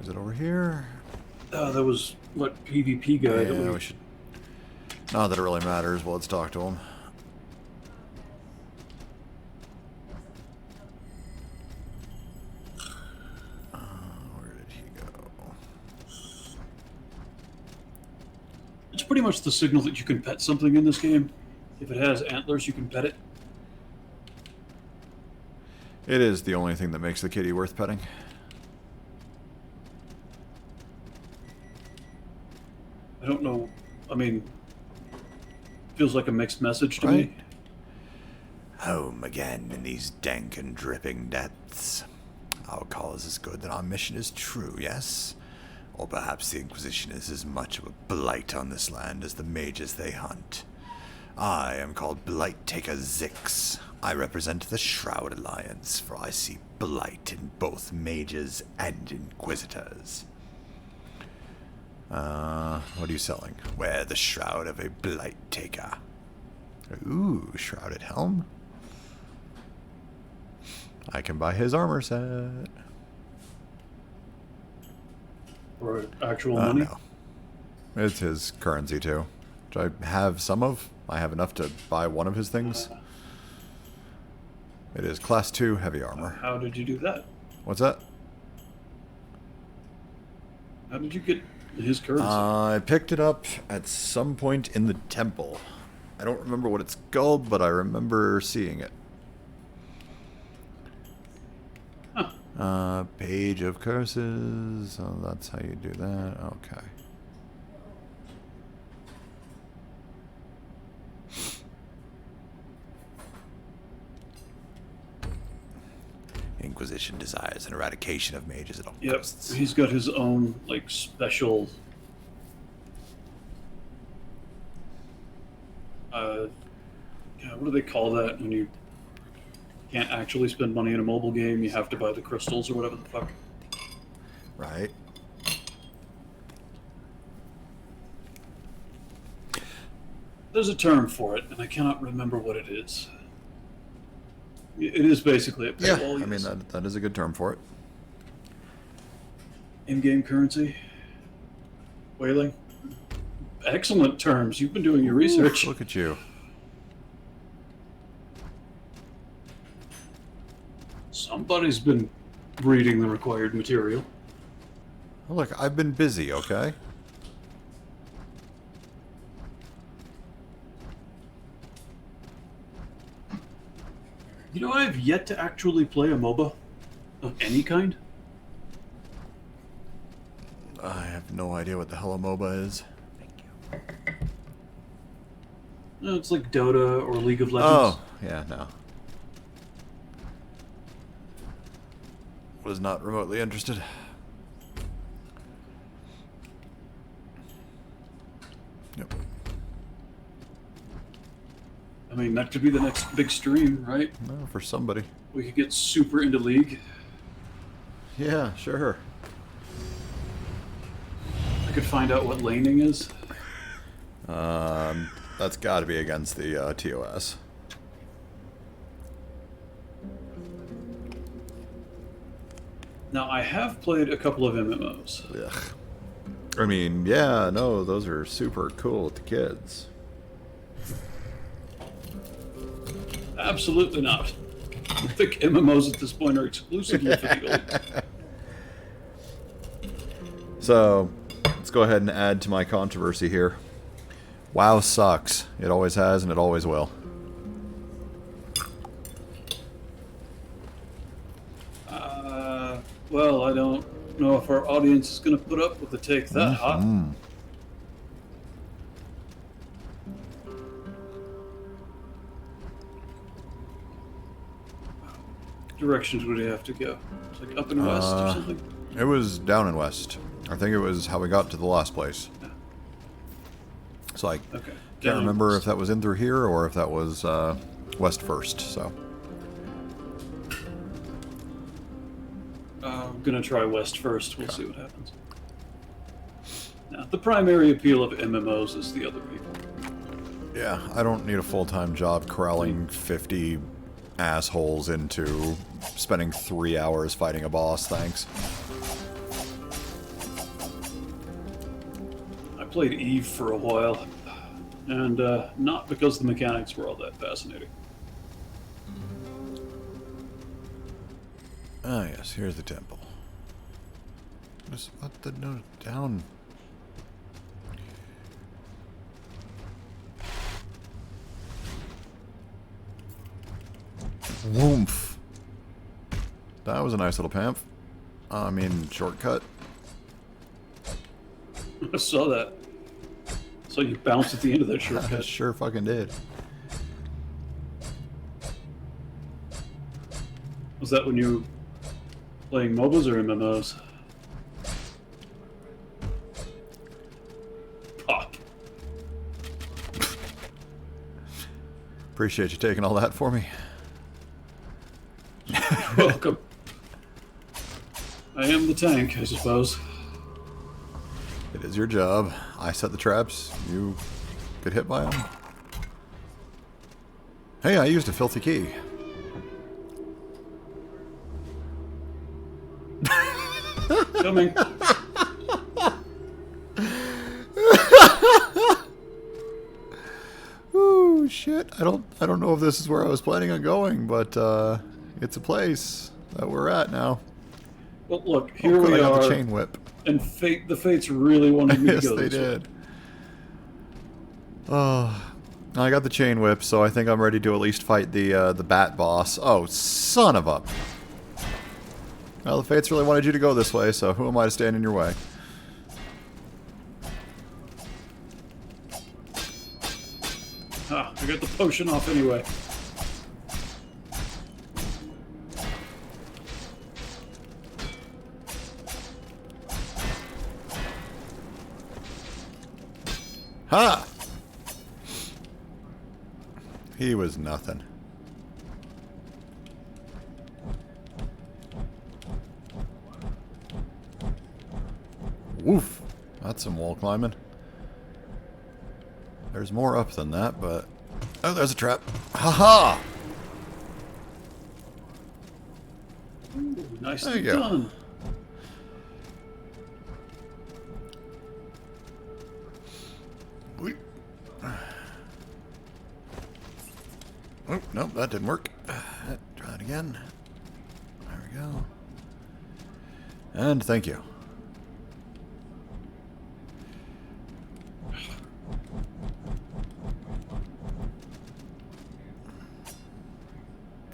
Speaker 1: is it over here?
Speaker 2: That was what PvP guy that
Speaker 1: Yeah,
Speaker 2: we
Speaker 1: we should. Not that it really matters, but let's talk to him. Where did he go?
Speaker 2: pretty much the signal that you can pet something in this game. If it has antlers, you can pet it.
Speaker 1: It is the only thing that makes the kitty worth petting.
Speaker 2: I don't know. I mean, feels like a mixed message to
Speaker 1: Right.
Speaker 2: me.
Speaker 1: Home again in these dank and dripping depths. Our cause is good that our mission is true, yes? Or perhaps the Inquisition is as much of a blight on this land as the mages they hunt. I am called Blight Taker Zix. I represent the Shroud Alliance, for I see blight in both mages and inquisitors. What are you selling? Wear the shroud of a Blight Taker. Ooh, shrouded helm. I can buy his armor set.
Speaker 2: For actual money.
Speaker 1: No. It's his currency too. Which I have some of. I have enough to buy one of his things. It is class 2 heavy armor.
Speaker 2: How did you do that?
Speaker 1: What's that?
Speaker 2: How did you get his currency?
Speaker 1: I picked it up at some point in the temple. I don't remember what it's called, but I remember seeing it.
Speaker 2: Huh.
Speaker 1: Page of curses. Oh, that's how you do that. Okay. Inquisition desires an eradication of mages at all
Speaker 2: Yep.
Speaker 1: costs.
Speaker 2: He's got his own like special. Yeah, what do they call that when you can't actually spend money in a mobile game? You have to buy the crystals or whatever the fuck.
Speaker 1: Right.
Speaker 2: There's a term for it, and I cannot remember what it is. It is basically a
Speaker 1: Yeah,
Speaker 2: paywall.
Speaker 1: I mean,
Speaker 2: yes.
Speaker 1: that is a good term for it.
Speaker 2: In-game currency. Whaling. Excellent terms. You've been doing your research.
Speaker 1: Ooh, look at you.
Speaker 2: Somebody's been reading the required material.
Speaker 1: Oh, look, I've been busy, okay?
Speaker 2: You know, I've yet to actually play a MOBA of any kind.
Speaker 1: I have no idea what the hell a MOBA is.
Speaker 2: It's like Dota or League of Legends.
Speaker 1: Oh, yeah, no. Was not remotely interested. Yep.
Speaker 2: I mean, that could be the next big stream, right?
Speaker 1: No, for somebody.
Speaker 2: We could get super into League.
Speaker 1: Yeah, sure.
Speaker 2: I could find out what laning is.
Speaker 1: That's got to be against the TOS.
Speaker 2: Now, I have played a couple of MMOs.
Speaker 1: Ugh. I mean, yeah, no, those are super cool with the kids.
Speaker 2: Absolutely not. I think MMOs at this point are exclusively for the old.
Speaker 1: So, let's go ahead and add to my controversy here. WoW sucks. It always has and it always will.
Speaker 2: Well, I don't know if our audience is going to put up with the take that hot. Directions would he have to go? It's like up and west or something?
Speaker 1: It was down in west. I think it was how we got to the last place. So I
Speaker 2: Okay.
Speaker 1: can't
Speaker 2: Down
Speaker 1: remember
Speaker 2: west.
Speaker 1: if that was in through here or if that was west first. So
Speaker 2: I'm going to try west first. We'll see what happens. Now, the primary appeal of MMOs is the other people.
Speaker 1: yeah, I don't need a full-time job corralling 50 assholes into spending 3 hours fighting a boss. Thanks.
Speaker 2: I played Eve for a while, and not because the mechanics were all that fascinating.
Speaker 1: Ah, yes, here's the temple. Just what the no down. Woomph. That was a nice little pamphlet. I mean, shortcut.
Speaker 2: I saw that. So you bounced at the end of that
Speaker 1: I
Speaker 2: shortcut.
Speaker 1: sure fucking did.
Speaker 2: Was that when you were playing MOBAs or MMOs? Pop.
Speaker 1: Appreciate you taking all that for me.
Speaker 2: You're welcome. I am the tank, I suppose.
Speaker 1: It is your job. I set the traps. You get hit by them. Hey, I used a filthy key.
Speaker 2: Coming.
Speaker 1: Ooh, shit. I don't know if this is where I was planning on going, but it's a place that we're at now.
Speaker 2: Well, look, here
Speaker 1: Oh, good,
Speaker 2: we
Speaker 1: I got
Speaker 2: are,
Speaker 1: the chain whip.
Speaker 2: and the fates really wanted me
Speaker 1: Yes,
Speaker 2: to go
Speaker 1: they
Speaker 2: this way.
Speaker 1: did. Oh, I got the chain whip, so I think I'm ready to at least fight the bat boss. Oh, son of a... Well, the fates really wanted you to go this way, so who am I to stand in your way?
Speaker 2: Ah, I got the potion off anyway.
Speaker 1: Ha! He was nothing. Woof! That's some wall climbing. There's more up than that, but... Oh, there's a trap. Ha-ha!
Speaker 2: Ooh, nicely
Speaker 1: There you go.
Speaker 2: done.
Speaker 1: Wait. Oh, nope, that didn't work. Try it again. There we go. And thank you.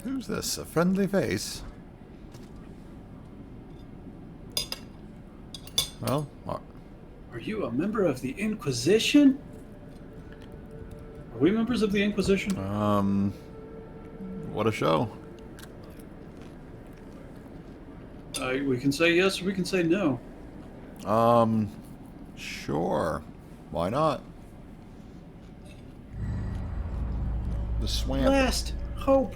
Speaker 1: Who's this? A friendly face? Well,
Speaker 2: Are you a member of the Inquisition? Are we members of the Inquisition?
Speaker 1: what a show.
Speaker 2: We can say yes or we can say no.
Speaker 1: Sure. Why not? The swamp.
Speaker 2: Last hope.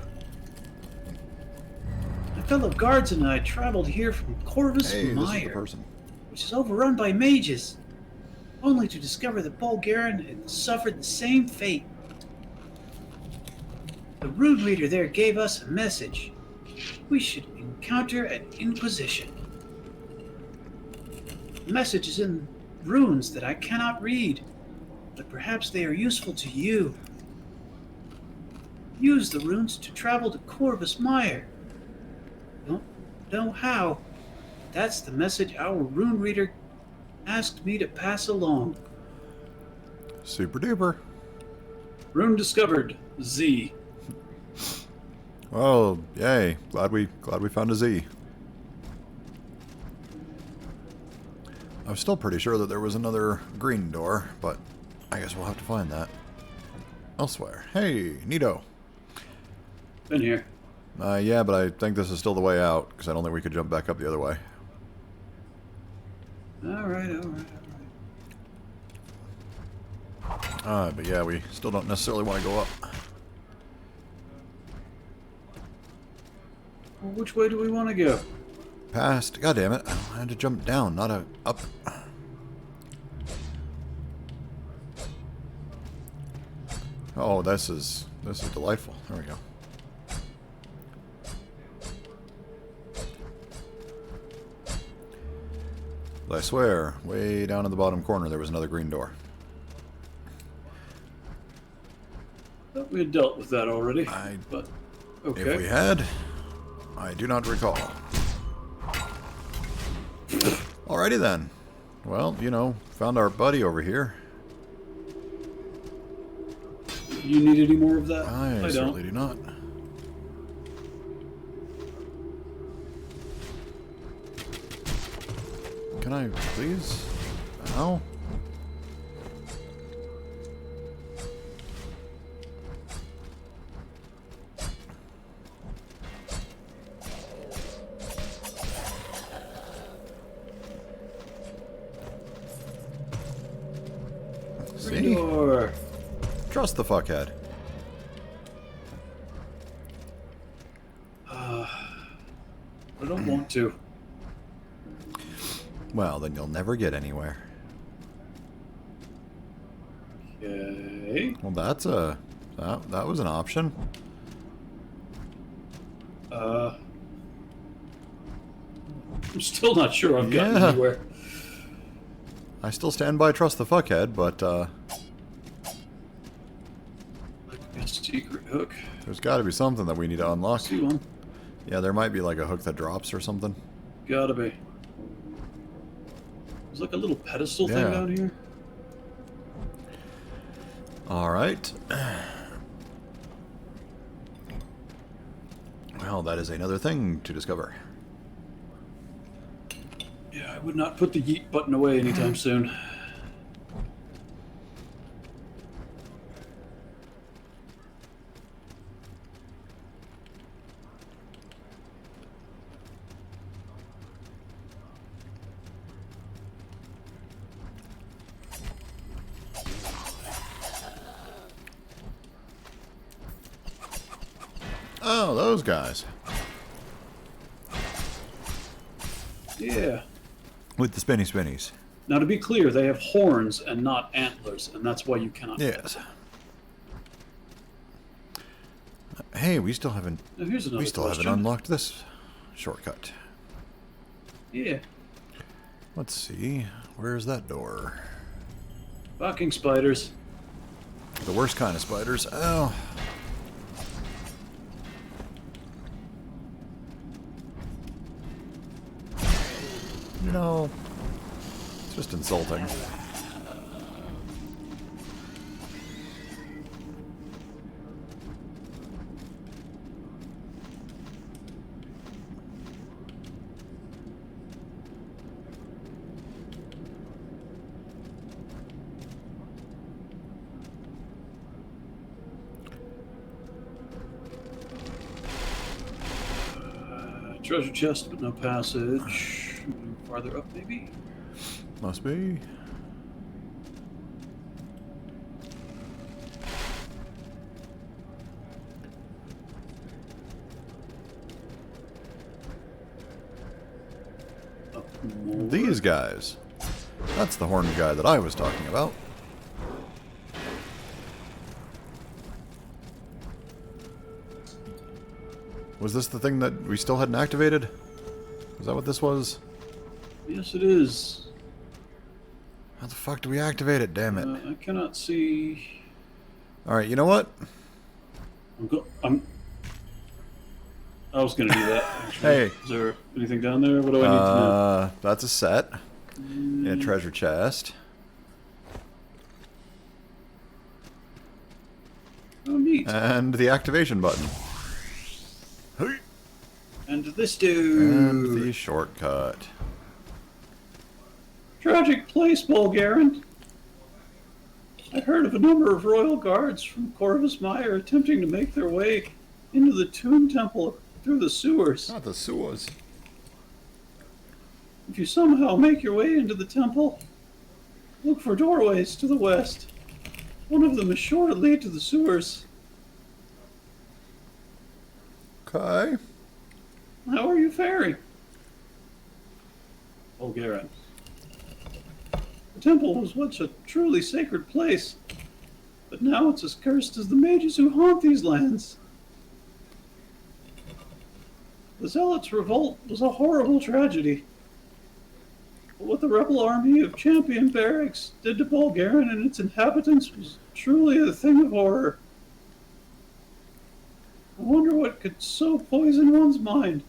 Speaker 2: My fellow guards and I traveled here from Corvus
Speaker 1: Hey, this is the
Speaker 2: Mire,
Speaker 1: person.
Speaker 2: which is overrun by mages, only to discover that Bulgarian had suffered the same fate. The rune reader there gave us a message. We should encounter an Inquisition. The message is in runes that I cannot read, but perhaps they are useful to you. Use the runes to travel to Corvus Mire. Don't know how. That's the message our rune reader asked me to pass along.
Speaker 1: Super duper.
Speaker 2: Rune discovered. Z.
Speaker 1: Well, yay. Glad we found a Z. I was still pretty sure that there was another green door, but I guess we'll have to find that elsewhere. Hey, Nito.
Speaker 2: Been here.
Speaker 1: Yeah, but I think this is still the way out, because I don't think we could jump back up the other way.
Speaker 2: Alright.
Speaker 1: But yeah, we still don't necessarily want to go up.
Speaker 2: Well, which way do we want to go?
Speaker 1: Past. God damn it. I had to jump down, not up. Oh, this is delightful. There we go. But I swear, way down in the bottom corner there was another green door.
Speaker 2: Thought we had dealt with that already. But
Speaker 1: If we
Speaker 2: okay.
Speaker 1: had, I do not recall. Alrighty then. Well, you know, found our buddy over here.
Speaker 2: You need any more of that?
Speaker 1: I
Speaker 2: don't.
Speaker 1: certainly do not. Can I please? Ow. See?
Speaker 2: Door.
Speaker 1: Trust the fuckhead.
Speaker 2: I don't want to.
Speaker 1: Well, then you'll never get anywhere.
Speaker 2: Okay.
Speaker 1: Well, that's a... That was an option.
Speaker 2: I'm still not sure I've gotten
Speaker 1: Yeah.
Speaker 2: anywhere.
Speaker 1: I still stand by trust the fuckhead, but
Speaker 2: Like a secret hook.
Speaker 1: there's got to be something that we need to unlock.
Speaker 2: See one?
Speaker 1: Yeah, there might be like a hook that drops or something.
Speaker 2: Gotta be. There's like a little pedestal thing
Speaker 1: Yeah.
Speaker 2: down here.
Speaker 1: Alright. Well, that is another thing to discover.
Speaker 2: Yeah, I would not put the yeet button away anytime soon.
Speaker 1: Oh, those guys.
Speaker 2: Yeah.
Speaker 1: With the spinny spinnies.
Speaker 2: Now, to be clear, they have horns and not antlers, and that's why you cannot.
Speaker 1: Yes. Hey, we still haven't
Speaker 2: Now, here's another
Speaker 1: we still haven't
Speaker 2: question.
Speaker 1: unlocked this shortcut.
Speaker 2: Yeah.
Speaker 1: Let's see. Where's that door?
Speaker 2: Fucking spiders.
Speaker 1: The worst kind of spiders. Oh. No. It's just insulting.
Speaker 2: Treasure chest, but no passage. Farther up, maybe?
Speaker 1: Must be.
Speaker 2: Up more.
Speaker 1: These guys. That's the horned guy that I was talking about. Was this the thing that we still hadn't activated? Is that what this was?
Speaker 2: Yes, it is.
Speaker 1: How the fuck do we activate it? Damn it.
Speaker 2: I cannot see.
Speaker 1: Alright, you know what?
Speaker 2: I was gonna do that. Actually.
Speaker 1: Hey.
Speaker 2: Is there anything down there? What do I need to know?
Speaker 1: That's a set. In a treasure chest.
Speaker 2: Oh, neat.
Speaker 1: And the activation button. Hey.
Speaker 2: And this dude.
Speaker 1: And the shortcut.
Speaker 2: Tragic place, Bulgarian. I heard of a number of royal guards from Corvus Meyer attempting to make their way into the Tomb Temple through the sewers.
Speaker 1: Not the sewers.
Speaker 2: If you somehow make your way into the temple, look for doorways to the west. One of them is sure to lead to the sewers.
Speaker 1: Okay.
Speaker 2: How are you faring? Bulgarian. The temple was once a truly sacred place, but now it's as cursed as the mages who haunt these lands. The Zealots' revolt was a horrible tragedy. But what the rebel army of Champion Barracks did to Bulgarian and its inhabitants was truly a thing of horror. I wonder what could so poison one's mind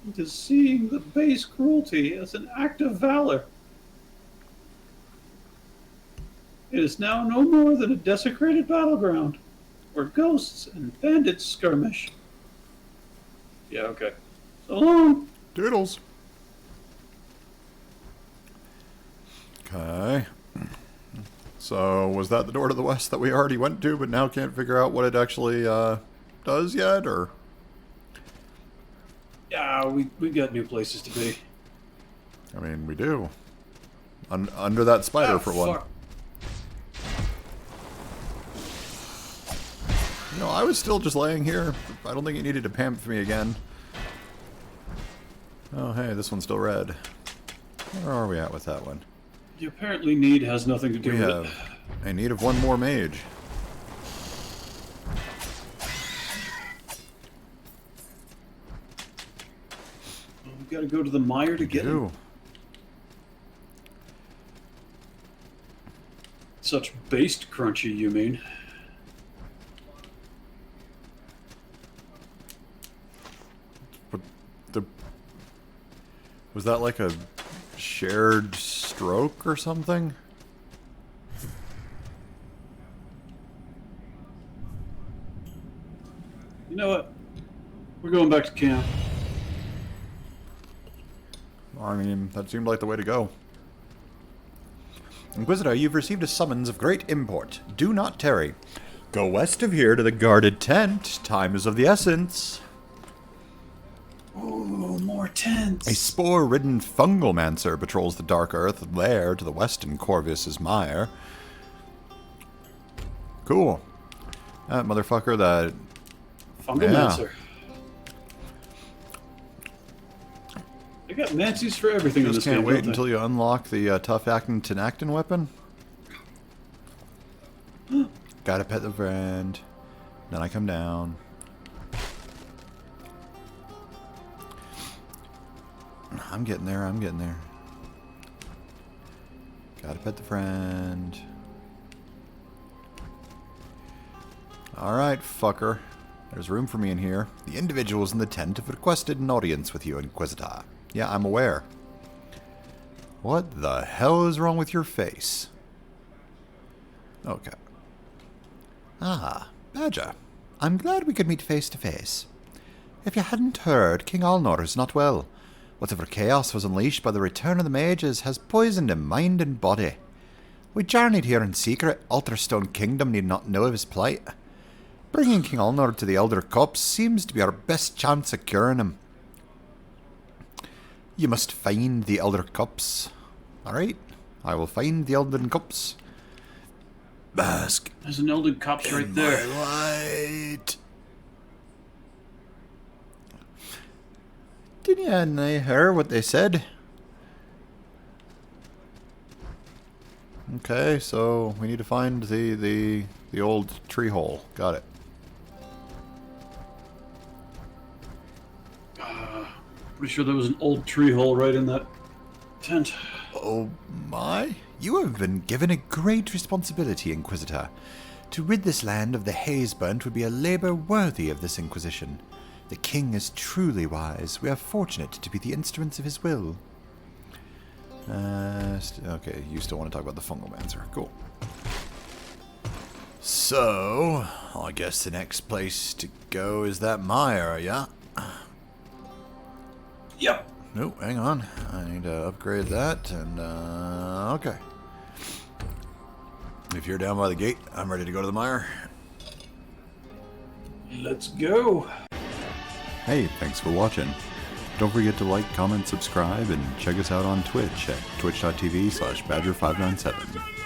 Speaker 2: into seeing the base cruelty as an act of valor. It is now no more than a desecrated battleground, where ghosts and bandits skirmish. Yeah, okay. So long.
Speaker 1: Doodles. Okay. So, was that the door to the west that we already went to, but now can't figure out what it actually does yet, or?
Speaker 2: Yeah, we got new places to be.
Speaker 1: I mean, we do. Under that spider,
Speaker 2: Ah,
Speaker 1: for one.
Speaker 2: fuck.
Speaker 1: You know, I was still just laying here. I don't think it needed to pamp me again. Oh, hey, this one's still red. Where are we at with that one?
Speaker 2: You apparently need has nothing to do
Speaker 1: We
Speaker 2: with
Speaker 1: have
Speaker 2: it.
Speaker 1: a need of one more mage.
Speaker 2: We gotta go to the mire to get him.
Speaker 1: Ew.
Speaker 2: Such based crunchy, you mean?
Speaker 1: But the... Was that like a shared stroke or something?
Speaker 2: You know what? We're going back to camp.
Speaker 1: I mean, that seemed like the way to go. Inquisitor, you've received a summons of great import. Do not tarry. Go west of here to the guarded tent. Time is of the essence.
Speaker 2: Oh, more tents.
Speaker 1: A spore-ridden fungalmancer patrols the dark earth lair to the west in Corvus's mire. Cool. That motherfucker that...
Speaker 2: Fungalmancer. They got Nancy's for everything in
Speaker 1: Just
Speaker 2: this
Speaker 1: can't
Speaker 2: game,
Speaker 1: wait
Speaker 2: don't they?
Speaker 1: until you unlock the tough-acting Tenactin weapon. Gotta pet the friend. Then I come down. I'm getting there, I'm getting there. Gotta pet the friend. Alright, fucker. There's room for me in here. The individuals in the tent have requested an audience with you, Inquisitor. Yeah, I'm aware. What the hell is wrong with your face? Okay. Ah, Badger. I'm glad we could meet face to face. If you hadn't heard, King Alnor is not well. Whatever chaos was unleashed by the return of the mages has poisoned him mind and body. We journeyed here in secret. Alterstone Kingdom need not know of his plight. Bringing King Alnor to the Elder Copse seems to be our best chance of curing him. You must find the Elder Copse. Alright, I will find the Elden Copse. Bask
Speaker 2: There's an Elden Copse right
Speaker 1: in
Speaker 2: there.
Speaker 1: my light. Didn't you hear what they said? Okay, so we need to find the old tree hole. Got it.
Speaker 2: Pretty sure there was an old tree hole right in that tent.
Speaker 1: Oh my! You have been given a great responsibility, Inquisitor. To rid this land of the haze burnt would be a labor worthy of this Inquisition. The king is truly wise. We are fortunate to be the instruments of his will. Okay, you still want to talk about the Fungalmancer. Cool. So, I guess the next place to go is that mire, yeah?
Speaker 2: Yep.
Speaker 1: No, hang on. I need to upgrade that, and, okay. If you're down by the gate, I'm ready to go to the mire.
Speaker 2: Let's go.
Speaker 1: Hey, thanks for watching. Don't forget to like, comment, subscribe, and check us out on Twitch at twitch.tv/badger597.